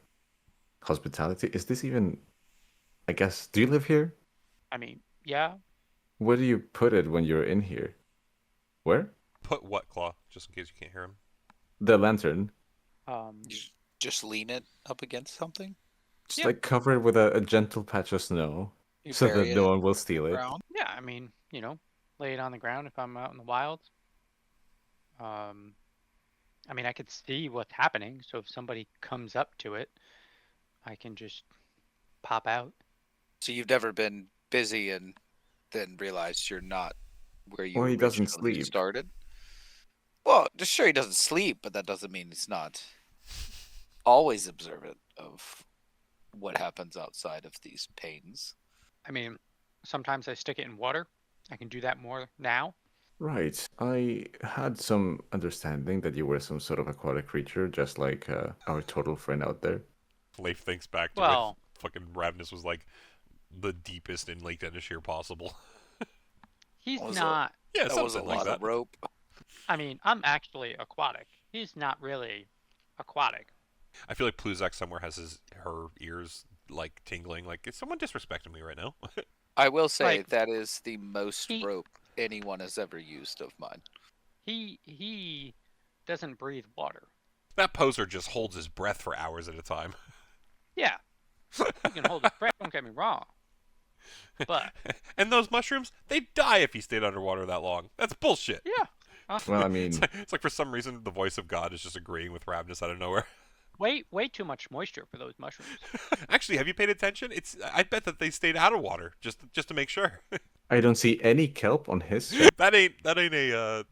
hospitality. Is this even? I guess. Do you live here? I mean, yeah. Where do you put it when you're in here? Where? Put what, Claw? Just in case you can't hear him. The lantern. You just lean it up against something. Just like cover it with a gentle patch of snow You so bury that it no in one will steal the it. ground. Yeah, I mean, lay it on the ground if I'm out in the wild. I mean, I could see what's happening, so if somebody comes up to it, I can just pop out. So you've never been busy and then realized you're not where you Well, he doesn't originally sleep. started. Well, just sure he doesn't sleep, but that doesn't mean he's not always observant of what happens outside of these panes. I mean, sometimes I stick it in water. I can do that more now. Right. I had some understanding that you were some sort of aquatic creature, just like our total friend out there. Leif thinks back to Well- when fucking Ravnus was like the deepest in Lake Denishir possible. He's Was it? not. Yeah, That was a something like lot that. of rope. I mean, I'm actually aquatic. He's not really aquatic. I feel like Pluzak somewhere has her ears like tingling. Like, is someone disrespecting me right now? I will say Like, that is the most he- rope anyone has ever used of mine. He doesn't breathe water. That poser just holds his breath for hours at a time. Yeah, he can hold his breath. Don't get me wrong. But And those mushrooms, they die if he stayed underwater that long. That's bullshit. yeah, Well, I It's mean, like, it's like for some reason the voice of God is just agreeing with Ravnus out of nowhere. way too much moisture for those mushrooms. Actually, have you paid attention? I bet that they stayed out of water just to make sure. I don't see any kelp on his ship. that ain't a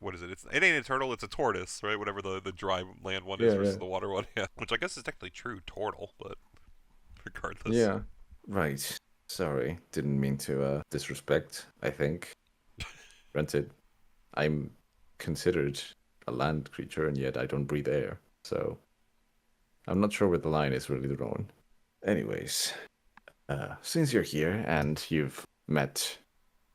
what is it? It ain't a turtle. It's a tortoise, right? Whatever the dry land one is Yeah, versus yeah. the water one. Yeah, which I guess is technically true turtle, but regardless. Yeah. Right. Sorry. Didn't mean to disrespect, I think. Granted, I'm considered a land creature, and yet I don't breathe air. So I'm not sure where the line is really drawn. Anyways, since you're here and you've met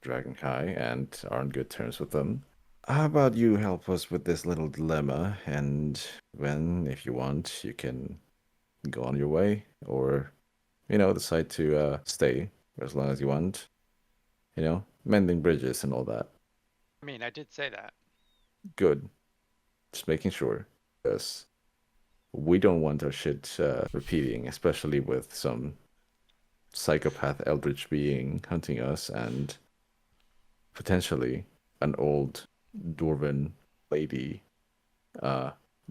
Dragon Kai and are on good terms with them, how about you help us with this little dilemma, and when, if you want, you can go on your way, or, decide to stay for as long as you want. Mending bridges and all that. I mean, I did say that. Good. Just making sure, because we don't want our shit repeating, especially with some psychopath eldritch being hunting us and potentially an old dwarven lady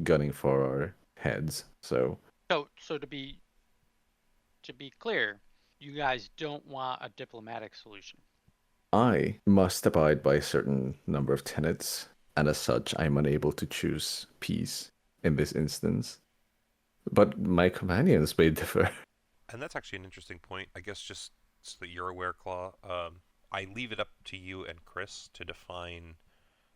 gunning for our heads. So So to be clear, you guys don't want a diplomatic solution. I must abide by a certain number of tenets, and as such, I'm unable to choose peace in this instance. But my companions may differ. And that's actually an interesting point. I guess just so that you're aware, Claw, I leave it up to you and Chris to define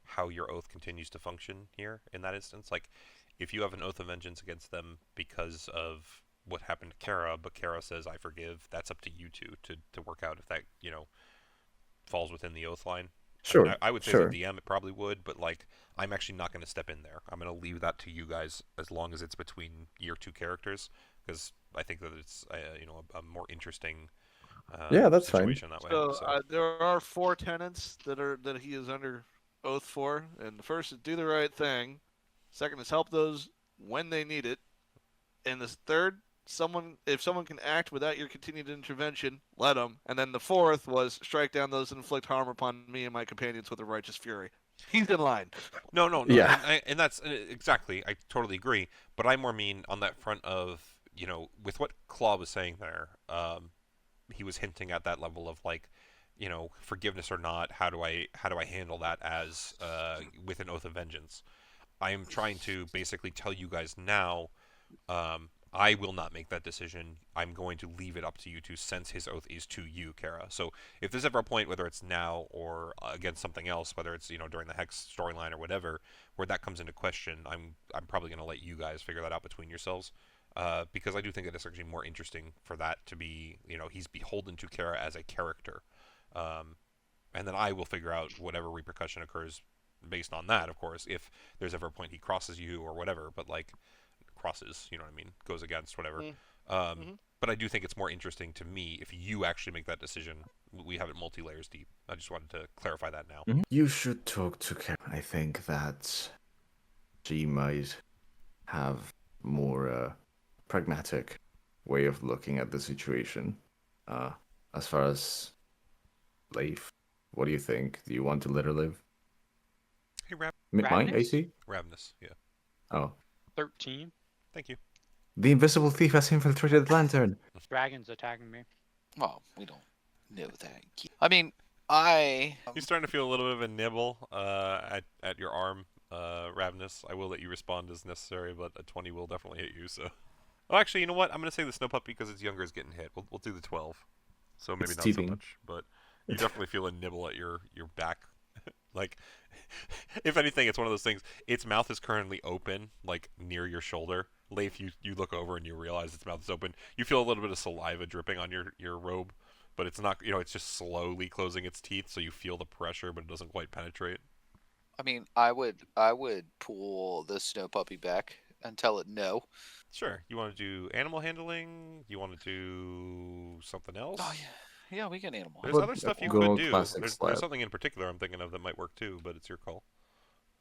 how your oath continues to function here in that instance. Like, if you have an oath of vengeance against them because of what happened to Kara, but Kara says, I forgive, that's up to you two to work out if that, falls within the oath line. Sure. I would say sure. as a DM it probably would, but like I'm actually not going to step in there. I'm going to leave that to you guys as long as it's between your two characters, because I think that it's a more interesting Yeah, that's fine. situation that way. So there are 4 tenants that he is under oath for, and the first is do the right thing. Second is help those when they need it, and the third, if someone can act without your continued intervention, let them. And then the fourth was strike down those that inflict harm upon me and my companions with a righteous fury. He's in line. No. Yeah. And that's exactly. I totally agree. But I more mean on that front of with what Claw was saying there. He was hinting at that level of like, forgiveness or not. How do I handle that as with an oath of vengeance? I am trying to basically tell you guys now. I will not make that decision. I'm going to leave it up to you two, since his oath is to you, Kara. So if there's ever a point, whether it's now or against something else, whether it's during the Hex storyline or whatever, where that comes into question, I'm probably going to let you guys figure that out between yourselves, because I do think that it's actually more interesting for that to be he's beholden to Kara as a character, and then I will figure out whatever repercussion occurs based on that. Of course, if there's ever a point he crosses you or whatever, but like. Crosses, what I mean, goes against whatever. But I do think it's more interesting to me if you actually make that decision. We have it multi-layers deep. I just wanted to clarify that now. You should talk to Karen. I think that she might have more pragmatic way of looking at the situation. As far as Leif, what do you think? Do you want to let her live? Hey, My Ravnus? AC? Ravnus, yeah. Oh. 13. Thank you. The invisible thief has infiltrated the lantern. Dragons attacking me. Well, we don't know that. I mean, I. You're starting to feel a little bit of a nibble at your arm, Ravnus. I will let you respond as necessary, but a 20 will definitely hit you. So. Oh, actually, you know what? I'm gonna say the snow puppy because it's younger is getting hit. We'll do the 12. So maybe It's not teething. so much, but you definitely feel a nibble at your back. Like, if anything, it's one of those things. Its mouth is currently open, like near your shoulder. Leif, you look over and you realize its mouth is open. You feel a little bit of saliva dripping on your robe, but it's not. It's just slowly closing its teeth, so you feel the pressure, but it doesn't quite penetrate. I mean, I would pull the snow puppy back and tell it no. Sure. You want to do animal handling? You want to do something else? Oh yeah, we can animal. There's Well, other stuff you go could do. classic There's slab. something in particular I'm thinking of that might work too, but it's your call.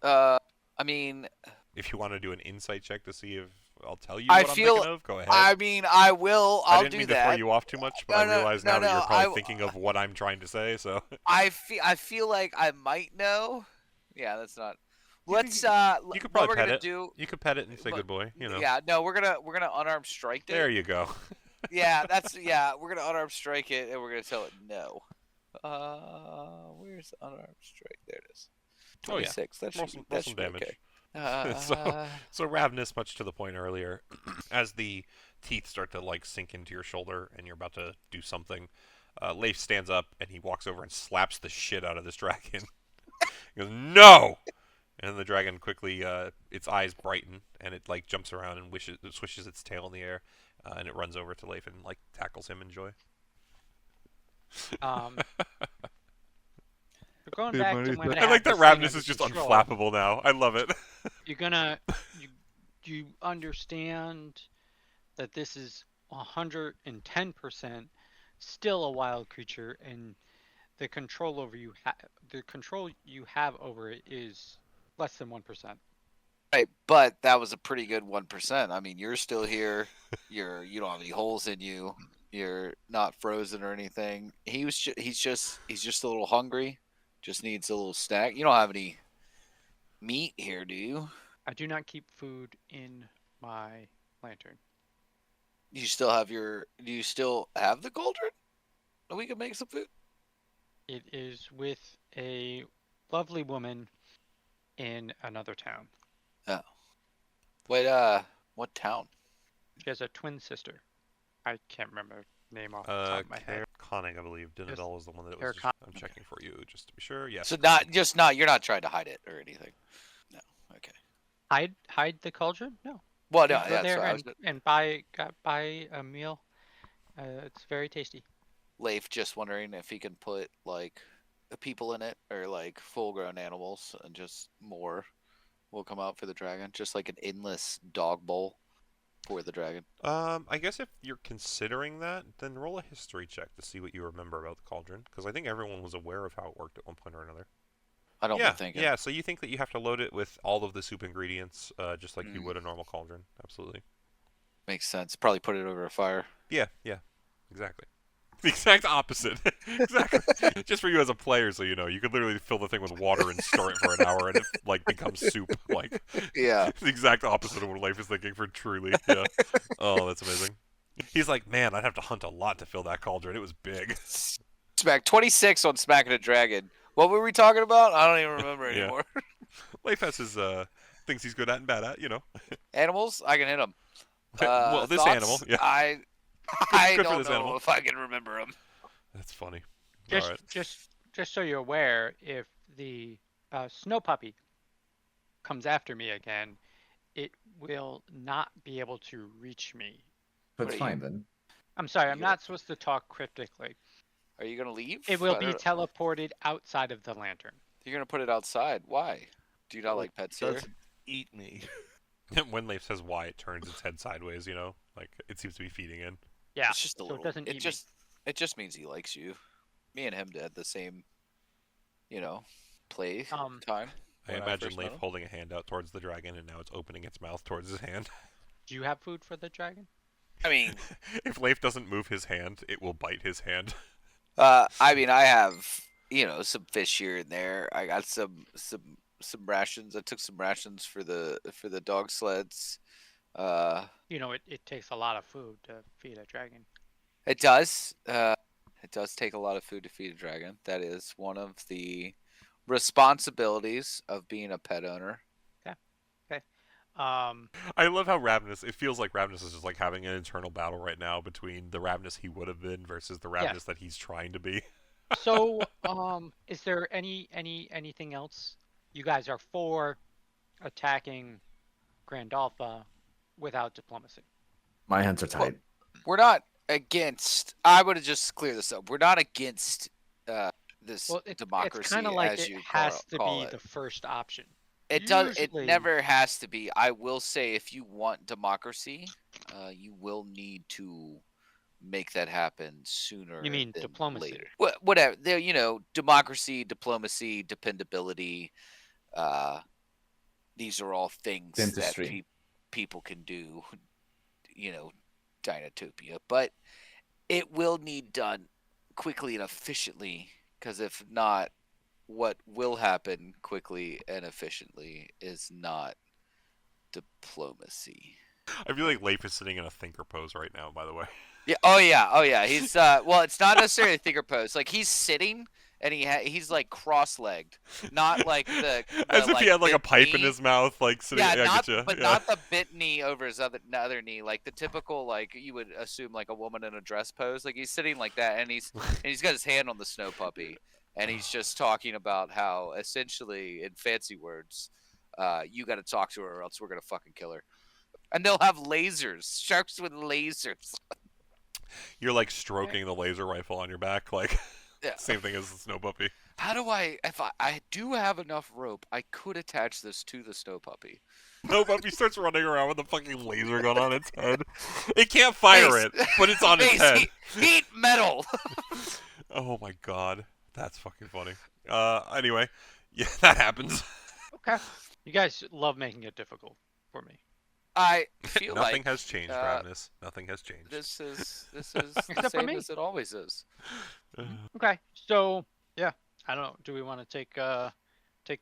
I mean, If you want to do an insight check to see if I'll tell you I what I'm feel. thinking of. Go ahead. I mean, I will. I I'll didn't do mean that. to throw you off too much, but I realize now that you're probably thinking of what I'm trying to say. So I feel like I might know. Yeah, that's not. You Let's you could what probably we're pet gonna it. do. You could pet it and say but- good boy. You know. Yeah, no, we're gonna unarmed strike it. There you go. Yeah, we're gonna unarmed strike it and we're gonna tell it no. Where's the unarmed strike? There it is. Oh, yeah. 26. That Roll should some, be, roll that some should be damage. okay. So Ravenous, much to the point earlier, as the teeth start to like sink into your shoulder and you're about to do something, Leif stands up and he walks over and slaps the shit out of this dragon. He goes, "No!" And the dragon quickly, its eyes brighten and it like jumps around and swishes its tail in the air, and it runs over to Leif and like tackles him in joy. We're going Hey, back Marty, to when I like that Ravenous is just unflappable now. I love it. You understand that this is 110% still a wild creature, and the control you have over it is less than 1%. Right, but that was a pretty good 1%. I mean, you're still here. You don't have any holes in you. You're not frozen or anything. He's just a little hungry. Just needs a little snack. You don't have any meat here, do you? I do not keep food in my lantern. Do you still have the cauldron? We can make some food. It is with a lovely woman in another town. Oh. Wait, what town? She has a twin sister. I can't remember her name off the top of my head. Conning, I believe. Dinadol is the one that it was. I'm checking for you just to be sure. Yes. So you're not trying to hide it or anything. No. Okay. Hide the cauldron? No. Well, no, You go that's there what I was. and buy a meal. It's very tasty. Leif just wondering if he can put like people in it or like full-grown animals, and just more will come out for the dragon, just like an endless dog bowl for the dragon. I guess if you're considering that, then roll a history check to see what you remember about the cauldron, because I think everyone was aware of how it worked at one point or another. I don't Yeah, think. yeah. So you think that you have to load it with all of the soup ingredients, just like you would a normal cauldron. Absolutely. Makes sense. Probably put it over a fire. Yeah, exactly. The exact opposite. Exactly. Just for you as a player, so you know, you could literally fill the thing with water and stir it for an hour, and it like becomes soup. Like, Yeah. the exact opposite of what Life is thinking for truly. Yeah. Oh, that's amazing. He's like, man, I'd have to hunt a lot to fill that cauldron. It was big. Smack 26 on smacking a dragon. What were we talking about? I don't even remember Yeah. anymore. Life has his things he's good at and bad at, you know. Animals, I can hit them. Well, this thoughts? animal, yeah. I Good for don't this know animal. if I can remember them. That's funny. Just, All right. just so you're aware, if the snow puppy comes after me again, it will not be able to reach me. That's fine then. I'm sorry, I'm You- not supposed to talk cryptically. Are you gonna leave? It will I be don't- teleported outside of the lantern. You're gonna put it outside. Why? Do you not like pets here? Doesn't eat me. When Leif says why, it turns its head sideways, you know? Like, it seems to be feeding in. Yeah, It's just a so little. it doesn't eat me. It just means he likes you. Me and him had the same, play Um, time. I when imagine first met Leif him. holding a hand out towards the dragon, and now it's opening its mouth towards his hand. Do you have food for the dragon? I mean, If Leif doesn't move his hand, it will bite his hand. I have some fish here and there. I got some rations. I took some rations for the dog sleds. It takes a lot of food to feed a dragon. It does. It does take a lot of food to feed a dragon. That is one of the responsibilities of being a pet owner. I love how Ravenous, it feels like Ravenous is just like having an internal battle right now between the Ravenous he would have been versus the Ravenous that he's trying to be. So, is there anything else? You guys are for attacking Grandalfa without diplomacy. My hands are tied. We're not against. I would have just cleared this up. We're not against this Well, democracy, it's kind of like as it you has to call be it. the first option. It does. It Usually- never has to be. I will say, if you want democracy, you will need to make that happen sooner. You mean than diplomacy? Later. Whatever. There, democracy, diplomacy, dependability. These are all things Dentistry. that people. people can do, Dinotopia, but it will need done quickly and efficiently, because if not, what will happen quickly and efficiently is not diplomacy. I feel like Leif is sitting in a thinker pose right now, by the way. Yeah. Oh yeah. He's well, it's not necessarily a thinker pose. Like he's sitting and he's like cross-legged, not like the As if he had like a bent pipe in knee. his mouth, like sitting. Yeah, I not getcha. but Yeah. not the bent knee over his other knee, like the typical, like you would assume like a woman in a dress pose. Like he's sitting like that, and he's got his hand on the snow puppy, and he's just talking about how essentially, in fancy words, you got to talk to her or else we're gonna fucking kill her. And they'll have lasers, sharks with lasers. You're like stroking the laser rifle on your back, like Yeah. same thing as the snow puppy. How do if I do have enough rope, I could attach this to the snow puppy. Snow puppy starts running around with a fucking laser gun on its head. It can't fire it, but it's on its Mace, head. Heat metal. Oh my god, that's fucking funny. Anyway, yeah, that happens. Okay. You guys love making it difficult for me. I feel Nothing like has changed, Ravnus. Nothing has changed. this is the Except for same me. as it always is. Okay. So yeah, I don't know. Do we want to take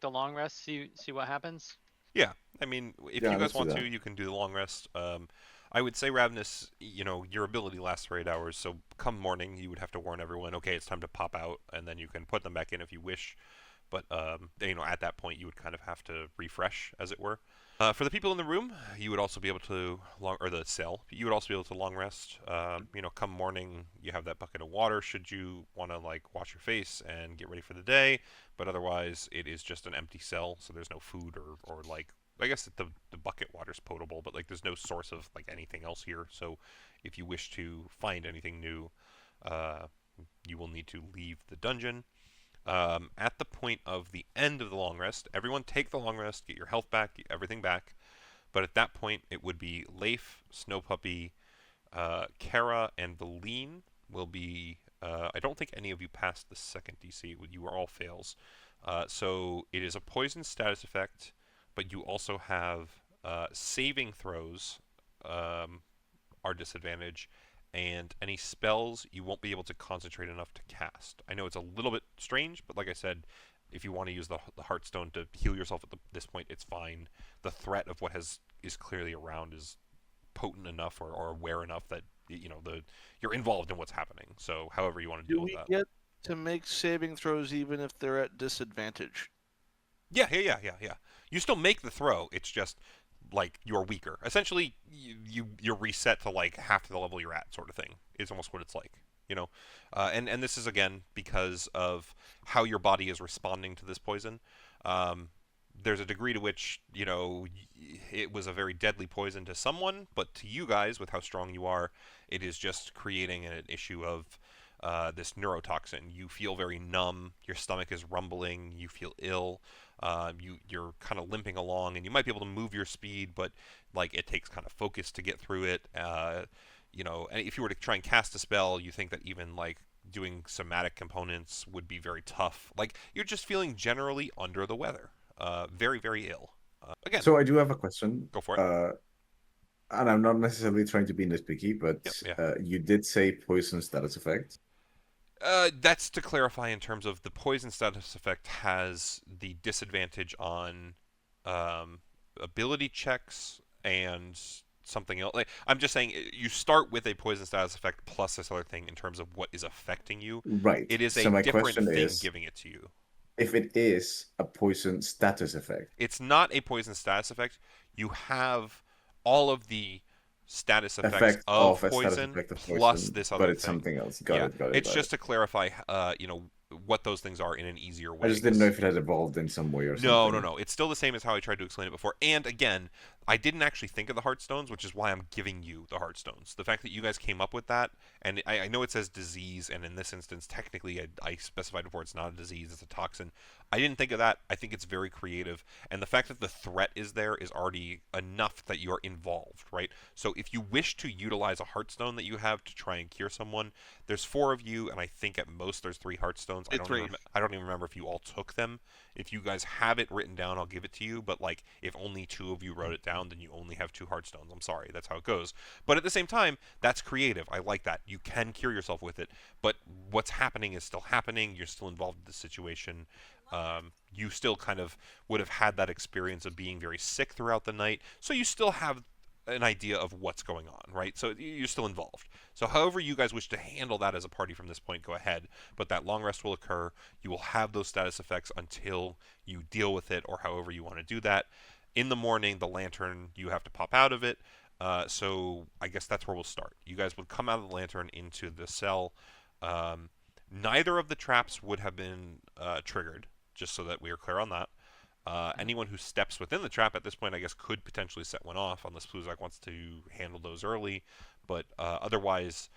the long rest? See what happens. Yeah, I mean, if Yeah, you let's guys do want that. to, you can do the long rest. I would say Ravnus, your ability lasts for 8 hours, so come morning, you would have to warn everyone, okay, it's time to pop out, and then you can put them back in if you wish. But, at that point, you would kind of have to refresh, as it were. For the people in the room, you would also be able to the cell. You would also be able to long rest. Come morning, you have that bucket of water. Should you want to wash your face and get ready for the day, but otherwise it is just an empty cell, so there's no food or I guess the bucket water's potable, but there's no source of anything else here. So if you wish to find anything new, you will need to leave the dungeon. At the point of the end of the long rest, everyone take the long rest, get your health back, get everything back. But at that point, it would be Leif, Snow Puppy, Kara, and Valine will be. I don't think any of you passed the second DC. You were all fails. So it is a poison status effect, but you also have saving throws are disadvantage, and any spells you won't be able to concentrate enough to cast. I know it's a little bit strange, but like I said, if you want to use the Heartstone to heal yourself at this point, it's fine. The threat of what is clearly around is potent enough or aware enough that you're involved in what's happening. So however you want to Do deal we with that. get to make saving throws even if they're at disadvantage? Yeah. You still make the throw. It's just you're weaker. Essentially, you're reset to half the level you're at, sort of thing. Is almost what it's like. And this is again because of how your body is responding to this poison. There's a degree to which it was a very deadly poison to someone, but to you guys, with how strong you are, it is just creating an issue of this neurotoxin. You feel very numb. Your stomach is rumbling. You feel ill. You're kind of limping along, and you might be able to move your speed, but it takes kind of focus to get through it. And if you were to try and cast a spell, you think that even doing somatic components would be very tough. You're just feeling generally under the weather. Very, very ill. Again, So I do have a question. go for it. And I'm not necessarily trying to be nitpicky, but Yep, yeah. you did say poison status effect. That's to clarify in terms of the poison status effect has the disadvantage on ability checks and something else. I'm just saying, you start with a poison status effect plus this other thing in terms of what is affecting you. Right. It is So a my different question thing is, giving it to you. if it is a poison status effect, It's not a poison status effect. You have all of the status effects effect of a status poison effect of plus poison, this other but it's thing. something else. Got it. It's got just it. to clarify, what those things are in an easier way. I just didn't know if it had evolved in some way or something. No. It's still the same as how I tried to explain it before. And again, I didn't actually think of the Heartstones, which is why I'm giving you the Heartstones. The fact that you guys came up with that, and I know it says disease, and in this instance, technically, I specified before it's not a disease, it's a toxin. I didn't think of that. I think it's very creative. And the fact that the threat is there is already enough that you're involved, right? So if you wish to utilize a Heartstone that you have to try and cure someone, there's 4 of you, and I think at most there's 3 Heartstones. Take 3. I don't even remember if you all took them. If you guys have it written down, I'll give it to you. But like, if only 2 of you wrote it down, then you only have 2 heart stones. I'm sorry, that's how it goes. But at the same time, that's creative. I like that. You can cure yourself with it. But what's happening is still happening. You're still involved in the situation. You still kind of would have had that experience of being very sick throughout the night. So you still have an idea of what's going on, right? So you're still involved. So however you guys wish to handle that as a party from this point, go ahead. But that long rest will occur. You will have those status effects until you deal with it, or however you want to do that. In the morning, the lantern, you have to pop out of it. So I guess that's where we'll start. You guys would come out of the lantern into the cell. Neither of the traps would have been triggered, just so that we are clear on that. Anyone who steps within the trap at this point, I guess, could potentially set one off, unless Pluzak wants to handle those early. But otherwise,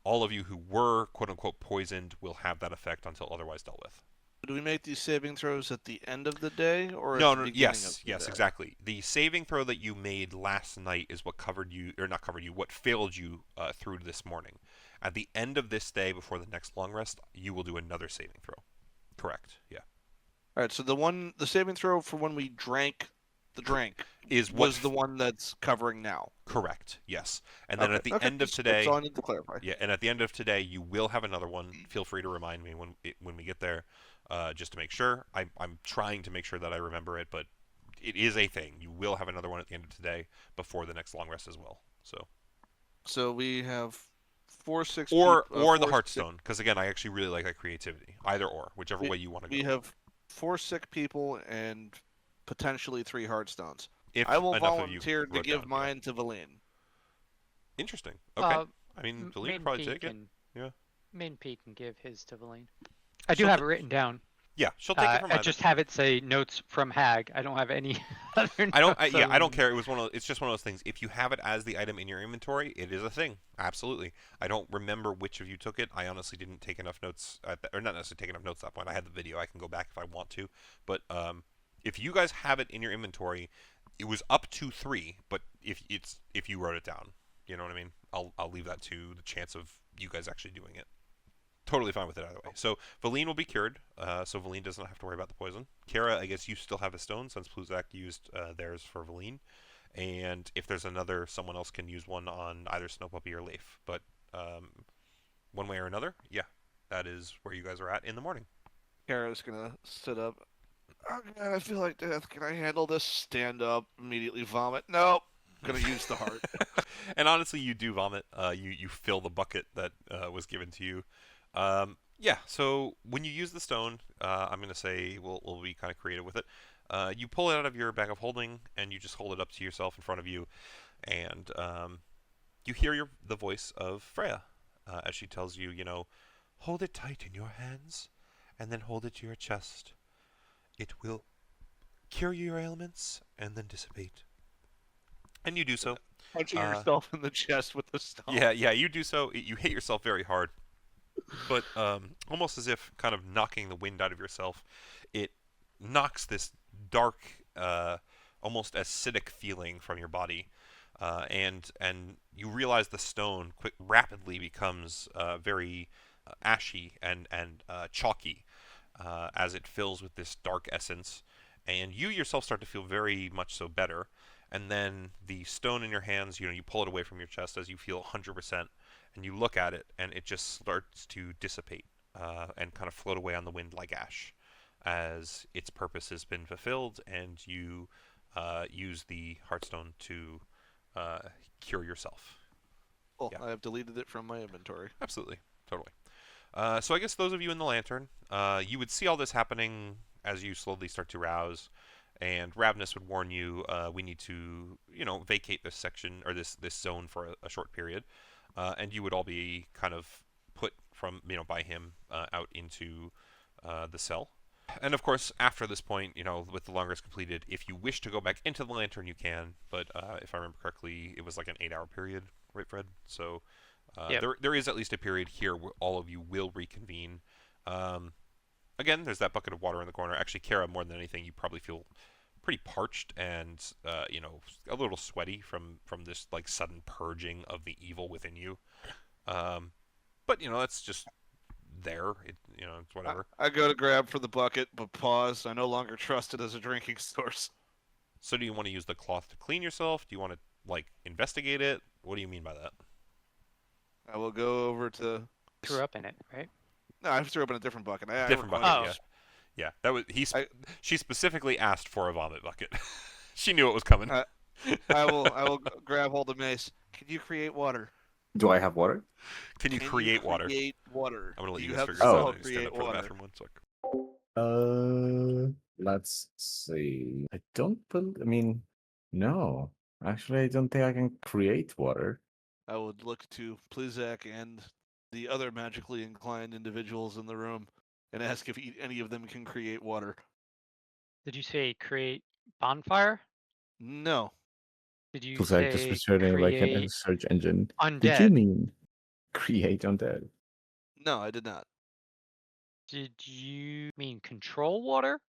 all of you who were quote-unquote poisoned will have that effect until otherwise dealt with. Do we make these saving throws at the end of the day, or at No, the no, beginning yes, of the yes, day? exactly. The saving throw that you made last night is what covered you, or not covered you, what failed you through this morning. At the end of this day, before the next long rest, you will do another saving throw. Correct, yeah. All right, so the saving throw for when we drank the drink Is what was the one that's covering now. Correct, yes. And then Okay, at the okay, end of that's today, all I need to clarify. yeah, and at the end of today, you will have another one. Feel free to remind me when we get there, just to make sure. I'm trying to make sure that I remember it, but it is a thing. You will have another one at the end of today before the next long rest as well. So we have 4, 6, Or peop- the 4, Hearthstone, because again, I actually really like that creativity. Either or, whichever way you want to We go. have 4 sick people and potentially 3 Hearthstones. If I will enough of you volunteer to wrote give down, yeah. mine to Valine. Interesting. Okay. Uh, I mean, Valine Main would probably P take it. can, Yeah. Main P can give his to Valine. I do She'll have ta- it written down. Yeah, she'll take it from I either. just have it say notes from Hag. I don't have any other notes. I don't other than- care. It's just one of those things. If you have it as the item in your inventory, it is a thing. Absolutely. I don't remember which of you took it. I honestly didn't take enough notes or not necessarily take enough notes at that point. I had the video. I can go back if I want to. But if you guys have it in your inventory, it was up to 3, but if you wrote it down, you know what I mean? I'll leave that to the chance of you guys actually doing it. Totally fine with it either way. So Valine will be cured, so Valine doesn't have to worry about the poison. Kara, I guess you still have a stone since Pluzak used theirs for Valine. And if there's another, someone else can use one on either Snowpuppy or Leif. But one way or another, yeah, that is where you guys are at in the morning. Kara's gonna sit up. Oh god, I feel like death. Can I handle this? Stand up, immediately vomit. Nope. I'm gonna use the heart. And honestly, you do vomit. You fill the bucket that was given to you. Yeah, so when you use the stone, I'm going to say we'll be kind of creative with it. You pull it out of your bag of holding, and you just hold it up to yourself in front of you, and you hear the voice of Freya as she tells you, hold it tight in your hands, and then hold it to your chest. It will cure your ailments and then dissipate. And you do so. Punching yourself in the chest with the stone. Yeah, you do so. You hit yourself very hard. But almost as if kind of knocking the wind out of yourself, it knocks this dark, almost acidic feeling from your body, and you realize the stone rapidly becomes very ashy and chalky as it fills with this dark essence, and you yourself start to feel very much so better. And then the stone in your hands, you pull it away from your chest as you feel 100%. And you look at it, and it just starts to dissipate and kind of float away on the wind like ash as its purpose has been fulfilled, and you use the Hearthstone to cure yourself. Cool. Yeah. I have deleted it from my inventory. Absolutely. Totally. So I guess those of you in the lantern, you would see all this happening as you slowly start to rouse, and Ravnus would warn you, we need to, vacate this section, or this zone for a short period. And you would all be kind of put from, by him out into the cell. And of course, after this point, with the long rest completed, if you wish to go back into the lantern, you can. But if I remember correctly, it was like an 8-hour period, right, Fred? So Yep. there is at least a period here where all of you will reconvene. Again, there's that bucket of water in the corner. Actually, Kara, more than anything, you probably feel pretty parched and a little sweaty from this like sudden purging of the evil within you. But that's just there. It's whatever. I go to grab for the bucket, but pause. I no longer trust it as a drinking source. So do you want to use the cloth to clean yourself? Do you want to investigate it? What do you mean by that? I will go over to. Threw up in it, right? No, I threw up in a different bucket. I Different recorded bucket, Oh. yeah. Yeah, that was I- she specifically asked for a vomit bucket. She knew it was coming. I will grab hold of Mace. Can you create water? Do I have water? Can you create water? Create water. I'm gonna let Do you you guys have figure the this Oh. out. spell Stand create up for the water? bathroom one sec. Let's see. I don't I mean, no. Actually, I don't think I can create water. I would look to Pluzak and the other magically inclined individuals in the room and ask if any of them can create water. Did you say create bonfire? No. Did you Because I just say returning like a create search engine. undead? Did you mean create undead? No, I did not. Did you mean control water?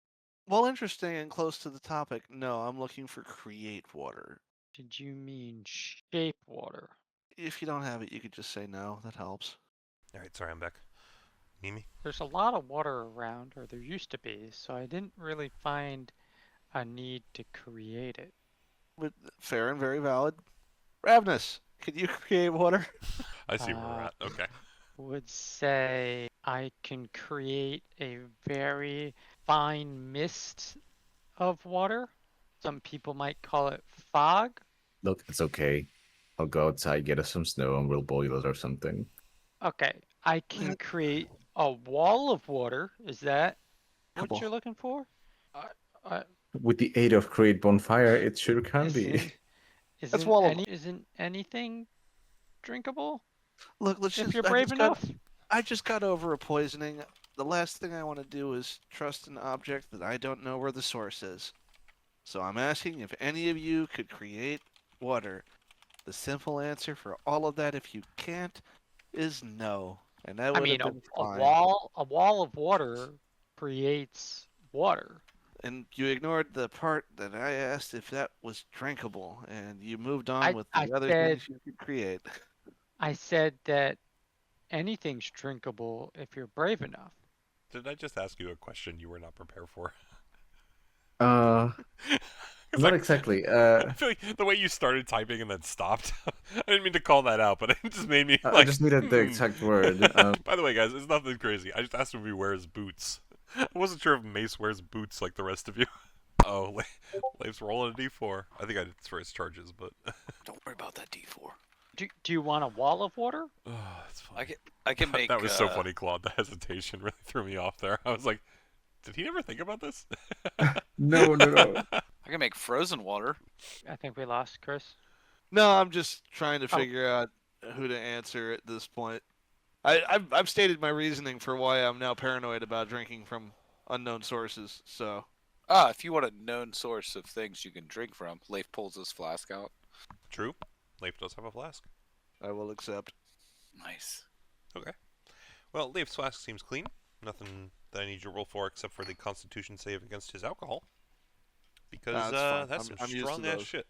Well, interesting and close to the topic. No, I'm looking for create water. Did you mean shape water? If you don't have it, you could just say no. That helps. All right, sorry, I'm back. Mimi? There's a lot of water around, or there used to be, so I didn't really find a need to create it. But fair and very valid. Ravnus, can you create water? I see where we're at. Okay. Would say I can create a very fine mist of water. Some people might call it fog. Look, it's okay. I'll go outside, get us some snow, and we'll boil it or something. Okay, I can create a wall of water. Is that what Couple. you're looking for? With the aid of create bonfire, it sure can be. Isn't anything drinkable Look, let's if just. you're brave enough? I just got over a poisoning. The last thing I want to do is trust an object that I don't know where the source is. So I'm asking if any of you could create water. The simple answer for all of that, if you can't, is no. And that I would mean, have been a fine. wall of water creates water. And you ignored the part that I asked if that was drinkable, and you moved on with the I other said- things you could create. I said that anything's drinkable if you're brave enough. Did I just ask you a question you were not prepared for? Not Like, exactly. I feel like the way you started typing and then stopped. I didn't mean to call that out, but it just made me like. I just needed the exact word. By the way, guys, it's nothing crazy. I just asked him if he wears boots. I wasn't sure if Mace wears boots like the rest of you. Oh, Leif's rolling a d4. I think I did this for his charges, but. Don't worry about that D4. Do you want a wall of water? Oh, that's funny. I can make. That was so funny, Claude. The hesitation really threw me off there. I was like, did he never think about this? No. I can make frozen water. I think we lost Chris. No, I'm just trying to Oh. figure out who to answer at this point. I've stated my reasoning for why I'm now paranoid about drinking from unknown sources. So If you want a known source of things you can drink from, Leif pulls his flask out. True. Leif does have a flask. I will accept. Nice. Okay. Well, Leif's flask seems clean. Nothing that I need you to roll for except for the Constitution save against his alcohol. Because That's fine. that's some I'm used to strong ass those. shit.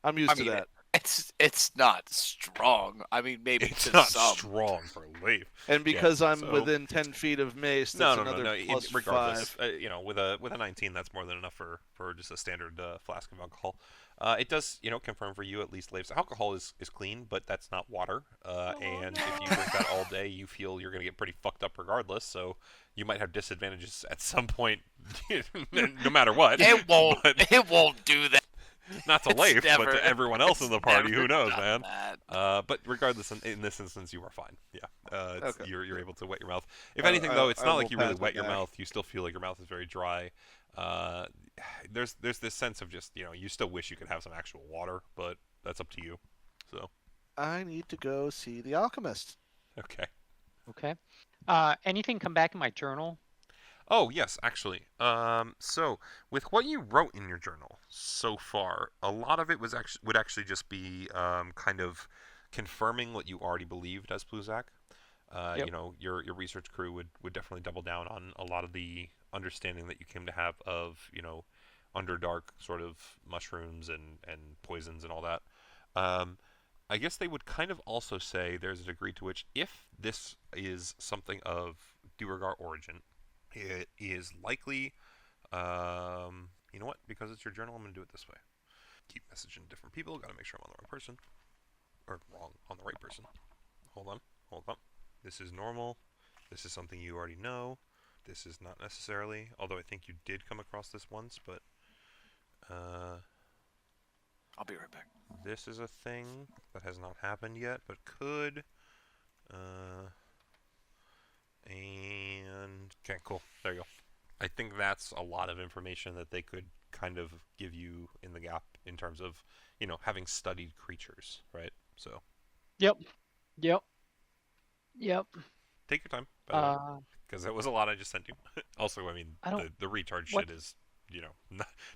I'm used to mean, that. It's not strong. I mean, maybe It's to not some. strong for Leif. And because I'm so- within 10 feet of Mace, that's another plus Regardless, 5. with a 19, that's more than enough for just a standard flask of alcohol. It does, confirm for you at least Leif's alcohol is clean, but that's not water. And if you drink that all day, you feel you're gonna get pretty fucked up regardless. So you might have disadvantages at some point, no matter what. It won't. But It won't do that. not to It's Leif, but never- to everyone else in the party. Never Who knows, done man? that. But regardless, in this instance, you are fine. Yeah, Okay. you're able to wet your mouth. If anything, though, it's I not will like you really pass it wet your back. mouth. You still feel like your mouth is very dry. There's this sense of just you still wish you could have some actual water, but that's up to you. So I need to go see the alchemist. okay. Okay. Anything come back in my journal? Oh yes, actually. So with what you wrote in your journal so far, a lot of it would actually just be kind of confirming what you already believed as Pluzak. Yep. Your research crew would definitely double down on a lot of the understanding that you came to have of Underdark sort of mushrooms and poisons and all that. I guess they would kind of also say there's a degree to which, if this is something of Duergar origin, it is likely. You know what? Because it's your journal, I'm going to do it this way. Keep messaging different people. Got to make sure I'm on the wrong person. Or wrong, on the right person. Hold on. This is normal. This is something you already know. This is not necessarily, although I think you did come across this once, but I'll be right back. this is a thing that has not happened yet, but could. And okay, cool. There you go. I think that's a lot of information that they could kind of give you in the gap in terms of, having studied creatures, right? So Yep. take your time, by the way, because that was a lot I just sent you. Also, I mean, I don't- the retard what- shit is,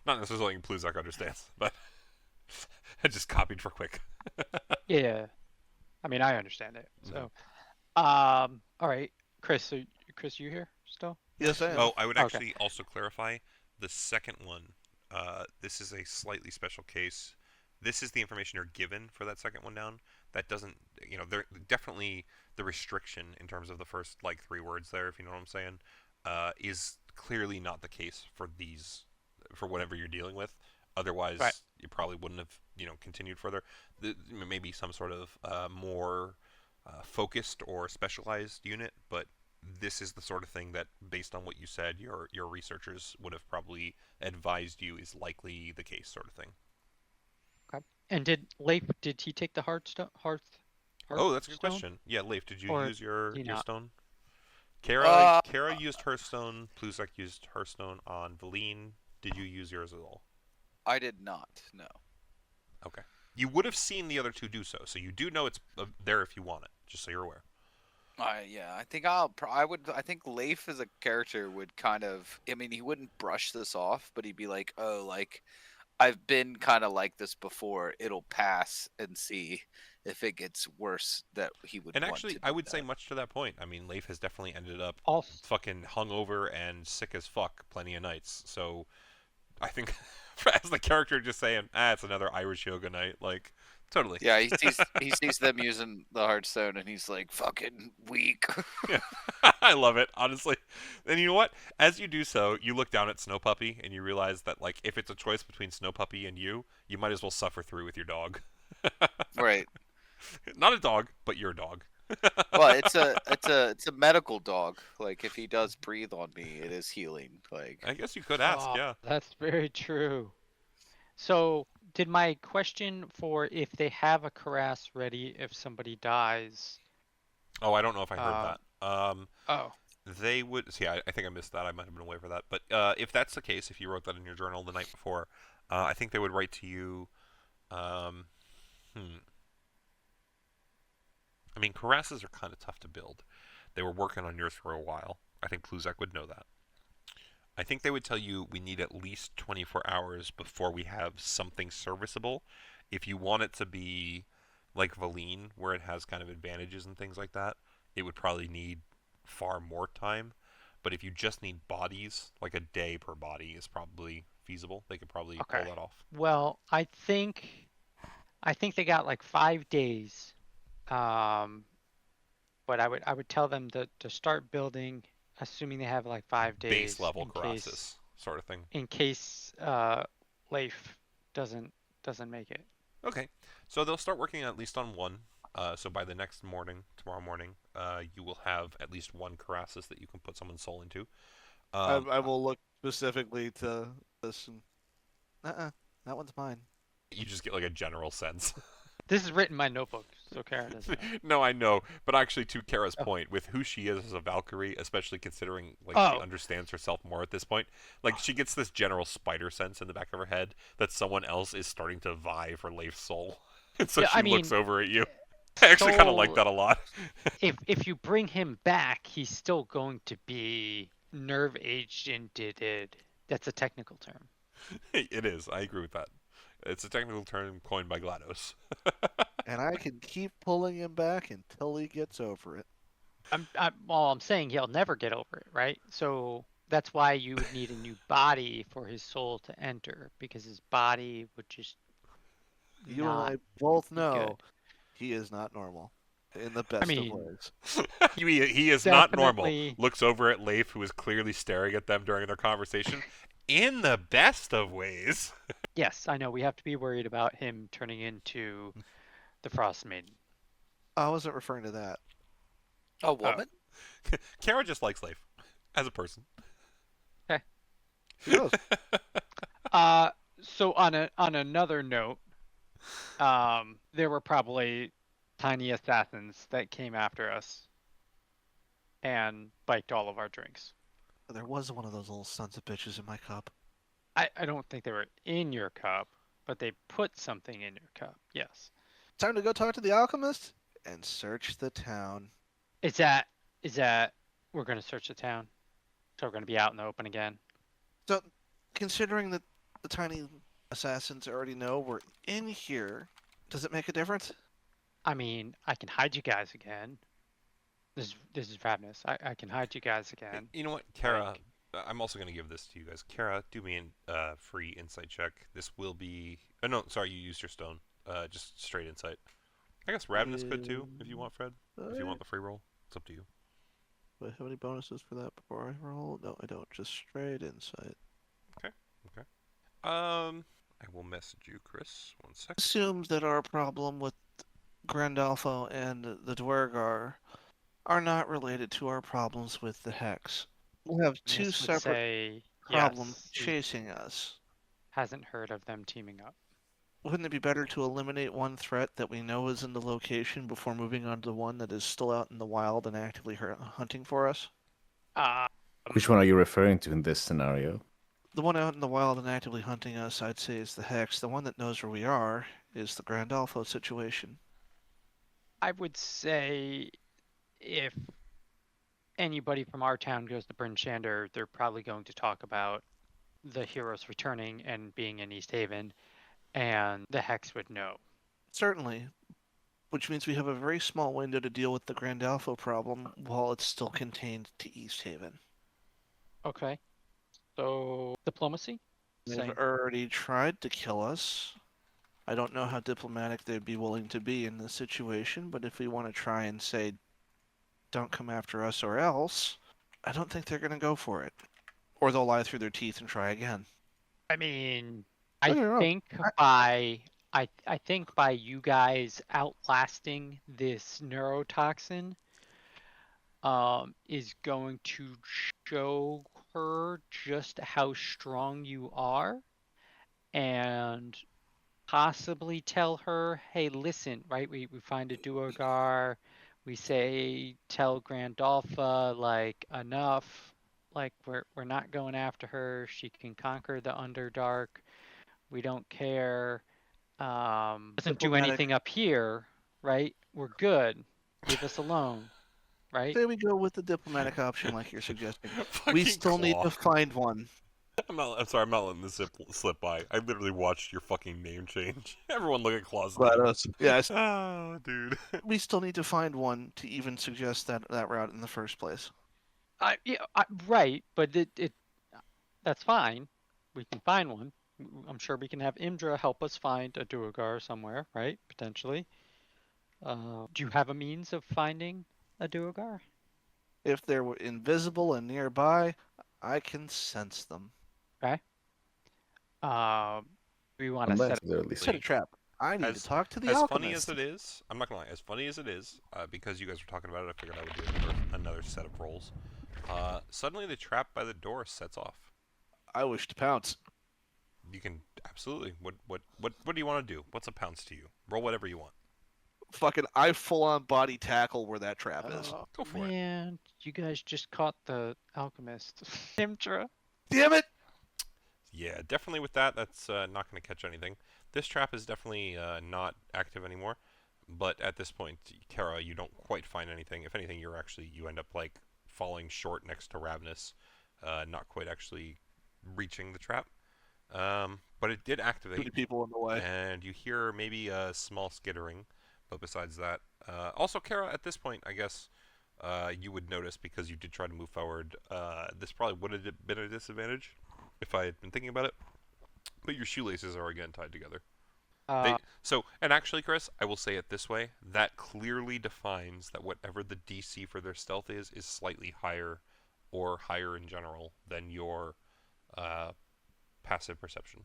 not necessarily Pluzak understands, but I just copied for quick. Yeah. I mean, I understand it. So, all right, Chris. So, Chris, you here still? Yes, I am. Oh, I would Okay. actually also clarify the second one. This is a slightly special case. This is the information you're given for that second one down. That doesn't, there definitely the restriction in terms of the first like 3 words there, if you know what I'm saying, is clearly not the case for these, for whatever you're dealing with. Otherwise, Right. you probably wouldn't have, continued further. Maybe some sort of more focused or specialized unit, but this is the sort of thing that, based on what you said, your researchers would have probably advised you is likely the case, sort of thing. Okay. And did he take the hearth? Oh, that's a good stone? question. Yeah, Leif, did you Or use your did he not? stone? Kara Uh, used her stone. Pluzak used her stone on Valine. Did you use yours at all? I did not. No. Okay. You would have seen the other two do so, so you do know it's there if you want it. Just so you're aware. Yeah, I think I think Leif as a character would kind of, I mean, he wouldn't brush this off, but he'd be like, oh, like, I've been kind of like this before. It'll pass and see if it gets worse that he would And want actually, to I do would say that. much to that point. I mean, Leif has definitely ended up Also, fucking hungover and sick as fuck plenty of nights. So I think as the character just saying, it's another Irish yoga night, like totally. Yeah, he sees them using the Hearthstone and he's like, fucking weak. Yeah. I love it, honestly. And you know what? As you do so, you look down at Snow Puppy and you realize that, like, if it's a choice between Snow Puppy and you might as well suffer through with your dog. Right. Not a dog, but your dog. Well, it's a medical dog. Like, if he does breathe on me, it is healing. Like, I guess you could ask, oh, yeah. that's very true. So, did my question for if they have a Karas ready if somebody dies? Oh, I don't know if I heard that. Oh, They would see. I think I missed that. I might have been away for that. But if that's the case, if you wrote that in your journal the night before, I think they would write to you. I mean, Karasses are kind of tough to build. They were working on yours for a while. I think Pluzak would know that. I think they would tell you we need at least 24 hours before we have something serviceable. If you want it to be like Valine, where it has kind of advantages and things like that, it would probably need far more time. But if you just need bodies, like a day per body is probably feasible. They could probably pull Okay. that off. well, I think they got like 5 days. But I would tell them to start building, assuming they have like 5 days Base level in Karassus sort of thing. case Leif doesn't make it. Okay, so they'll start working at least on one. So by the next morning, tomorrow morning, you will have at least one Karassus that you can put someone's soul into. I will look specifically to this and that one's mine. You just get like a general sense. This is written in my notebook, so Kara doesn't know. No, I know, but actually, to Kara's Oh. point, with who she is as a Valkyrie, especially considering like she Oh. understands herself more at this point, like she gets this general spider sense in the back of her head that someone else is starting to vie for Leif's soul, and so Yeah, she I looks mean, over at you. I actually kind of like so- that a lot. If you bring him back, he's still going to be nerve aged and dead. That's a technical term. It is. I agree with that. It's a technical term coined by GLaDOS. And I can keep pulling him back until he gets over it. I'm saying he'll never get over it, right? So that's why you would need a new body for his soul to enter, because his body would just You not and I both be know good. He is not normal. In the best of mean- ways. he is not normal. Definitely. Looks over at Leif, who is clearly staring at them during their conversation. In the best of ways. Yes, I know we have to be worried about him turning into the Frostmaiden. I wasn't referring to that. A woman? Kara just likes Leif as a person. Who knows? So on another note, there were probably tiny assassins that came after us and biked all of our drinks. There was one of those little sons of bitches in my cup. I don't think they were in your cup, but they put something in your cup. Yes. Time to go talk to the alchemist and search the town. Is that we're gonna search the town? So we're gonna be out in the open again? So, considering that the tiny assassins already know we're in here, does it make a difference? I mean, I can hide you guys again. This is Ravenous. I can hide you guys again. You know what, Kara? I'm also going to give this to you guys. Kara, do me a free insight check. This will be... Oh, no, sorry, you used your stone. Just straight insight. I guess Ravenous could too, if you want, Fred. If you want the free roll. It's up to you. Do I have any bonuses for that before I roll? No, I don't. Just straight insight. I will message you, Chris. 1 second. Assumes that our problem with Grandalfo and the Dwergar are not related to our problems with the Hex. We have two This would separate say problems yes, he chasing us. hasn't heard of them teaming up. Wouldn't it be better to eliminate one threat that we know is in the location before moving on to the one that is still out in the wild and actively hunting for us? Which one are you referring to in this scenario? The one out in the wild and actively hunting us, I'd say, is the Hex. The one that knows where we are is the Grandalfo situation. I would say if anybody from our town goes to Bryn Shander, they're probably going to talk about the heroes returning and being in East Haven, and the Hex would know. Certainly, which means we have a very small window to deal with the Grandalfo problem while it's still contained to East Haven. Okay. So diplomacy? They've Same. already tried to kill us. I don't know how diplomatic they'd be willing to be in this situation, but if we want to try and say, don't come after us or else, I don't think they're going to go for it. Or they'll lie through their teeth and try again. I mean, Don't get me wrong, I think by you guys outlasting this neurotoxin, is going to show her just how strong you are, and possibly tell her, hey, listen, right? We find a duergar, we say, tell Grandolpha, like, enough, like, we're not going after her, she can conquer the Underdark, we don't care, doesn't do Diplomatic- anything up here, right? We're good, leave us alone, right? Say we go with the diplomatic option like you're suggesting. We Fucking still need to Claw. find one. I'm sorry, I'm not letting this slip by. I literally watched your fucking name change. Everyone look at Claw's name. Yes, Oh, dude. we still need to find one to even suggest that route in the first place. Right, but it that's fine. We can find one. I'm sure we can have Imdra help us find a duergar somewhere, right? Potentially. Do you have a means of finding a duergar? If they're invisible and nearby, I can sense them. We want to Unless set. they're at least Set a trap. I need As- to talk to the As alchemist. funny as it is, I'm not gonna lie. As funny as it is, because you guys were talking about it, I figured I would do another set of rolls. Suddenly, the trap by the door sets off. I wish to pounce. You can absolutely. What do you want to do? What's a pounce to you? Roll whatever you want. Fucking, I full-on body tackle where that trap is. Oh, Go for it. man, you guys just caught the alchemist, Imdra. Damn it! Yeah, definitely with that, that's not going to catch anything. This trap is definitely not active anymore. But at this point, Kara, you don't quite find anything. If anything, you end up like falling short next to Ravenous, not quite actually reaching the trap. But it did Too many activate, people in the way. and you hear maybe a small skittering. But besides that, also Kara, at this point, I guess you would notice because you did try to move forward. This probably would have been a disadvantage if I had been thinking about it. But your shoelaces are again tied together. And actually, Chris, I will say it this way: that clearly defines that whatever the DC for their stealth is slightly higher, or higher in general than your uh, passive perception.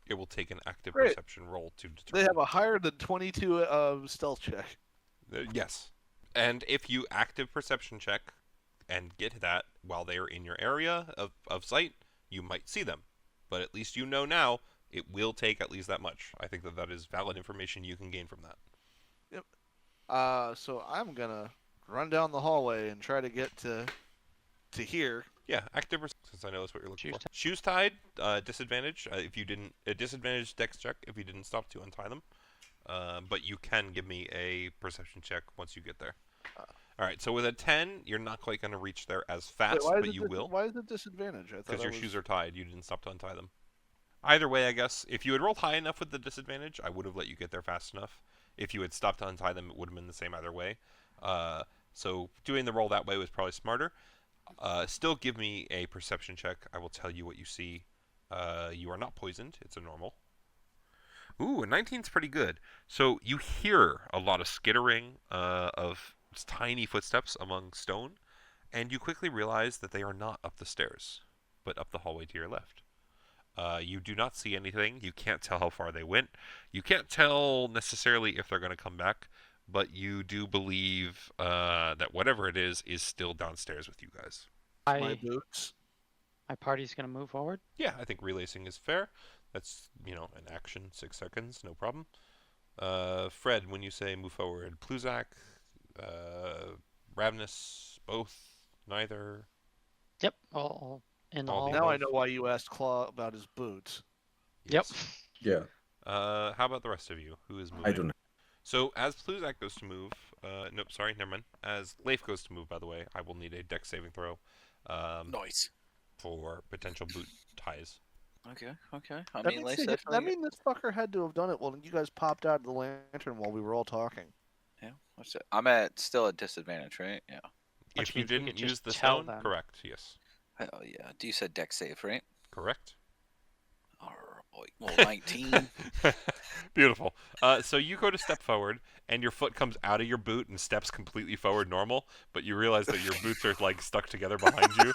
It will take an active Great. perception roll to They determine. have a higher than 22 stealth check. Yes, and if you active perception check and get that while they are in your area of sight, you might see them. But at least you know now it will take at least that much. I think that is valid information you can gain from that. So I'm gonna run down the hallway and try to get to here. Yeah, active since I know that's what you're looking Shoes for. Shoes tied, disadvantage if you didn't disadvantage dex check if you didn't stop to untie them. But you can give me a perception check once you get there. All right, so with a 10, you're not quite going to reach there as fast, but you will. Why is it disadvantage? I thought Because your shoes are tied, you didn't stop to untie them. Either way, I guess, if you had rolled high enough with the disadvantage, I would have let you get there fast enough. If you had stopped to untie them, it would have been the same either way. So doing the roll that way was probably smarter. Still give me a perception check. I will tell you what you see. You are not poisoned. It's a normal. Ooh, a 19's pretty good. So you hear a lot of skittering of tiny footsteps among stone, and you quickly realize that they are not up the stairs, but up the hallway to your left. You do not see anything. You can't tell how far they went. You can't tell necessarily if they're going to come back, but you do believe that whatever it is still downstairs with you guys. My boots. My party's gonna move forward. Yeah, I think relacing is fair. That's, an action, 6 seconds, no problem. Fred, when you say move forward, Pluzak, Ravenous, both, neither. Yep. All in the All hall. the Now I above. know why you asked Claw about his boots. Yep. Yeah, How about the rest of you? Who is moving? I don't know. So as Pluzak goes to move, nope, sorry, never mind. As Leif goes to move, by the way, I will need a dex saving throw Nice. for potential boot ties. Okay. I mean, Lace that definitely. means this fucker had to have done it when you guys popped out of the lantern while we were all talking. Yeah. What's it? I'm at still at disadvantage, right? Yeah. Which If you means we didn't could use just the tell stone, them. correct, yes. Oh yeah. You said deck save, right? Correct. Well, 19. Beautiful. So you go to step forward, and your foot comes out of your boot and steps completely forward normal, but you realize that your boots are like stuck together behind you,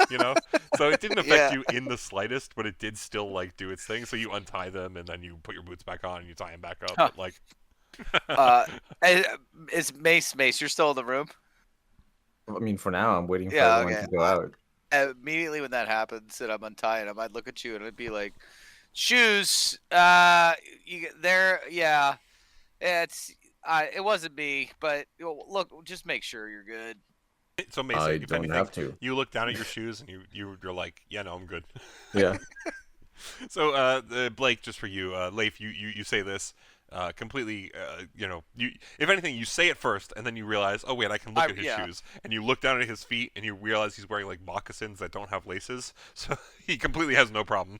So it didn't affect Yeah. you in the slightest, but it did still like do its thing. So you untie them, and then you put your boots back on, and you tie them back up. Huh. But like, Is Mace? You're still in the room. I mean, for now, I'm waiting for Yeah, everyone okay. to go out. Immediately when that happens, and I'm untying them, I'd look at you and I'd be like, "Shoes, yeah, it wasn't me, but look, just make sure you're good." so Mason, I if don't anything, have to. you look down at your shoes, and you're like, yeah, no, I'm good. Yeah. So, Blake, just for you, Leif, you say this completely, if anything, you say it first, and then you realize, oh, wait, I can look at his yeah. shoes. And you look down at his feet, and you realize he's wearing, like, moccasins that don't have laces. So he completely has no problem.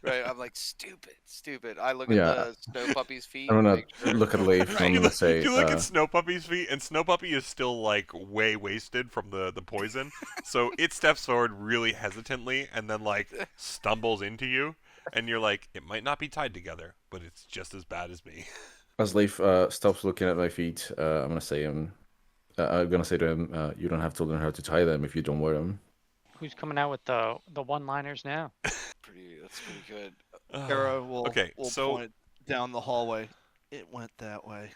Right? I'm like, stupid. I look at Yeah. the snow puppy's feet. I'm and gonna make sure- look at Leif and I'm You gonna look, say, you look at Snow Puppy's feet, and Snow Puppy is still, like, way wasted from the poison. So it steps forward really hesitantly, and then, like, stumbles into you. And you're like, it might not be tied together, but it's just as bad as me. as Leif stops looking at my feet, I'm gonna say to him, you don't have to learn how to tie them if you don't wear them. Who's coming out with the one-liners now? That's pretty good. Kara will so point down the hallway. It went that way.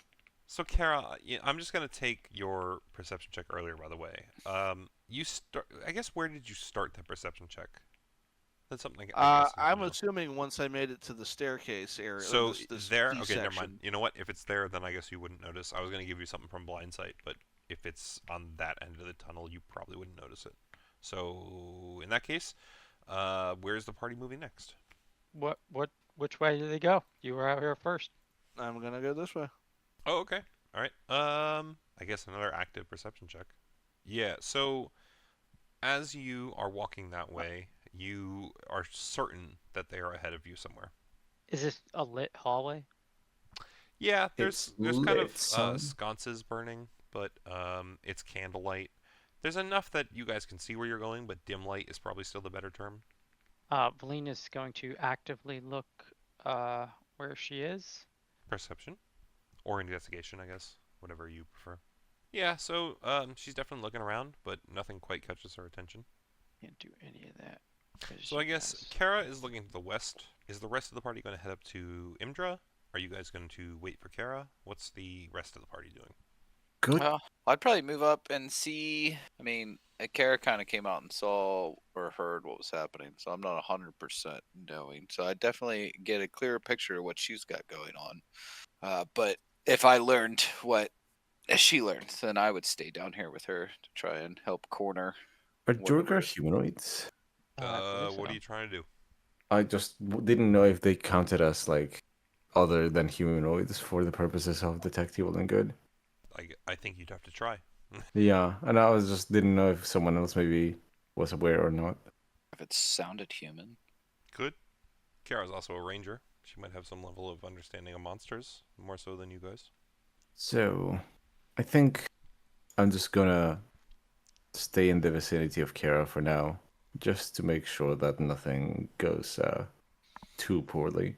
So Kara, I'm just gonna take your perception check earlier. By the way, you start. I guess where did you start that perception check? That's something. I guess I'm assuming once I made it to the staircase area. So this there. D Okay, never section. mind. You know what? If it's there, then I guess you wouldn't notice. I was gonna give you something from blind sight, but if it's on that end of the tunnel, you probably wouldn't notice it. So in that case, where's the party moving next? Which way did they go? You were out here first. I'm gonna go this way. Oh, okay. All right. I guess another active perception check. Yeah. So as you are walking that way, you are certain that they are ahead of you somewhere. Is this a lit hallway? Yeah, It's there's kind lit, of son. sconces burning, but it's candlelight. There's enough that you guys can see where you're going, but dim light is probably still the better term. Valina's going to actively look where she is. Perception. Or investigation, I guess. Whatever you prefer. Yeah, so she's definitely looking around, but nothing quite catches her attention. Can't do any of that. 'cause So you I guess guys- Kara is looking to the west. Is the rest of the party going to head up to Imdra? Are you guys going to wait for Kara? What's the rest of the party doing? Good. Well, I'd probably move up and see. I mean, Kara kind of came out and saw or heard what was happening, so I'm not 100% knowing. So I definitely get a clearer picture of what she's got going on. But if I learned what she learned, then I would stay down here with her to try and help corner. Are whatever Durgar it is. humanoids? I believe What so. are you trying to do? I just didn't know if they counted as like other than humanoids for the purposes of detect evil and good. I think you'd have to try. Yeah, and I was just didn't know if someone else maybe was aware or not. If it sounded human. Good. Kara's also a ranger. She might have some level of understanding of monsters, more so than you guys. So, I think I'm just gonna stay in the vicinity of Kara for now, just to make sure that nothing goes too poorly.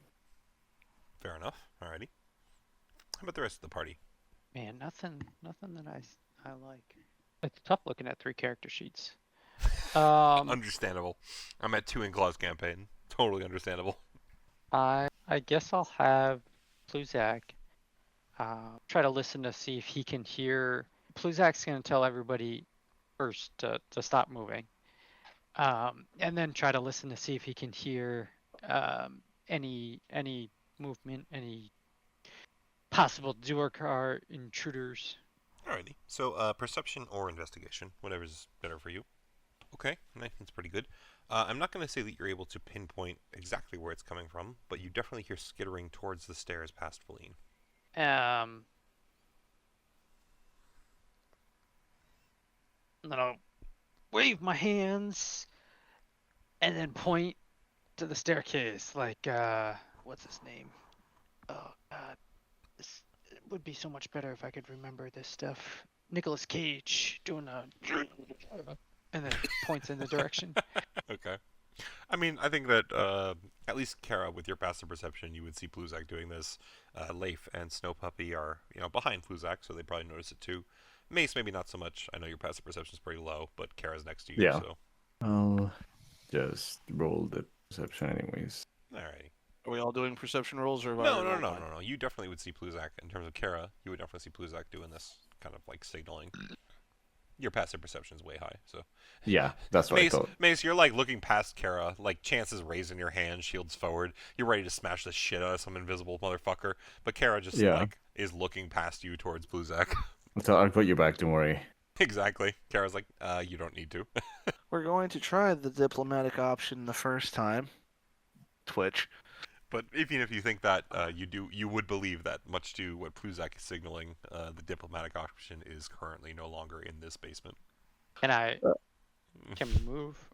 Fair enough. Alrighty. How about the rest of the party? Man, nothing that I like. It's tough looking at 3 character sheets. Understandable. I'm at 2 in Claw's campaign. Totally understandable. I guess I'll have Pluzak try to listen to see if he can hear. Pluzak's gonna tell everybody first to stop moving, and then try to listen to see if he can hear any movement, any possible Duergar intruders. Alrighty. So, perception or investigation, whatever's better for you. Okay, I think it's pretty good. I'm not going to say that you're able to pinpoint exactly where it's coming from, but you definitely hear skittering towards the stairs past Feline. And then I'll wave my hands and then point to the staircase, like what's his name? Oh God, it would be so much better if I could remember this stuff. Nicolas Cage doing a, and then points in the direction. Okay. I mean, I think that at least Kara, with your passive perception, you would see Pluzak doing this. Leif and Snow Puppy are, behind Pluzak, so they probably notice it too. Mace, maybe not so much. I know your passive perception is pretty low, but Kara's next to you, Yeah. so. I'll just roll the perception anyways. Alrighty. Are we all doing perception rolls or? have I No, already no, rolled no, mine? no, no. You definitely would see Pluzak. In terms of Kara, you would definitely see Pluzak doing this kind of like signaling. Your passive perception is way high, so. Yeah, that's what I Mace, thought. Mace, you're like looking past Kara, like chances raised in your hand, shields forward. You're ready to smash the shit out of some invisible motherfucker, but Kara just Yeah. like is looking past you towards Bluzak. So I'll put you back, don't worry. Exactly. Kara's like, you don't need to. We're going to try the diplomatic option the first time. Twitch. But even if you think that, you would believe that, much to what Pluzak is signaling, the diplomatic option is currently no longer in this basement. Can we move?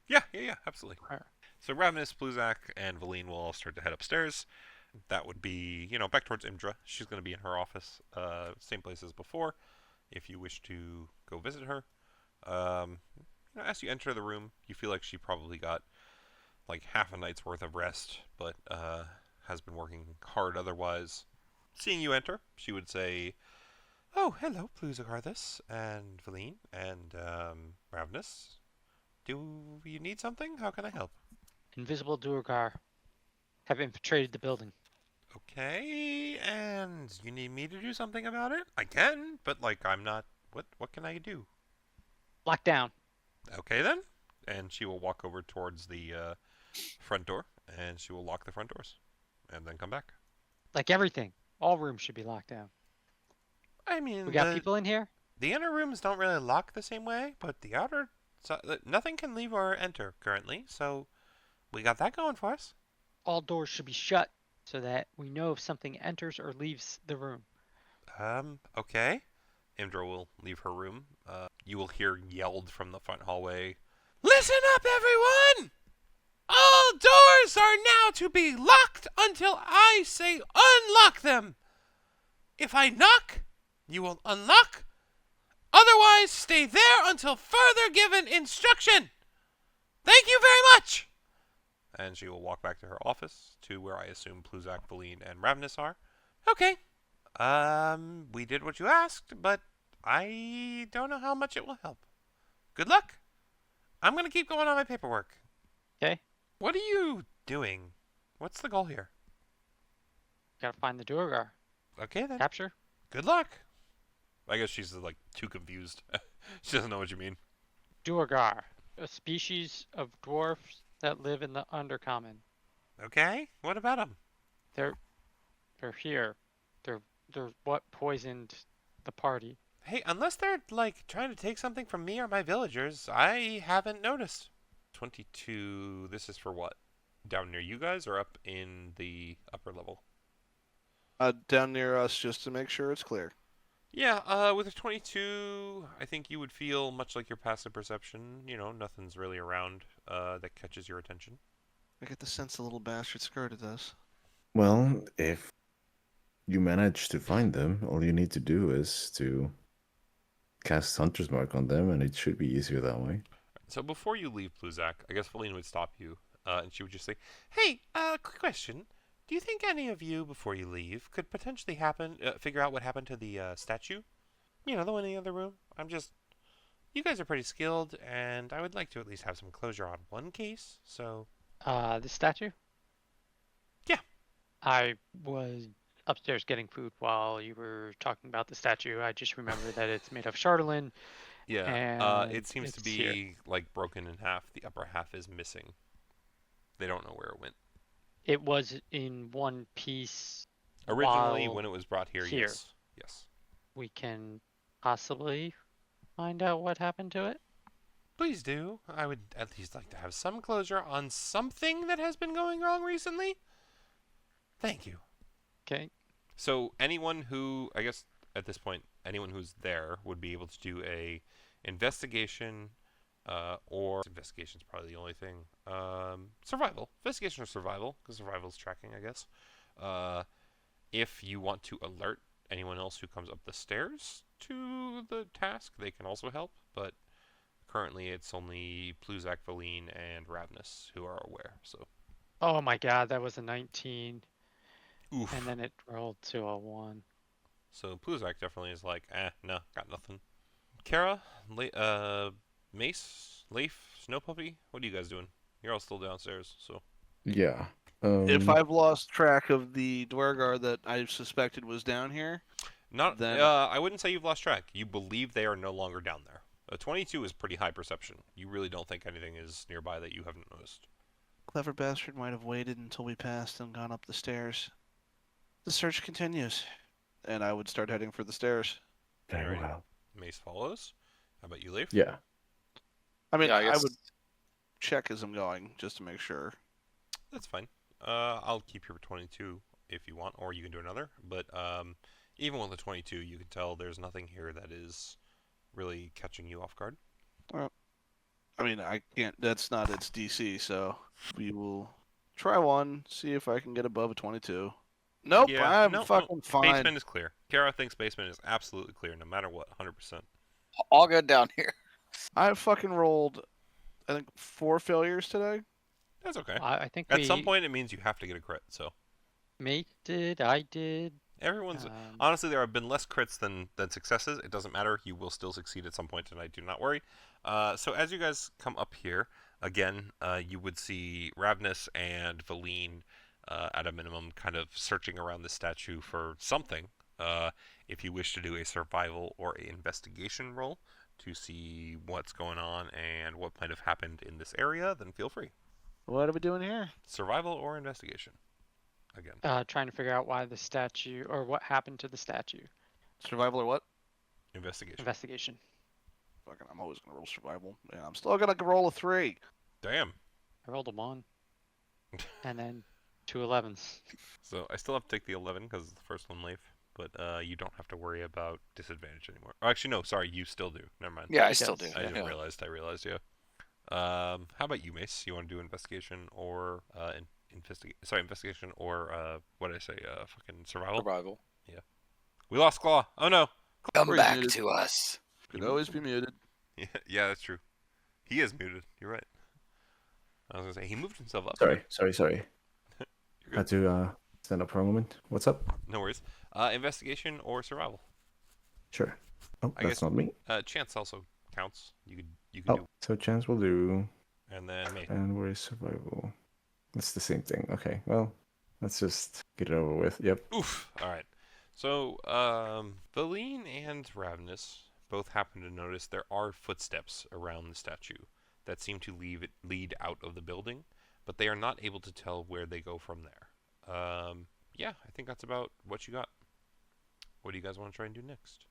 Yeah, absolutely. Alright. So Ravenous, Pluzak, and Valine will all start to head upstairs. That would be, back towards Imdra. She's going to be in her office, same place as before, if you wish to go visit her. As you enter the room, you feel like she probably got like half a night's worth of rest, but has been working hard otherwise. Seeing you enter, she would say, "Oh, hello, Pluzagarthus, and Valine, and Ravenous. Do you need something? How can I help?" Invisible Duergar have infiltrated the building. Okay, and you need me to do something about it? I can, but like I'm not. What can I do? Lock down. Okay then. And she will walk over towards the front door, and she will lock the front doors, and then come back. Like everything. All rooms should be locked down. I mean, We got people in here? the inner rooms don't really lock the same way, but the outer, nothing can leave or enter currently, so we got that going for us. All doors should be shut so that we know if something enters or leaves the room. Okay. Imdra will leave her room. You will hear yelled from the front hallway, "Listen up, everyone! All doors are now to be locked until I say unlock them. If I knock, you will unlock. Otherwise, stay there until further given instruction. Thank you very much." And she will walk back to her office, to where I assume Pluzak, Valine, and Ravenous are. Okay. We did what you asked, but I don't know how much it will help. Good luck. I'm gonna keep going on my paperwork. Okay. What are you doing? What's the goal here? Gotta find the Duergar. Okay then. Capture. Good luck. I guess she's like too confused. She doesn't know what you mean. Duergar, a species of dwarfs that live in the Undercommon. Okay. What about them? They're here. They're what poisoned the party. Hey, unless they're like trying to take something from me or my villagers, I haven't noticed. 22. This is for what? Down near you guys or up in the upper level? Down near us, just to make sure it's clear. Yeah, with a 22, I think you would feel much like your passive perception. You know, nothing's really around that catches your attention. I get the sense the little bastard skirted us. Well, if you manage to find them, all you need to do is to cast Hunter's Mark on them, and it should be easier that way. So before you leave, Pluzak, I guess Feline would stop you, and she would just say, "Hey, quick question. Do you think any of you, before you leave, could potentially figure out what happened to the statue? You know, the one in the other room? You guys are pretty skilled, and I would like to at least have some closure on one case, so... The statue? Yeah. I was upstairs getting food while you were talking about the statue. I just remember that it's made of Chardolin. Yeah, And it seems to it's be, here. like, broken in half. The upper half is missing. They don't know where it went. It was in one piece. Originally, While when it was brought here, here. yes. Yes. We can possibly find out what happened to it. Please do. I would at least like to have some closure on something that has been going wrong recently. Thank you. Okay. So anyone who, I guess at this point, anyone who's there would be able to do a investigation, or investigation's probably the only thing. Survival, investigation or survival, because survival's tracking, I guess. If you want to alert anyone else who comes up the stairs to the task, they can also help. But currently, it's only Pluzak, Valine, and Ravnus who are aware. So. Oh my god, that was a 19. Oof. And then it rolled to a 1. So Pluzak definitely is like, no, got nothing. Kara, Mace, Leif, Snow Puppy, what are you guys doing? You're all still downstairs, so. Yeah. If I've lost track of the Dwergar that I suspected was down here, Not, then I wouldn't say you've lost track. You believe they are no longer down there. A 22 is pretty high perception. You really don't think anything is nearby that you haven't noticed. clever bastard might have waited until we passed and gone up the stairs. The search continues, and I would start heading for the stairs. very Alright. well. Mace follows. How about you, Leif? Yeah. I mean, Yeah, I I guess. would check as I'm going just to make sure. That's fine. I'll keep your 22 if you want, or you can do another. But even with the 22, you can tell there's nothing here that is really catching you off guard. I mean, I can't. That's not its DC, so we will try one. See if I can get above a 22. Nope, Yeah, I'm no, fucking fine. Basement is clear. Kara thinks basement is absolutely clear, no matter what, 100%. All good down here. I fucking rolled, I think, 4 failures today. That's okay. I think At some point, it means you have to get a crit. So Mate did, I did. everyone's honestly, there have been less crits than successes. It doesn't matter. You will still succeed at some point tonight. Do not worry. So as you guys come up here again, you would see Ravnus and Valine, at a minimum, kind of searching around the statue for something. If you wish to do a survival or a investigation roll to see what's going on and what might have happened in this area, then feel free. What are we doing here? Survival or investigation. Again. Trying to figure out why the statue, or what happened to the statue. Survival or what? Investigation. Investigation. Fucking, I'm always gonna roll survival. Yeah, I'm still gonna roll a 3. Damn. I rolled a 1. And then 2 11s. So I still have to take the 11 because it's the first one, Leif. But you don't have to worry about disadvantage anymore. Oh, actually, no. Sorry, you still do. Never mind. Yeah, I Yes. still do. I Yeah. didn't realize. I realized. Yeah. How about you, Mace? You want to do investigation or investigation or what did I say? Fucking survival. Survival. We lost Claw. Oh no. Come Or back muted. to us. Could always be muted. Yeah, that's true. He is muted. You're right. I was gonna say he moved himself up. Sorry. You're good. Had to Stand up for a moment. What's up? No worries. Investigation or survival? Sure. Oh, I that's guess- not me. Chance also counts. You could Oh, do, so chance will do. and then me. And where's survival? It's the same thing. Okay, well, let's just get it over with. Yep. Oof. All right. So, Valine and Ravenous both happen to notice there are footsteps around the statue that seem to lead out of the building, but they are not able to tell where they go from there. Yeah, I think that's about what you got. What do you guys want to try and do next?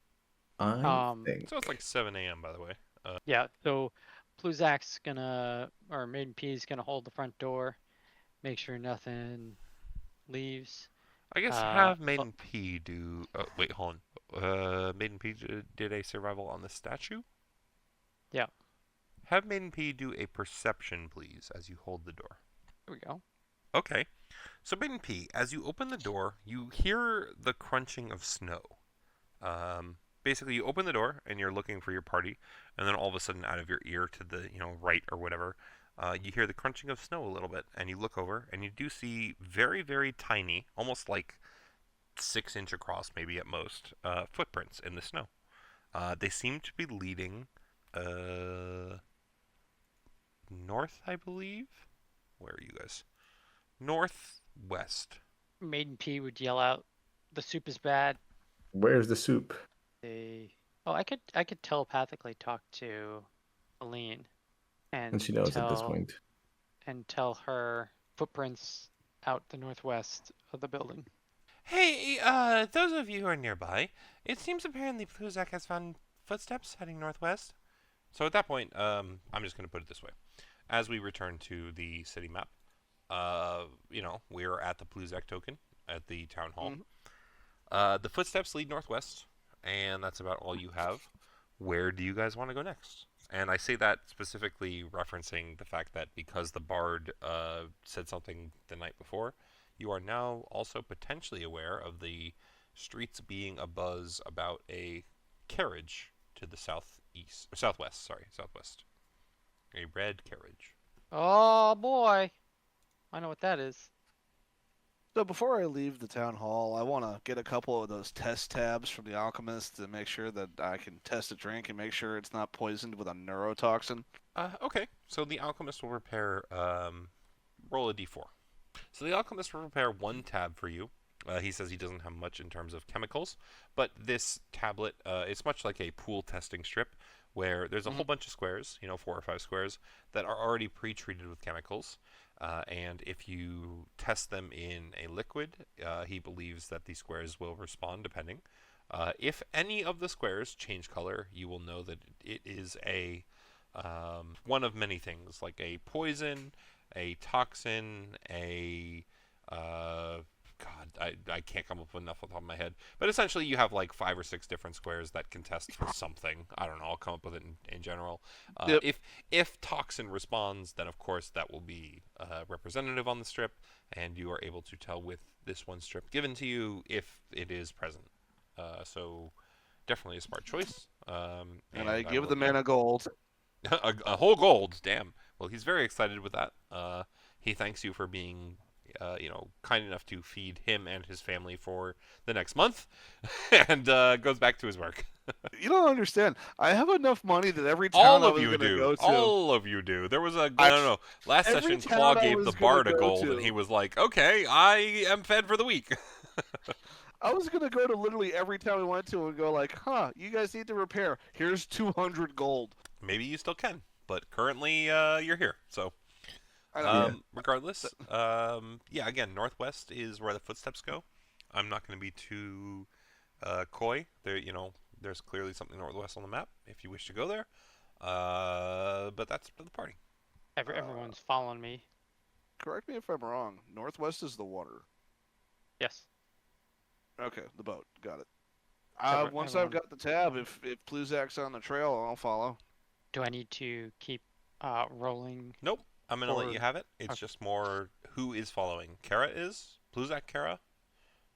I think. So it's like 7 a.m. by the way. Yeah, so Pluzak's gonna, or Maiden P's gonna hold the front door, make sure nothing leaves. I guess have Maiden P do. Wait, hold on. Maiden P did a survival on the statue. Yeah. Have Maiden P do a perception, please, as you hold the door. Here we go. Okay. So Maiden P, as you open the door, you hear the crunching of snow. Basically, you open the door and you're looking for your party, and then all of a sudden, out of your ear to the right or whatever, you hear the crunching of snow a little bit, and you look over and you do see very, very tiny, almost like 6-inch across, maybe at most, footprints in the snow. They seem to be leading north, I believe. Where are you guys? Northwest. Maiden P would yell out, "The soup is bad." Where's the soup? Oh, I could telepathically talk to Aline, And she knows at this point. and tell her footprints out the northwest of the building. Hey, those of you who are nearby, it seems apparently Pluzak has found footsteps heading northwest. So at that point, I'm just going to put it this way. As we return to the city map, we're at the Pluzak token at the town hall. The footsteps lead northwest, and that's about all you have. Where do you guys want to go next? And I say that specifically referencing the fact that because the bard said something the night before, you are now also potentially aware of the streets being abuzz about a carriage to the southwest. A red carriage. Oh boy, I know what that is. So before I leave the town hall, I want to get a couple of those test tabs from the alchemist to make sure that I can test a drink and make sure it's not poisoned with a neurotoxin. Okay, so the alchemist will prepare, roll a d4. So the alchemist will prepare one tab for you. He says he doesn't have much in terms of chemicals, but this tablet, it's much like a pool testing strip where there's a whole bunch of squares, 4 or 5 squares, that are already pre-treated with chemicals. And if you test them in a liquid, he believes that the squares will respond depending. If any of the squares change color, you will know that it is a one of many things, like a poison, a toxin, I can't come up with enough off the top of my head. But essentially, you have like 5 or 6 different squares that can test for something. I don't know. I'll come up with it in general. If toxin responds, then of course that will be representative on the strip, and you are able to tell with this one strip given to you if it is present. So definitely a smart choice. And I give the man a gold. a whole gold. Damn. Well, he's very excited with that. He thanks you for being kind enough to feed him and his family for the next month, and goes back to his work. You don't understand. I have enough money that every town I was going to go to. All of you do. There was I don't know. Last every session, town Claw I gave was the gonna bard a go gold, to. and he was like, "Okay, I am fed for the week." I was going to go to literally every town we went to and go like, you guys need to repair. Here's 200 gold. Maybe you still can, but currently you're here, so. I don't know. Regardless, again, northwest is where the footsteps go. I'm not going to be too coy. There's clearly something northwest on the map if you wish to go there. But that's for the party. Everyone's following me. Correct me if I'm wrong. Northwest is the water. Yes. Okay, the boat. Got it. Once everyone- I've got the tab, if Pluzak's on the trail, I'll follow. Do I need to keep rolling? Nope. I'm going to let Or- you have it. It's okay. just more who is following. Kara is? Pluzak Kara?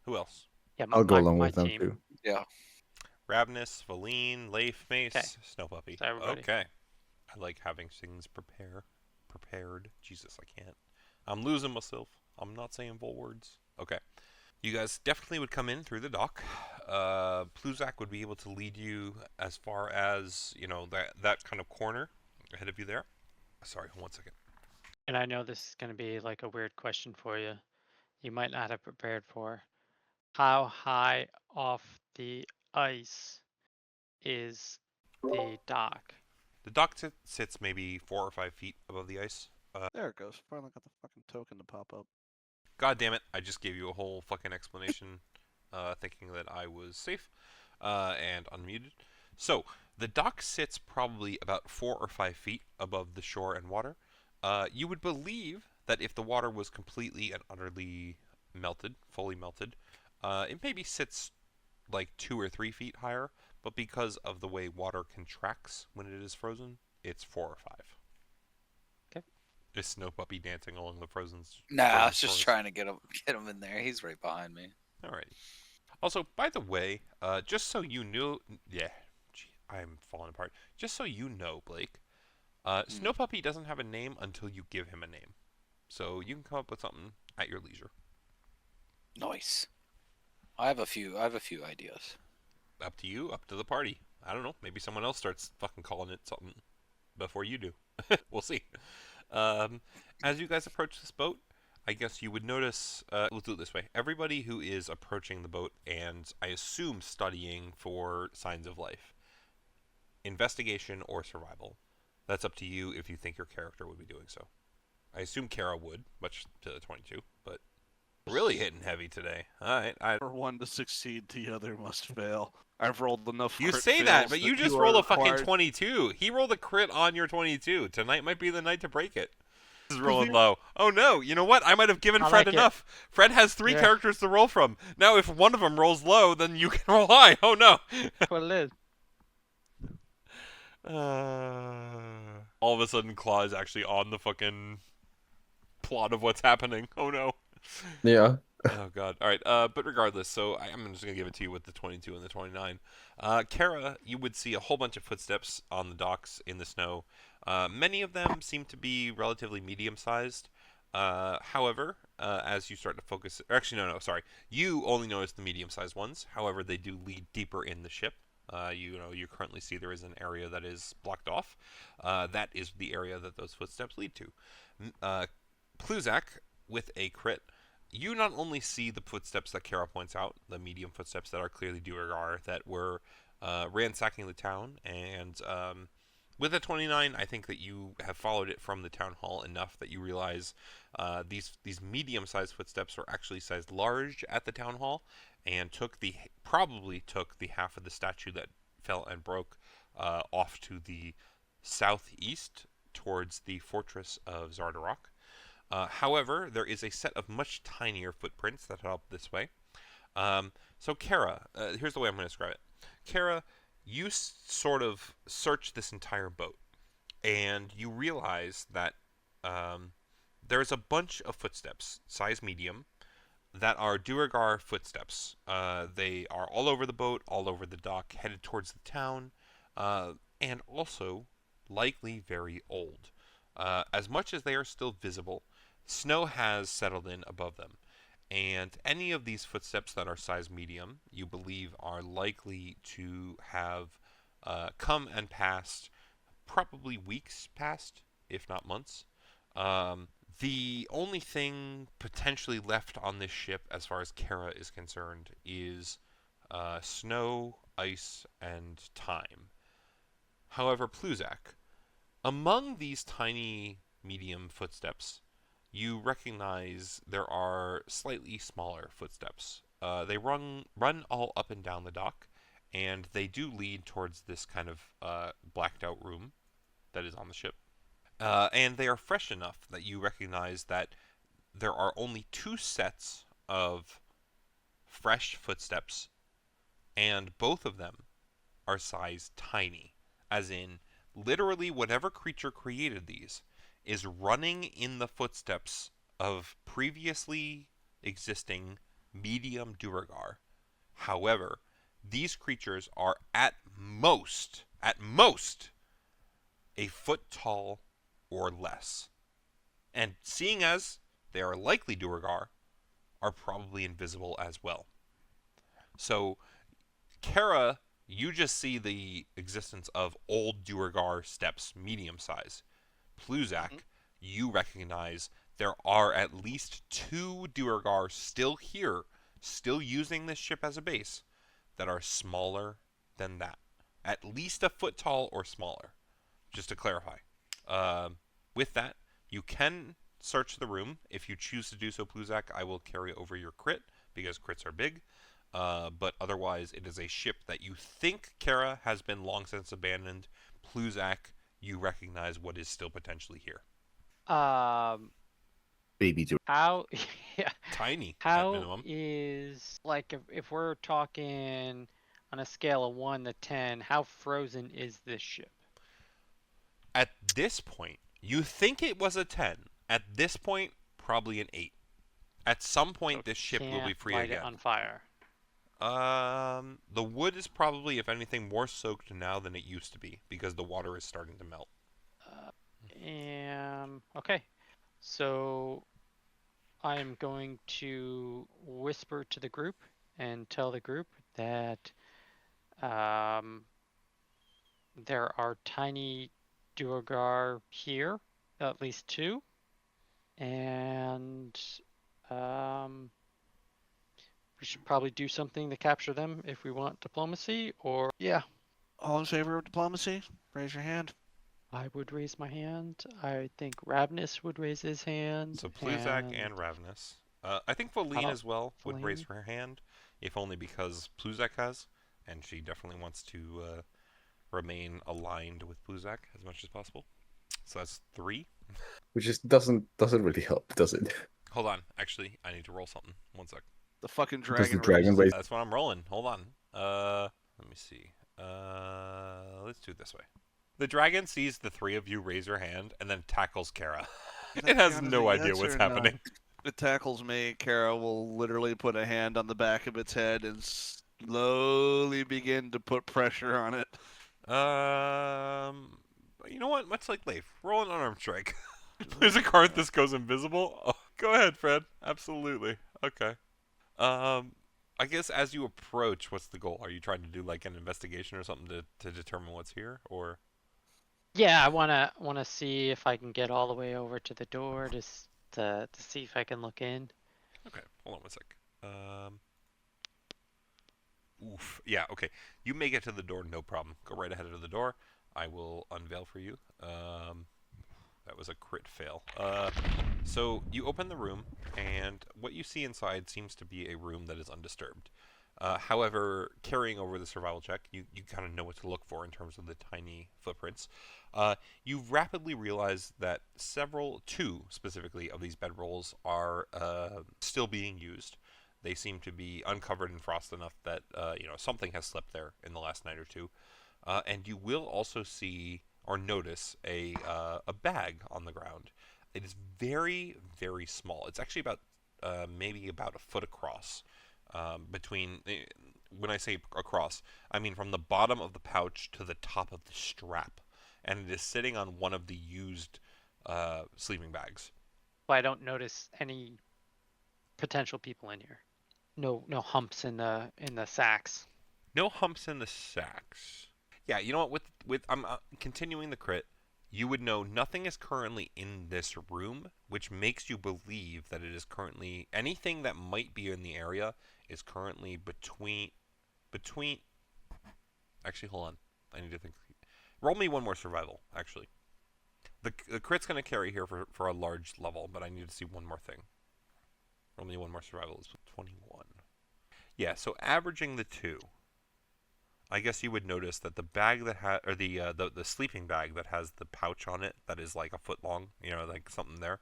Who else? Yeah, I'll go along my with them team. too. Yeah. Ravnus, Valine, Leif, Mace, Okay. Snow Puppy. So everybody. Okay. I like having things prepared. Jesus, I can't. I'm losing myself. I'm not saying full words. Okay. You guys definitely would come in through the dock. Pluzak would be able to lead you as far as, that kind of corner ahead of you there. Sorry, 1 second. And I know this is going to be like a weird question for you. You might not have prepared for. How high off the ice is the dock? The dock sits maybe 4 or 5 feet above the ice. There it goes. Finally got the fucking token to pop up. God damn it, I just gave you a whole fucking explanation, thinking that I was safe, and unmuted. So, the dock sits probably about 4 or 5 feet above the shore and water. You would believe that if the water was completely and utterly melted, fully melted, it maybe sits like 2 or 3 feet higher, but because of the way water contracts when it is frozen, it's 4 or 5. Okay. Is Snow Puppy dancing along the frozen? Nah, I was frozen just shores? trying to get him in there. He's right behind me. Alrighty. Also, by the way, just so you knew, yeah, gee, I'm falling apart. Just so you know, Blake, Snow Puppy doesn't have a name until you give him a name. So you can come up with something at your leisure. Nice. I have a few ideas. Up to you, up to the party. I don't know. Maybe someone else starts fucking calling it something before you do. We'll see. As you guys approach this boat, I guess you would notice, let's do it this way. Everybody who is approaching the boat and I assume studying for signs of life, investigation or survival, that's up to you if you think your character would be doing so. I assume Kara would, much to the 22, but really hitting heavy today. Alright, For one to succeed, the other must fail. I've rolled enough. you crit say that, fails but you just are rolled a fucking required- 22. He rolled a crit on your 22. Tonight might be the night to break it. This is rolling low. Oh no, you know what? I might have given I Fred like it. enough. Fred has 3 Yeah. characters to roll from. Now if one of them rolls low, then you can roll high. Oh no. That's what it is. All of a sudden Claw is actually on the fucking plot of what's happening. Oh no. Yeah. Oh god. All right. But regardless, so I'm just gonna give it to you with the 22 and the 29. Kara, you would see a whole bunch of footsteps on the docks in the snow. Many of them seem to be relatively medium-sized. However, as you start to focus, or actually, no, sorry, you only notice the medium-sized ones. However, they do lead deeper in the ship. You currently see there is an area that is blocked off. That is the area that those footsteps lead to. Pluzak, with a crit, you not only see the footsteps that Kara points out, the medium footsteps that are clearly Duergar, that were ransacking the town, and with a 29, I think that you have followed it from the town hall enough that you realize these medium-sized footsteps were actually sized large at the town hall, and probably took the half of the statue that fell and broke off to the southeast towards the fortress of Zardarok. However, there is a set of much tinier footprints that head up this way. So Kara, here's the way I'm going to describe it. Kara, you sort of search this entire boat, and you realize that there's a bunch of footsteps, size medium, that are Duergar footsteps. They are all over the boat, all over the dock, headed towards the town, and also likely very old. As much as they are still visible, snow has settled in above them, and any of these footsteps that are size medium, you believe are likely to have come and passed, probably weeks past, if not months. The only thing potentially left on this ship, as far as Kara is concerned, is snow, ice, and time. However, Pluzak, among these tiny medium footsteps, you recognize there are slightly smaller footsteps. They run all up and down the dock, and they do lead towards this kind of blacked out room that is on the ship. And they are fresh enough that you recognize that there are only 2 sets of fresh footsteps, and both of them are size tiny, as in literally whatever creature created these is running in the footsteps of previously existing medium Duergar. However, these creatures are at most, a foot tall or less. And seeing as they are likely Duergar, are probably invisible as well. So, Kara, you just see the existence of old Duergar steps, medium size. Pluzak, you recognize there are at least 2 Duergar still here, still using this ship as a base, that are smaller than that. At least a foot tall or smaller, just to clarify. With that, you can search the room. If you choose to do so, Pluzak, I will carry over your crit, because crits are big. But otherwise, it is a ship that you think, Kara, has been long since abandoned. Pluzak, you recognize what is still potentially here. Baby do. How? Yeah. Tiny, at How minimum. is like if we're talking on a scale of 1 to 10, how frozen is this ship? At this point, you think it was a 10. At this point, probably an 8. At some point, So this ship will be can't free light it again. on fire. The wood is probably, if anything, more soaked now than it used to be, because the water is starting to melt. Okay. So I am going to whisper to the group and tell the group that there are tiny Duergar here, at least 2, and we should probably do something to capture them if we want diplomacy, or yeah, All in favor of diplomacy? Raise your hand. I would raise my hand. I think Ravnus would raise his hand. So Pluzak and Ravnus. I think Feline as well would raise Feline. her hand, if only because Pluzak has, and she definitely wants to remain aligned with Pluzak as much as possible. So that's 3. Which just doesn't really help, does it? Hold on, actually, I need to roll something. One sec. The fucking Does the dragon dragon raised. raise? That's what I'm rolling. Hold on. Let me see. Let's do it this way. The dragon sees the 3 of you raise your hand and then tackles Kara. It has no idea what's happening. It tackles me. Kara will literally put a hand on the back of its head and slowly begin to put pressure on it. You know what? Much like Leif, roll an unarmed strike. There's a card this goes invisible. Oh, go ahead, Fred. Absolutely. Okay. I guess as you approach, what's the goal? Are you trying to do like an investigation or something to determine what's here, or? Yeah, I wanna see if I can get all the way over to the door to see if I can look in. Okay, hold on one sec. Oof. Yeah. Okay. You make it to the door, no problem. Go right ahead of the door. I will unveil for you. That was a crit fail. So you open the room, and what you see inside seems to be a room that is undisturbed. However, carrying over the survival check, you kind of know what to look for in terms of the tiny footprints. You rapidly realize that 2 specifically of these bedrolls are still being used. They seem to be uncovered in frost enough that something has slept there in the last night or 2. And you will also see or notice a bag on the ground. It is very, very small. It's actually about maybe about a foot across. Between when I say across, I mean from the bottom of the pouch to the top of the strap, and it is sitting on one of the used sleeping bags. But I don't notice any potential people in here. No humps in the sacks. No humps in the sacks. Yeah, you know what? With I'm continuing the crit. You would know nothing is currently in this room, which makes you believe that it is currently anything that might be in the area is currently between. Actually, hold on. I need to think. Roll me one more survival. Actually, the crit's gonna carry here for a large level, but I need to see one more thing. Roll me one more survival. Is 21. Yeah, so averaging the 2. I guess you would notice that the bag that has, or the sleeping bag that has the pouch on it that is like a foot long, like something there,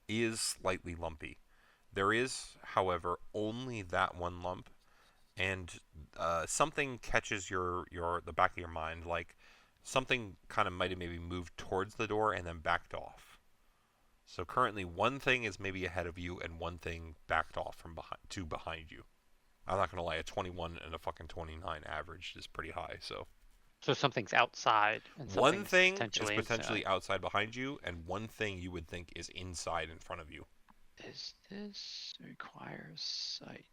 is slightly lumpy. There is, however, only that one lump, and something catches the back of your mind, like something kind of might have maybe moved towards the door and then backed off. So currently, one thing is maybe ahead of you, and one thing backed off from behind you. I'm not gonna lie, a 21 and a fucking 29 average is pretty high. So something's outside, and one thing potentially is potentially outside behind you, and one thing you would think is inside in front of you. Is this requires sight?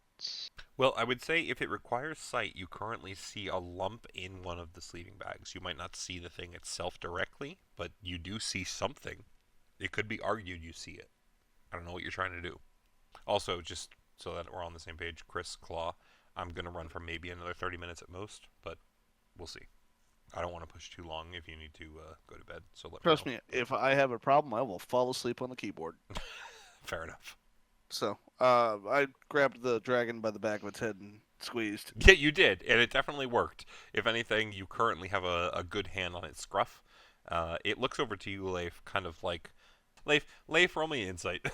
Well, I would say if it requires sight, you currently see a lump in one of the sleeping bags. You might not see the thing itself directly, but you do see something. It could be argued you see it. I don't know what you're trying to do. Also, just so that we're on the same page, Chris Claw, I'm going to run for maybe another 30 minutes at most, but we'll see. I don't want to push too long if you need to go to bed, so let Trust me know. me, if I have a problem, I will fall asleep on the keyboard. Fair enough. So, I grabbed the dragon by the back of its head and squeezed. Yeah, you did, and it definitely worked. If anything, you currently have a good hand on its scruff. It looks over to you, Leif, kind of like... Leif, roll me insight.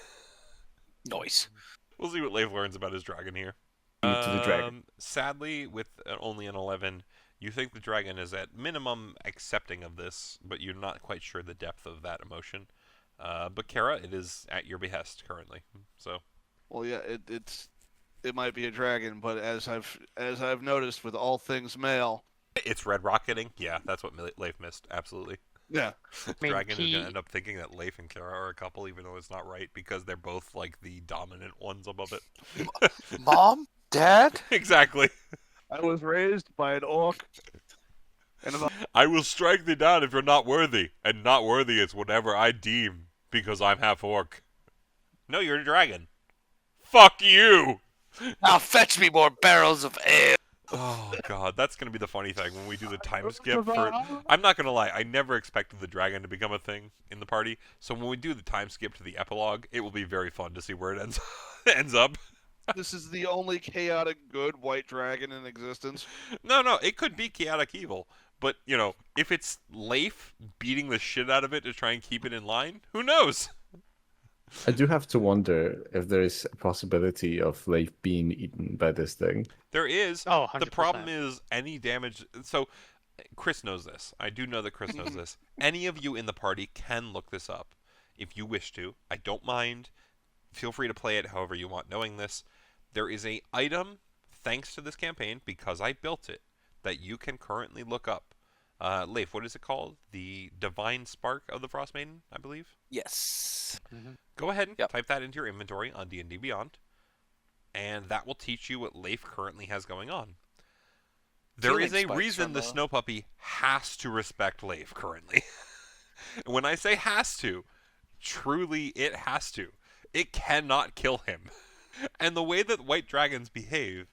Noise. We'll see what Leif learns about his dragon here. To the dragon. Sadly, with only an 11, you think the dragon is at minimum accepting of this, but you're not quite sure the depth of that emotion. But Kara, it is at your behest currently. So, Well, yeah, it might be a dragon, but as I've noticed with all things male, it's red rocketing. Yeah, that's what Leif missed. Absolutely. yeah, mean, Dragon is he- gonna end up thinking that Leif and Kara are a couple, even though it's not right because they're both like the dominant ones above it. Mom? Dad? Exactly. I was raised by an orc, and about I will strike thee down if you're not worthy, and not worthy is whatever I deem because I'm half orc. No, you're a dragon. Fuck you. Now fetch me more barrels of ale. Oh god, that's gonna be the funny thing when we do the time skip for. I'm not gonna lie, I never expected the dragon to become a thing in the party. So when we do the time skip to the epilogue, it will be very fun to see where it ends up. this is the only chaotic good white dragon in existence. No, it could be chaotic evil, but you know, if it's Leif beating the shit out of it to try and keep it in line, who knows? I do have to wonder if there is a possibility of Leif being eaten by this thing. There is. Oh, 100%. The problem is any damage. So, Chris knows this. I do know that Chris knows this. Any of you in the party can look this up if you wish to. I don't mind. Feel free to play it however you want. Knowing this, there is a item thanks to this campaign because I built it that you can currently look up. Leif, what is it called? The Divine Spark of the Frostmaiden, I believe. Yes. Go ahead and Yep. type that into your inventory on D&D Beyond, and that will teach you what Leif currently has going on. There Healing is a spikes reason from the the- snow puppy has to respect Leif currently. When I say has to, truly it has to. It cannot kill him. And the way that white dragons behave,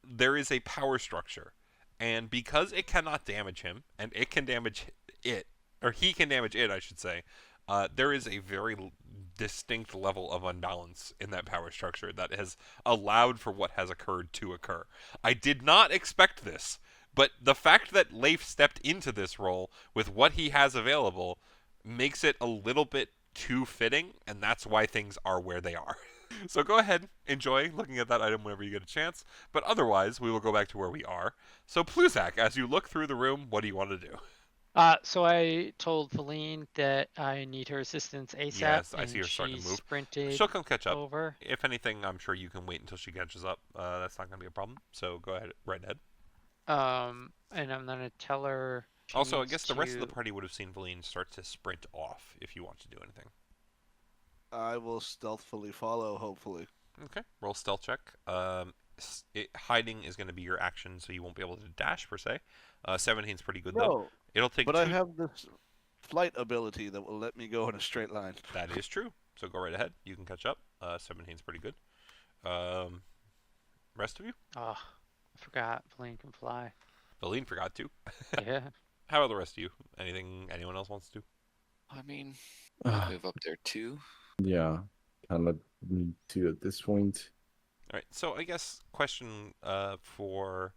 there is a power structure. And because it cannot damage him, and it can damage it, or he can damage it, I should say, there is a very distinct level of unbalance in that power structure that has allowed for what has occurred to occur. I did not expect this, but the fact that Leif stepped into this role with what he has available makes it a little bit too fitting, and that's why things are where they are. So go ahead, enjoy looking at that item whenever you get a chance, but otherwise we will go back to where we are. So Pluzak, as you look through the room, what do you want to do? So I told Feline that I need her assistance ASAP. Yes, I and see her starting to she move. sprinted She'll come catch up. over. If anything, I'm sure you can wait until she catches up. That's not going to be a problem. So go ahead, right ahead. And I'm gonna tell her. she Also, I needs guess the rest of the to- party would have seen Valine start to sprint off if you want to do anything. I will stealthily follow, hopefully. Okay, roll stealth check. Hiding is going to be your action, so you won't be able to dash per se. 17's pretty good though. No, It'll take but two. I have this flight ability that will let me go in a straight line. That is true. So go right ahead. You can catch up. 17's pretty good. Rest of you? Oh, I forgot. Feline can fly. Valine forgot to. Yeah. How about the rest of you? Anything anyone else wants to do? I mean, I'll move up there too. Yeah, kind of need to at this point. All right. So I guess question for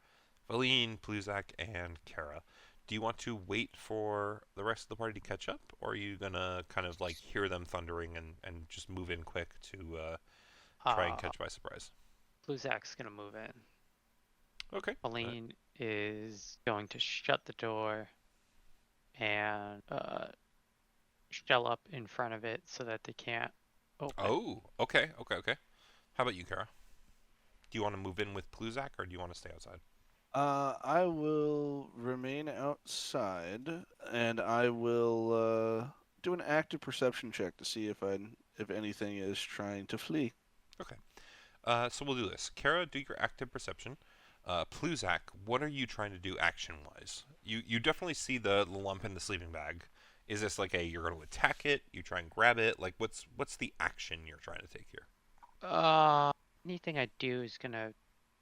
Valine, Pluzak, and Kara. Do you want to wait for the rest of the party to catch up, or are you gonna kind of like hear them thundering and just move in quick to try and catch by surprise? Pluzak's gonna move in. Okay. Feline is going to shut the door and shell up in front of it so that they can't open. Oh, okay. How about you, Kara? Do you want to move in with Pluzak, or do you want to stay outside? I will remain outside, and I will do an active perception check to see if anything is trying to flee. Okay. So we'll do this. Kara, do your active perception. Pluzak, what are you trying to do action-wise? You definitely see the lump in the sleeping bag. Is this like you're going to attack it? You try and grab it? Like what's the action you're trying to take here? Anything I do is gonna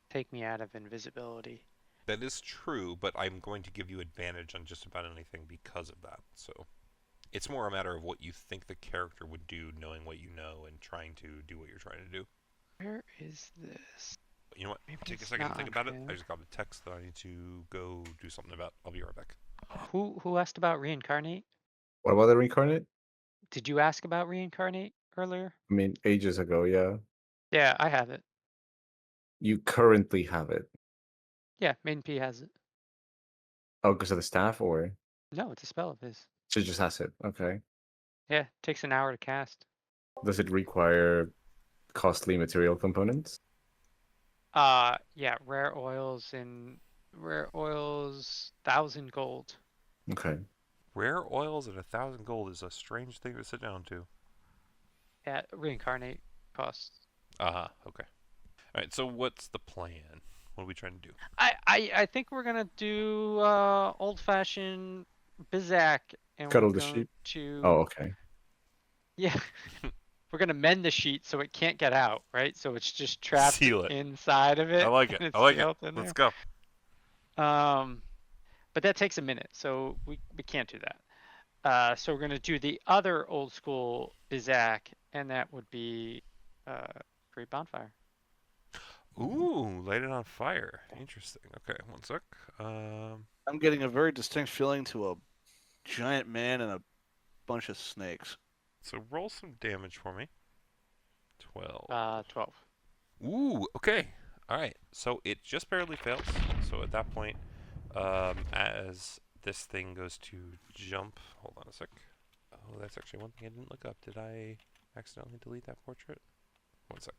take me out of invisibility. That is true, but I'm going to give you advantage on just about anything because of that. So it's more a matter of what you think the character would do, knowing what you know, and trying to do what you're trying to do. Where is this? You know what? Maybe Take a it's second to not think on about it. trailer. I just got a text that I need to go do something about. I'll be right back. Who asked about reincarnate? What about the reincarnate? Did you ask about reincarnate earlier? I mean, ages ago, yeah. Yeah, I have it. You currently have it. Yeah, Maiden P has it. Oh, because of the staff, or No, it's a spell of his. she just has it. Okay. Yeah, takes an hour to cast. Does it require costly material components? Yeah, rare oils, 1,000 gold. Okay. Rare oils at 1,000 gold is a strange thing to sit down to. Yeah, reincarnate costs. Okay. Alright, so what's the plan? What are we trying to do? I think we're gonna do old fashioned Bizak, and Cuddle we're the going sheep. to Oh, okay. yeah. We're gonna mend the sheet so it can't get out, right? So it's just trapped Seal it. inside of it. I like it. And it's I like it. sealed in Let's there. go. But that takes a minute, so we can't do that. So we're gonna do the other old school Bizak, and that would be Great Bonfire. Ooh, light it on fire. Interesting. Okay, one sec. I'm getting a very distinct feeling to a giant man and a bunch of snakes. So roll some damage for me. 12. 12. Ooh, okay. Alright, so it just barely fails. So at that point, as this thing goes to jump, hold on a sec. Oh, that's actually one thing I didn't look up. Did I accidentally delete that portrait? One sec.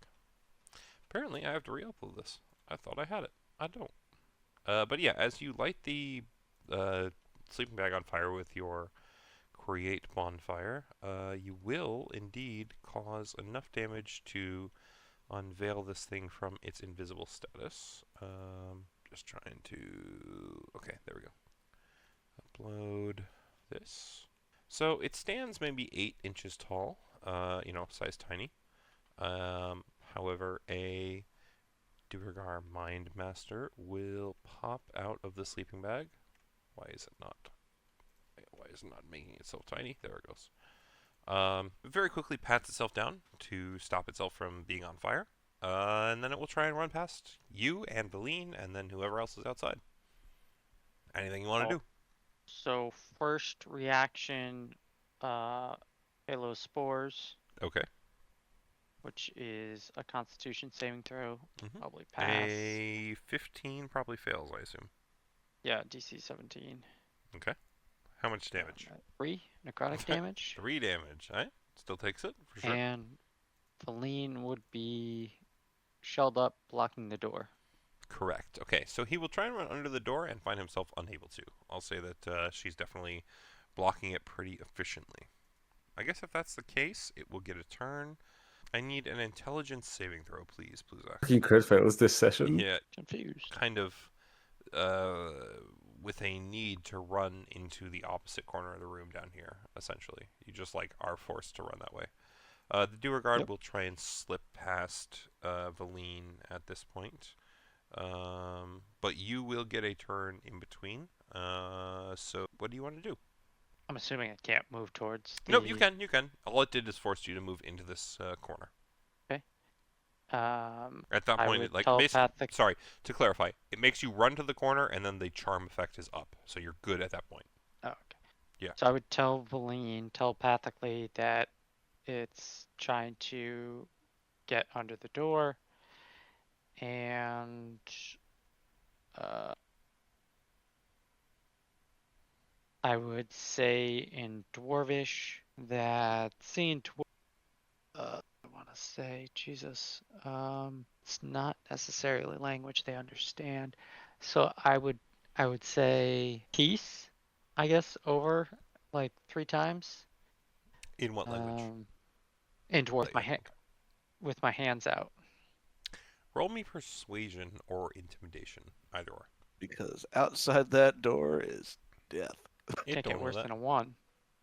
Apparently, I have to re-upload this. I thought I had it. I don't. But yeah, as you light the sleeping bag on fire with your create bonfire, you will indeed cause enough damage to unveil this thing from its invisible status. Just trying to... Okay, there we go. Upload this. So it stands maybe 8 inches tall, size tiny. However, a Duergar Mind Master will pop out of the sleeping bag. Why is it not making itself tiny? There it goes. Very quickly pats itself down to stop itself from being on fire. And then it will try and run past you and Valine and then whoever else is outside. Anything you want to do? So first reaction, Halo Spores, Okay. which is a Constitution saving throw. Mhm. Probably pass. A 15 probably fails, I assume. Yeah, DC 17. Okay. How much damage? 3 necrotic damage. 3 damage, right? Still takes it, for sure. And Valine would be shelled up, blocking the door. Correct. Okay, so he will try and run under the door and find himself unable to. I'll say that she's definitely blocking it pretty efficiently. I guess if that's the case, it will get a turn. I need an intelligence saving throw, please, Pluzak. Fucking crit fails this session. Yeah, Confused. kind of with a need to run into the opposite corner of the room down here, essentially. You just, are forced to run that way. The Duergar will try and slip past Valine at this point. But you will get a turn in between. So what do you want to do? I'm assuming it can't move towards the... Nope, you can. All it did is force you to move into this corner. Okay. At that I point, would it, telepathic... sorry, to clarify, it makes you run to the corner, and then the charm effect is up. So you're good at that point. Oh, okay. Yeah. So I would tell Valine telepathically that it's trying to get under the door, and I would say in Dwarvish that seeing I want to say Jesus, it's not necessarily language they understand, so I would say peace, I guess, over like 3 times. In what language? And with That my you- hand, with my hands out. Roll me persuasion or intimidation, either or. Because outside that door is death. It Can't don't get know worse that. than a 1.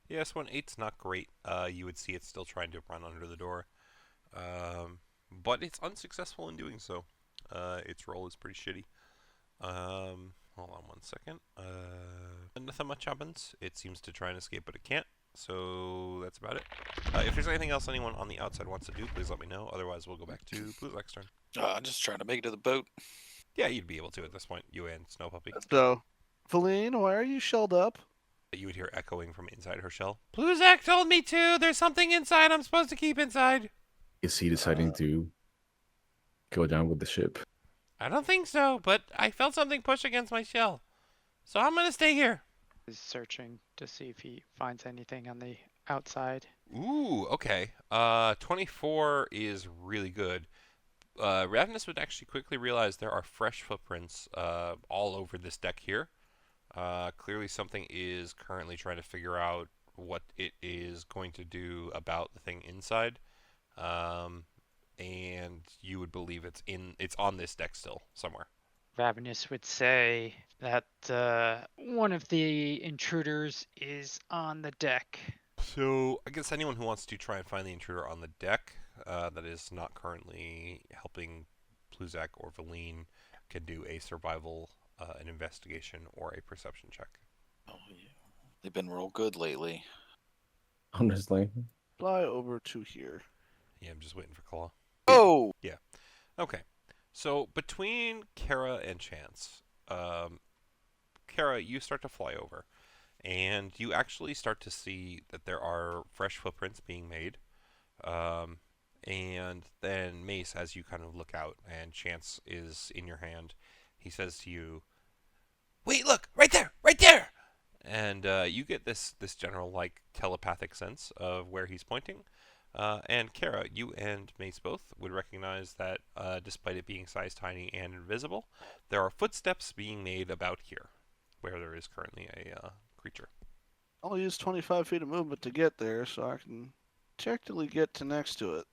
Yes, when 8's not great. You would see it still trying to run under the door. But it's unsuccessful in doing so. Its roll is pretty shitty. Hold on 1 second. Nothing much happens. It seems to try and escape, but it can't. So that's about it. If there's anything else anyone on the outside wants to do, please let me know. Otherwise, we'll go back to Bluzak's turn. Just trying to make it to the boat. Yeah, you'd be able to at this point, you and Snow Puppy. So, Feline, why are you shelled up? You would hear echoing from inside her shell. Bluzak told me to! There's something inside I'm supposed to keep inside! Is he deciding to go down with the ship? I don't think so, but I felt something push against my shell. So I'm gonna stay here. Is searching to see if he finds anything on the outside. Ooh, okay. 24 is really good. Ravenous would actually quickly realize there are fresh footprints all over this deck here. Clearly something is currently trying to figure out what it is going to do about the thing inside. And you would believe it's on this deck still somewhere. Ravenous would say that one of the intruders is on the deck. So I guess anyone who wants to try and find the intruder on the deck that is not currently helping Pluzak or Valine can do a survival, an investigation, or a perception check. Oh, yeah. They've been real good lately. Honestly. Fly over to here. Yeah, I'm just waiting for Claw. Oh, Okay, so between Kara and Chance, Kara, you start to fly over, and you actually start to see that there are fresh footprints being made. And then Mace, as you kind of look out, and Chance is in your hand, he says to you, "Wait, look, right there, right there!" And you get this general like telepathic sense of where he's pointing. And Kara, you and Mace both would recognize that despite it being size tiny and invisible, there are footsteps being made about here, where there is currently a creature. I'll use 25 feet of movement to get there so I can technically get to next to it.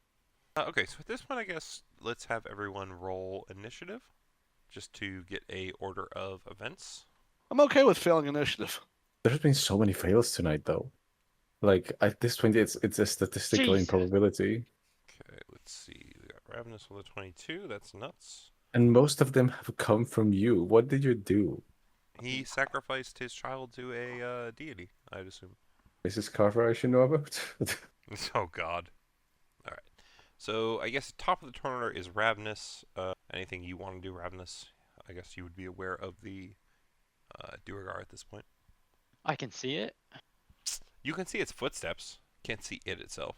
Okay, so at this point, I guess let's have everyone roll initiative, just to get a order of events. I'm okay with failing initiative. There's been so many fails tonight, though. Like, at this point, it's a statistical Jesus. improbability. Okay, let's see. We got Ravenous with a 22. That's nuts. And most of them have come from you. What did you do? He sacrificed his child to a deity, I'd assume. Mrs. Carver, I should know about. Oh God. All right. So I guess top of the turn order is Ravenous. Anything you want to do, Ravenous? I guess you would be aware of the Duergar at this point. I can see it. You can see its footsteps. Can't see it itself.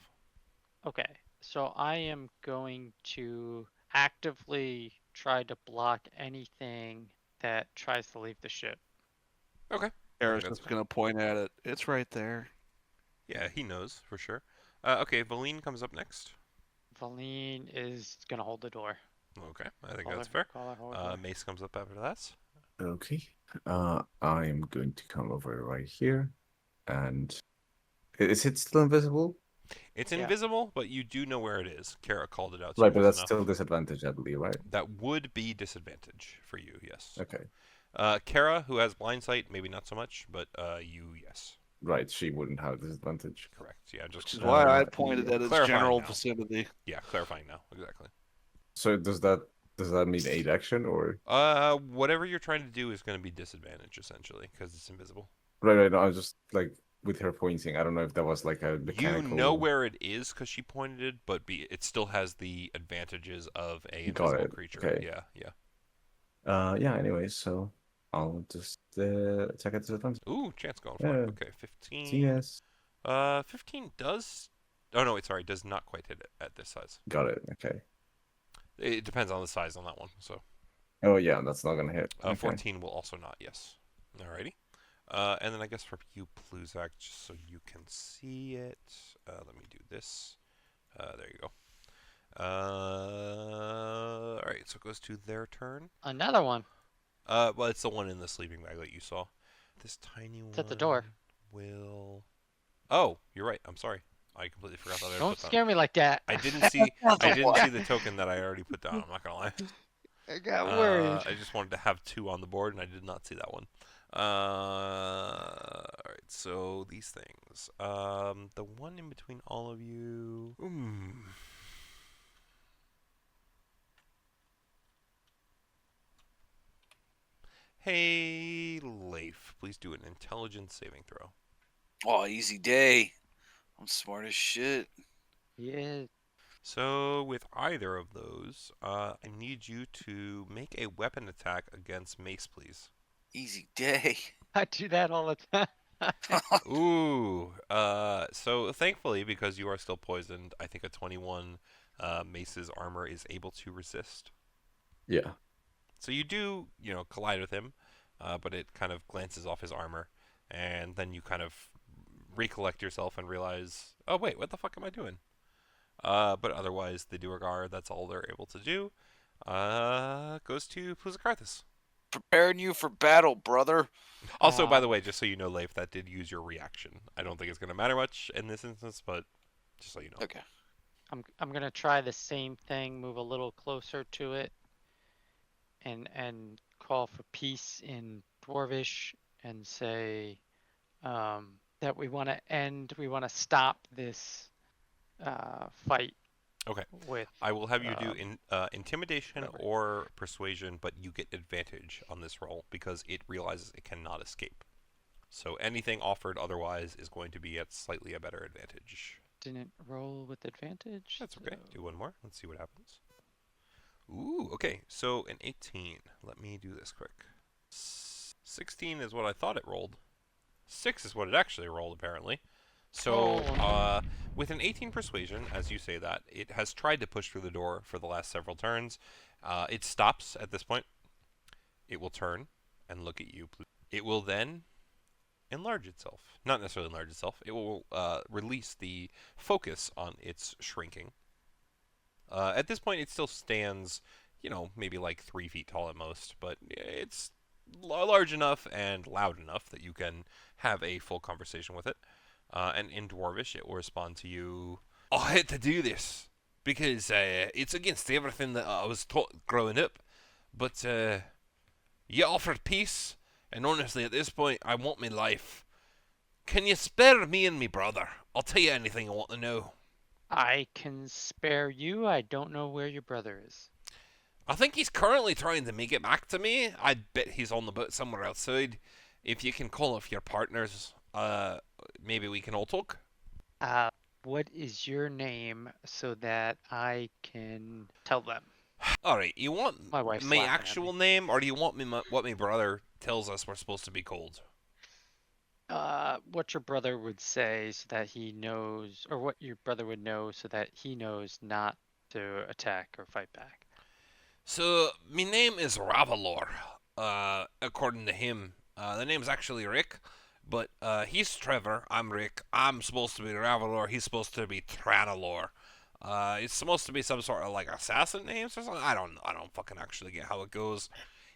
Okay, so I am going to actively try to block anything that tries to leave the ship. Okay. Era's that's just gonna point at it. It's right there. Yeah, he knows for sure. Okay, Valine comes up next. Valine is gonna hold the door. Okay, I think Call that's her- fair. call her hold the door. Mace comes up after that. Okay. I'm going to come over right here. And is it still invisible? It's Yeah. invisible, but you do know where it is. Kara called it out. Right, but close that's enough. still disadvantage, I believe, right? That would be disadvantage for you, yes. Okay. Kara, who has blind sight, maybe not so much, but you, yes. Right, she wouldn't have disadvantage. Correct. Yeah, just Which is why I Uh, pointed yeah. at its Clarifying general now. vicinity. yeah, clarifying now exactly. So does that mean 8 action or Whatever you're trying to do is going to be disadvantage essentially because it's invisible. right? No, I was just like with her pointing. I don't know if that was like a mechanical. You know where it is because she pointed it, but it still has the advantages of a Got invisible it, creature. okay. Yeah. Yeah. Anyway, so I'll just attack at disadvantage. Ooh, chance going for Yeah. it. Okay, 15. Yes. 15 does. Oh no, wait, sorry, does not quite hit it at this size. Got it. Okay. It depends on the size on that one. So Oh yeah, that's not gonna hit. Okay. 14 will also not. Yes. Alrighty. And then I guess for you, Pluzak, just so you can see it. Let me do this. There you go. Alright, so it goes to their turn. Another one. Well, it's the one in the sleeping bag that you saw. This tiny one. It's at the door. Will. Oh, you're right. I'm sorry. I completely forgot that I Don't put that. scare me like that. I didn't see. I didn't see the token that I already put down. I'm not gonna lie. I got worried. I just wanted to have 2 on the board, and I did not see that one. Alright, so these things. The one in between all of you. Hey, Leif, please do an intelligence saving throw. Oh, easy day. I'm smart as shit. Yeah. So, with either of those, I need you to make a weapon attack against Mace, please. Easy day. I do that all the time. Ooh. So thankfully, because you are still poisoned, I think a 21 Mace's armor is able to resist. Yeah. So you do, collide with him, but it kind of glances off his armor, and then you kind of recollect yourself and realize, oh wait, what the fuck am I doing? But otherwise, the Duergar, that's all they're able to do. Goes to Pluzakarthus. Preparing you for battle, brother. Also, by the way, just so you know, Leif, that did use your reaction. I don't think it's going to matter much in this instance, but just so you know. Okay. I'm gonna try the same thing, move a little closer to it, and call for peace in Dwarvish and say that we want to stop this fight. Okay. With I will have you do intimidation whatever. or persuasion, but you get advantage on this roll because it realizes it cannot escape. So anything offered otherwise is going to be at slightly a better advantage. Didn't roll with advantage. That's okay. so- Do one more. Let's see what happens. Ooh, okay. So an 18. Let me do this quick. 16 is what I thought it rolled. 6 is what it actually rolled, apparently. So, with an 18 persuasion, as you say that, it has tried to push through the door for the last several turns. It stops at this point. It will turn and look at you. It will then enlarge itself. Not necessarily enlarge itself. It will release the focus on its shrinking. At this point, it still stands, maybe like 3 feet tall at most, but it's large enough and loud enough that you can have a full conversation with it. And in Dwarvish, it will respond to you, I had to do this because it's against everything that I was taught growing up. But you offered peace, and honestly, at this point, I want my life. Can you spare me and me brother? I'll tell you anything I want to know. I can spare you. I don't know where your brother is. I think he's currently trying to make it back to me. I bet he's on the boat somewhere outside. If you can call off your partners, maybe we can all talk. What is your name so that I can tell them? All right, you want My wife's my laughing at actual me. name, or do you want what my brother tells us we're supposed to be called? What your brother would say so that he knows, or what your brother would know so that he knows not to attack or fight back. So, my name is Ravalor. According to him, the name's actually Rick, but he's Trevor. I'm Rick. I'm supposed to be Ravalor. He's supposed to be Tranalor. It's supposed to be some sort of like assassin names or something. I don't fucking actually get how it goes.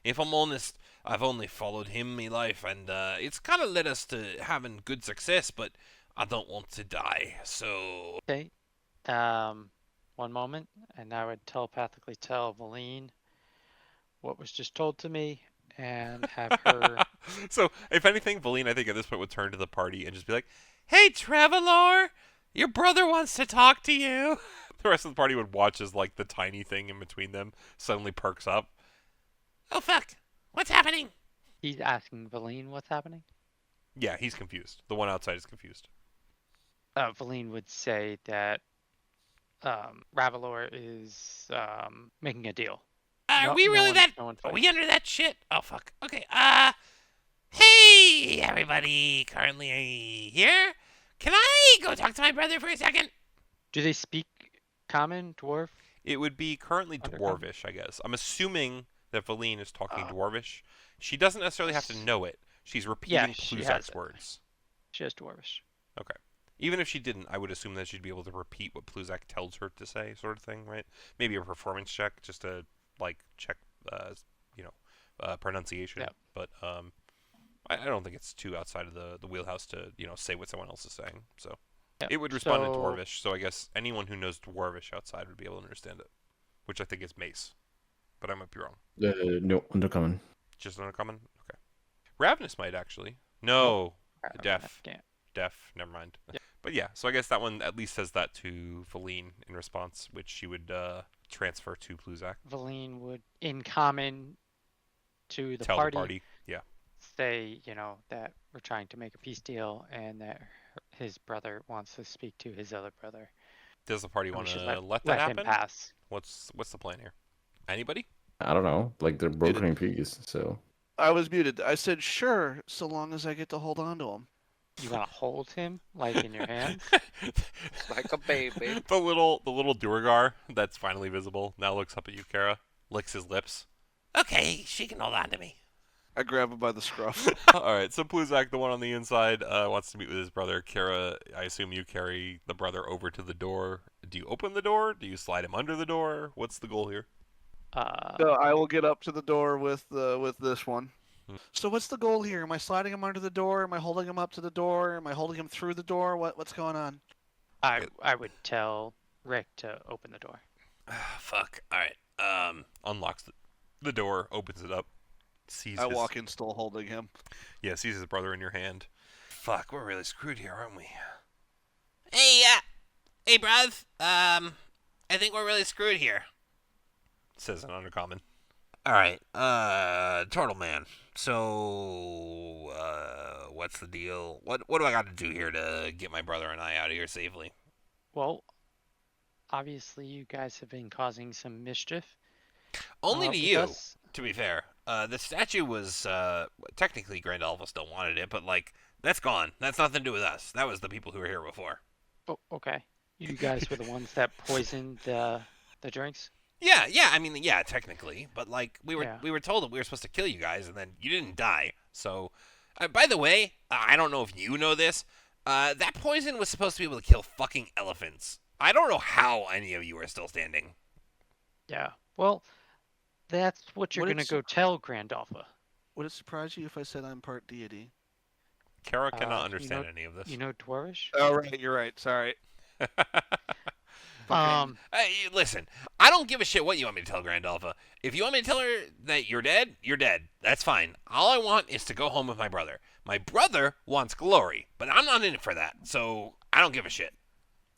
If I'm honest, I've only followed him my life, and it's kind of led us to having good success, but I don't want to die, so... Okay. One moment, and I would telepathically tell Valine what was just told to me, and have her... So, if anything, Valine, I think at this point would turn to the party and just be like, Hey, Travelor! Your brother wants to talk to you! The rest of the party would watch as, like, the tiny thing in between them suddenly perks up. Oh, fuck! What's happening? He's asking Valine what's happening? Yeah, he's confused. The one outside is confused. Valine would say that Ravalor is making a deal. Are No- we no really one- that... no one's Are fighting. we under that shit? Oh, fuck. Okay, Hey, everybody. Currently here. Can I go talk to my brother for a second? Do they speak common, dwarf? It would be currently Undercommon? Dwarvish, I guess. I'm assuming that Valine is talking Oh. Dwarvish. She doesn't necessarily have to know it. She's repeating she has Pluzak's it. words. She has dwarvish. Okay. Even if she didn't, I would assume that she'd be able to repeat what Pluzak tells her to say, sort of thing, right? Maybe a performance check just to, like, check, pronunciation. Yeah. But I don't think it's too outside of the wheelhouse to, say what someone else is saying. So. Yep. It would respond in So- Dwarvish, so I guess anyone who knows Dwarvish outside would be able to understand it, which I think is mace, but I might be wrong. No, undercommon. Just uncommon? Okay. Ravenous might actually. No, deaf. Yeah. Deaf. Never mind. Yep. But yeah, so I guess that one at least says that to Feline in response, which she would transfer to Pluzak. Valine would, in common to the Tell party, the party. Yeah. say, that we're trying to make a peace deal and that his brother wants to speak to his other brother. Does the party And we want should to let that let happen? him pass. What's the plan here? Anybody? I don't know. Like they're brokering peace, so I was muted. I said sure, so long as I get to hold on to him. You want to hold him, like, in your hands? Like a baby. the little Duergar that's finally visible now looks up at you, Kara, licks his lips. Okay, she can hold on to me. I grab him by the scruff. All right, so Pluzak, the one on the inside, wants to meet with his brother. Kara, I assume you carry the brother over to the door. Do you open the door? Do you slide him under the door? What's the goal here? So I will get up to the door with this one. Hmm. So what's the goal here? Am I sliding him under the door? Am I holding him up to the door? Am I holding him through the door? What's going on? I would tell Rick to open the door. Fuck. All right. Unlocks the door, opens it up, sees I his, walk in still holding him. Yeah, sees his brother in your hand. Fuck, we're really screwed here, aren't we? Hey, bruv. I think we're really screwed here. Says an undercommon. All right, Turtle Man. So, what's the deal? What do I got to do here to get my brother and I out of here safely? Well, obviously you guys have been causing some mischief. Only to with you, us. to be fair. The statue was, technically Grand Alpha still wanted it, but, like, that's gone. That's nothing to do with us. That was the people who were here before. Oh, okay. You guys were the ones that poisoned the drinks? Yeah, I mean, yeah, technically, but like we Yeah. were told that we were supposed to kill you guys, and then you didn't die. So, by the way, I don't know if you know this. That poison was supposed to be able to kill fucking elephants. I don't know how any of you are still standing. Yeah. Well, that's what you're What going to is- go tell Grand Alpha. Would it surprise you if I said I'm part deity? Kara you cannot understand know- any of this. You know Dwarvish? Oh, right, you're right. Sorry. Hey, listen, I don't give a shit what you want me to tell Grand Alpha. If you want me to tell her that you're dead, you're dead. That's fine. All I want is to go home with my brother. My brother wants glory, but I'm not in it for that, so I don't give a shit.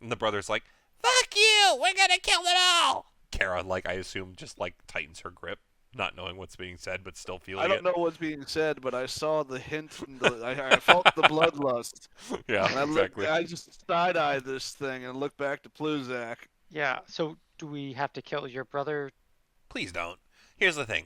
And the brother's like, Fuck you! We're gonna kill it all! Kara, like, I assume, just, like, tightens her grip, not knowing what's being said, but still feeling I don't it. know what's being said, but I saw the hint. And I felt the bloodlust. Yeah, And I exactly. I just side-eye this thing and look back to Pluzak. Yeah. So do we have to kill your brother? Please don't. Here's the thing.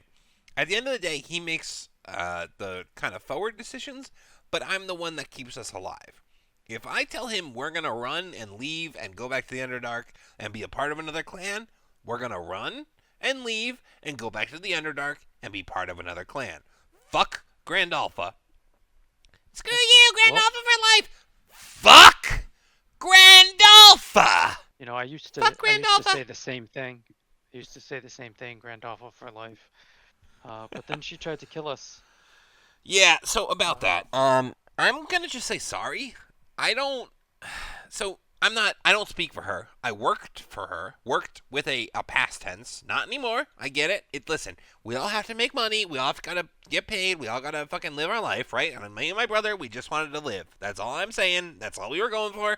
At the end of the day, he makes the kind of forward decisions, but I'm the one that keeps us alive. If I tell him we're going to run and leave and go back to the Underdark and be a part of another clan, we're going to run and leave and go back to the Underdark and be part of another clan. Fuck Grand Alpha. Screw you, Grand Well- Alpha for life! Fuck Grand Alpha! I used to Fuck Grand Alpha! say the same thing. I used to say the same thing, Grand Alpha for life. But then she tried to kill us. Yeah, so about that, I'm gonna just say sorry. I don't speak for her. I worked for her. Worked with a past tense. Not anymore. I get it. Listen, we all have to make money. We all gotta get paid. We all gotta fucking live our life, right? And me and my brother, we just wanted to live. That's all I'm saying. That's all we were going for.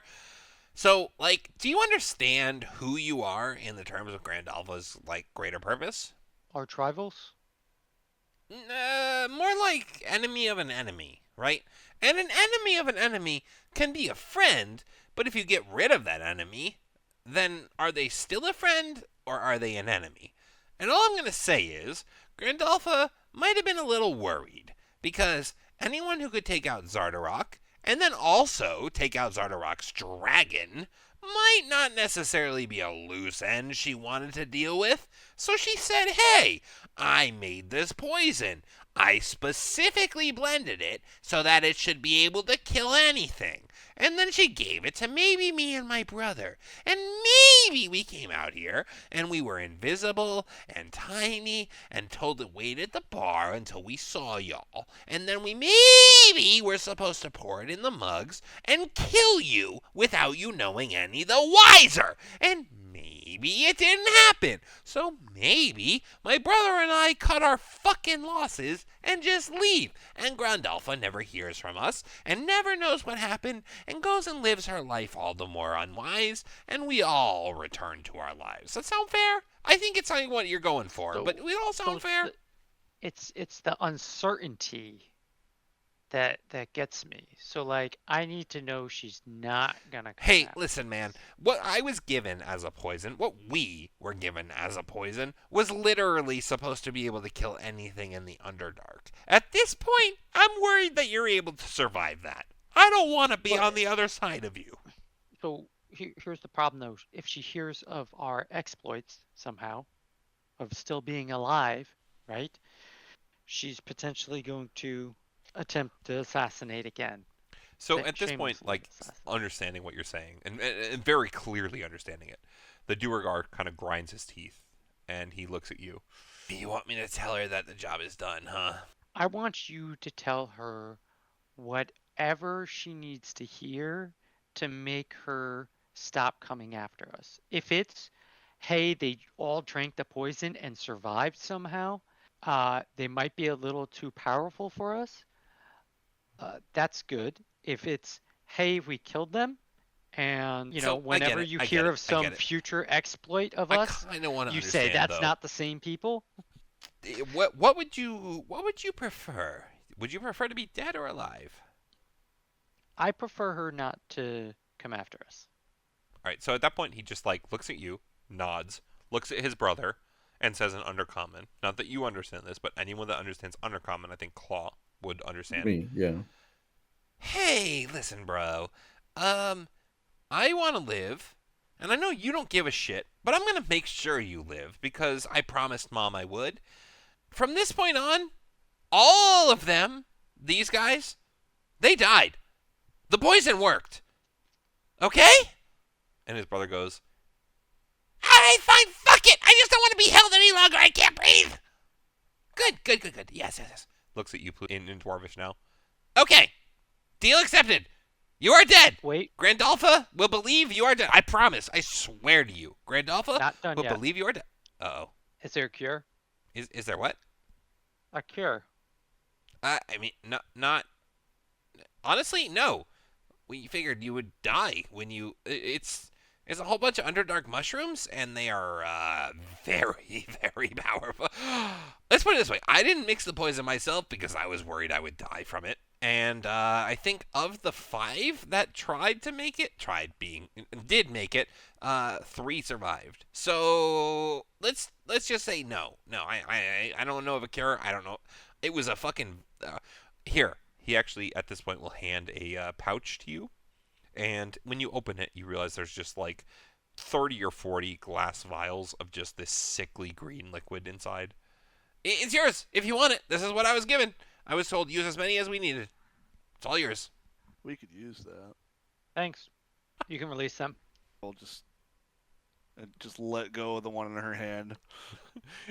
So, like, do you understand who you are in the terms of Grand Alpha's, like, greater purpose? Our rivals? More like enemy of an enemy, right? And an enemy of an enemy can be a friend, but if you get rid of that enemy, then are they still a friend or are they an enemy? And all I'm going to say is, Grand Alpha might have been a little worried, because anyone who could take out Zardarok, and then also take out Zardarok's dragon, might not necessarily be a loose end she wanted to deal with. So she said, hey, I made this poison. I specifically blended it so that it should be able to kill anything. And then she gave it to maybe me and my brother. And maybe we came out here and we were invisible and tiny and told to wait at the bar until we saw y'all. And then we maybe were supposed to pour it in the mugs and kill you without you knowing any the wiser. And maybe it didn't happen. So maybe my brother and I cut our fucking losses and just leave. And Grandalfa never hears from us and never knows what happened and goes and lives her life all the more unwise, and we all return to our lives. Does that sound fair? I think it's what you're going for, So- but we all sound fair. It's the uncertainty that gets me. So like I need to know she's not gonna come Hey, after listen, man. us. What I was given as a poison, what we were given as a poison, was literally supposed to be able to kill anything in the Underdark. At this point, I'm worried that you're able to survive that. I don't want to be Well- on the other side of you. So here's the problem though. If she hears of our exploits somehow, of still being alive, right? She's potentially going to attempt to assassinate again. So Sa- at this point, shamelessly like assassinate. understanding what you're saying and very clearly understanding it, the Duergar kind of grinds his teeth and he looks at you. You want me to tell her that the job is done, huh? I want you to tell her whatever she needs to hear to make her stop coming after us. If it's, hey, they all drank the poison and survived somehow, they might be a little too powerful for us. That's good. If it's, hey, we killed them, and you know, So, I get whenever it, you I get hear it, of I some get it. future exploit of I us, kind of want to you understand, say that's though. not the same people. What would you prefer? Would you prefer to be dead or alive? I prefer her not to come after us. All right, so at that point he just like looks at you, nods, looks at his brother, and says in Undercommon. Not that you understand this, but anyone that understands Undercommon, I think Claw would understand. Me, yeah. Hey, listen, bro. I want to live, and I know you don't give a shit, but I'm gonna make sure you live because I promised Mom I would. From this point on, all of them, these guys, they died. The poison worked. Okay? And his brother goes, Alright, fine, fuck it! I just don't want to be held any longer, I can't breathe! Good. Yes. looks at you in Dwarvish now. Okay, deal accepted. You are dead. Wait, Grandalfa will believe you are dead. I promise, I swear to you. Grandalfa not done will yet. believe you are dead. Uh-oh. Is there a cure? Is there what? A cure. I mean, not... Honestly, no. We figured you would die when you... It's a whole bunch of Underdark mushrooms, and they are very, very powerful. Let's put it this way. I didn't mix the poison myself because I was worried I would die from it. And I think of the 5 that did make it, 3 survived. So let's just say no. I don't know of a cure. I don't know. It was a fucking... here. He actually, at this point, will hand a pouch to you. And when you open it, you realize there's just like 30 or 40 glass vials of just this sickly green liquid inside. It's yours if you want it. This is what I was given. I was told use as many as we needed. It's all yours. We could use that. Thanks. You can release them. I'll just let go of the one in her hand.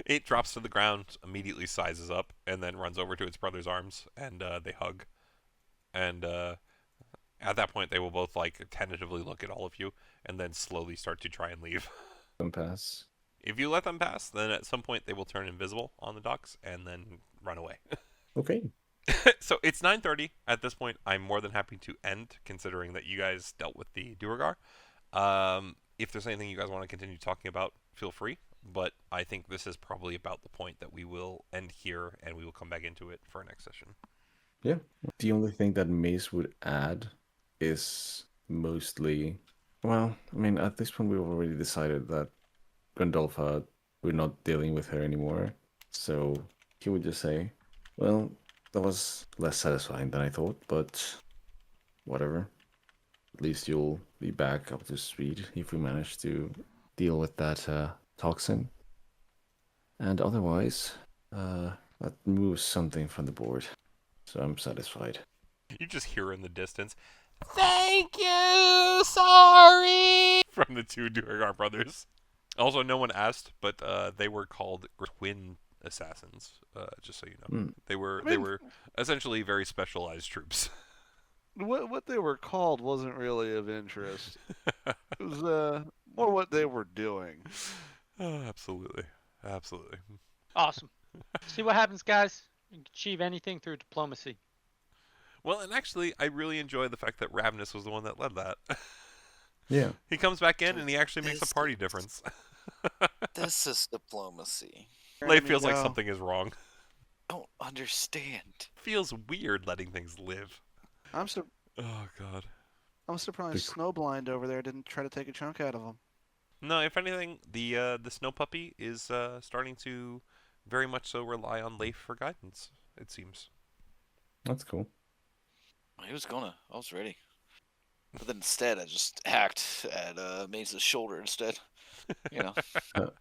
It drops to the ground, immediately sizes up, and then runs over to its brother's arms, and they hug. And at that point, they will both like tentatively look at all of you, and then slowly start to try and leave. Don't pass. If you let them pass, then at some point they will turn invisible on the docks and then run away. Okay. So it's 9:30 at this point. I'm more than happy to end, considering that you guys dealt with the Duergar. If there's anything you guys want to continue talking about, feel free. But I think this is probably about the point that we will end here, and we will come back into it for our next session. Yeah. The only thing that Mace would add is mostly, well, I mean, at this point we've already decided that Gandolfa, we're not dealing with her anymore. So he would just say, well, that was less satisfying than I thought, but whatever. At least you'll be back up to speed if we manage to deal with that toxin. And otherwise, I That moves something from the board, so I'm satisfied. You just hear in the distance, "Thank you, sorry," from the two Duergar brothers. Also, no one asked, but they were called twin assassins. Just so you know, Hmm. they were I they mean- were essentially very specialized troops. What they were called wasn't really of interest. It was more what they were doing. Absolutely, absolutely. Awesome. See what happens, guys. You can achieve anything through diplomacy. Well, and actually, I really enjoy the fact that Ravenous was the one that led that. Yeah. He comes back in and he actually makes a This party is- difference. This is diplomacy. Leif feels like go. something is wrong. Don't understand. Feels weird letting things live. I'm Oh god. surprised The- Snowblind over there didn't try to take a chunk out of him. No, if anything, the snow puppy is starting to very much so rely on Leif for guidance. It seems. That's cool. He was gonna. I was ready. But then instead, I just hacked at Maze's shoulder instead. You know,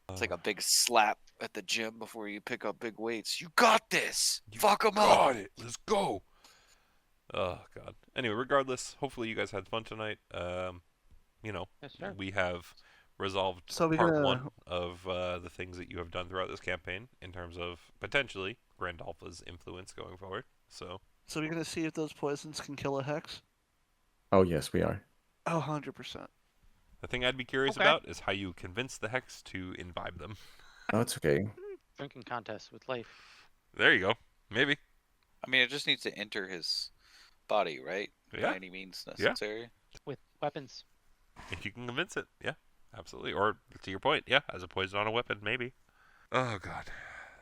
it's like a big slap at the gym before you pick up big weights. You got this. Fuck 'em up. Got it. Let's go. Oh god. Anyway, regardless, hopefully you guys had fun tonight. You know, Yes, sir. we have resolved So we part gonna- one of the things that you have done throughout this campaign in terms of potentially Grandalfa's influence going forward. So So we're gonna see if those poisons can kill a hex. Oh, yes, we are. Oh, 100%. the thing I'd be curious Okay. about is how you convince the Hex to imbibe them. Oh, it's okay. Drinking contest with Leif. There you go. Maybe. I mean, it just needs to enter his body, right? Yeah. By any means necessary. With weapons. If you can convince it, yeah, absolutely. Or to your point, yeah, as a poison on a weapon, maybe. Oh god,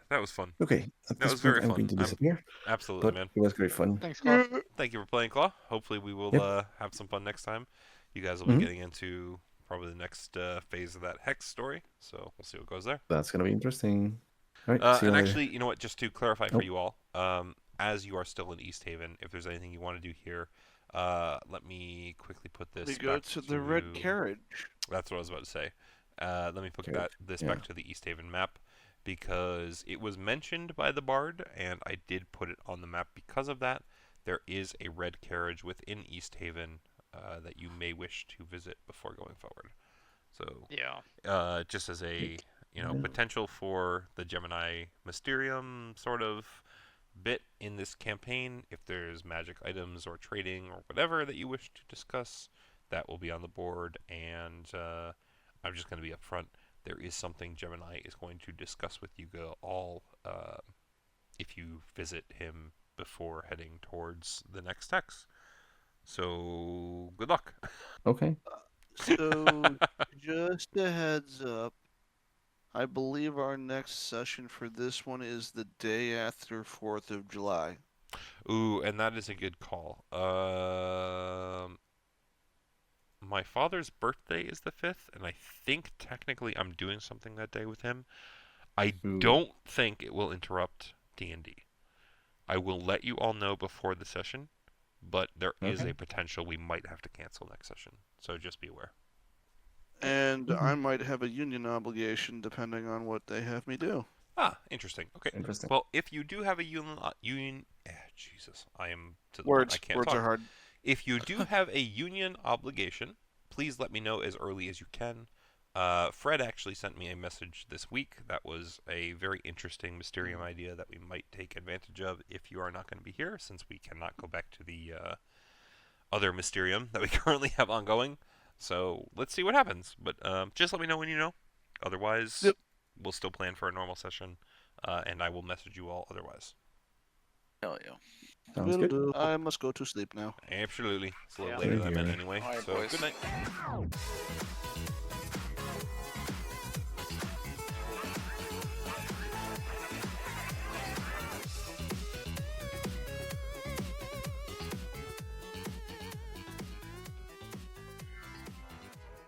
that was fun. Okay, at That this was point, very I'm fun. going to I'm- disappear, Absolutely, but man. it was great fun. Thanks, Claw. Thank you for playing, Claw. Hopefully, we will Yep. have some fun next time. You guys will be Mhm. getting into probably the next phase of that Hex story, so we'll see what goes there. That's going to be interesting. All right, see you And later. actually, you know what? Just to clarify for Oh. you all, as you are still in East Haven, if there's anything you want to do here, let me quickly put this. We go back to the red carriage. That's what I was about to say. Let me put Okay, this yeah. back to the East Haven map because it was mentioned by the Bard, and I did put it on the map because of that. There is a red carriage within East Haven that you may wish to visit before going forward. So, Yeah. just as a Yeah. potential for the Gemini Mysterium sort of bit in this campaign, if there's magic items or trading or whatever that you wish to discuss, that will be on the board. And I'm just going to be upfront. There is something Gemini is going to discuss with you all if you visit him before heading towards the next hex. So good luck. Okay. So, just a heads up. I believe our next session for this one is the day after 4th of July. Ooh, and that is a good call. My father's birthday is the 5th, and I think technically I'm doing something that day with him. I Ooh. don't think it will interrupt D&D. I will let you all know before the session, but there is Okay. a potential we might have to cancel next session. So just be aware. And Mhm. I might have a union obligation depending on what they have me do. Ah, interesting. Okay. Interesting. Well, if you do have a union, Jesus, I am to the Words, point. I can't words talk. are hard. If you do have a union obligation, please let me know as early as you can. Fred actually sent me a message this week that was a very interesting Mysterium idea that we might take advantage of if you are not going to be here, since we cannot go back to the other Mysterium that we currently have ongoing. So let's see what happens. But just let me know when you know. Otherwise, Yep. we'll still plan for a normal session, and I will message you all otherwise. Hell yeah. Sounds Will good. do. I must go to sleep now. Absolutely. It's a little Yeah. later than I Thank meant you. anyway. All right, so boys. good night.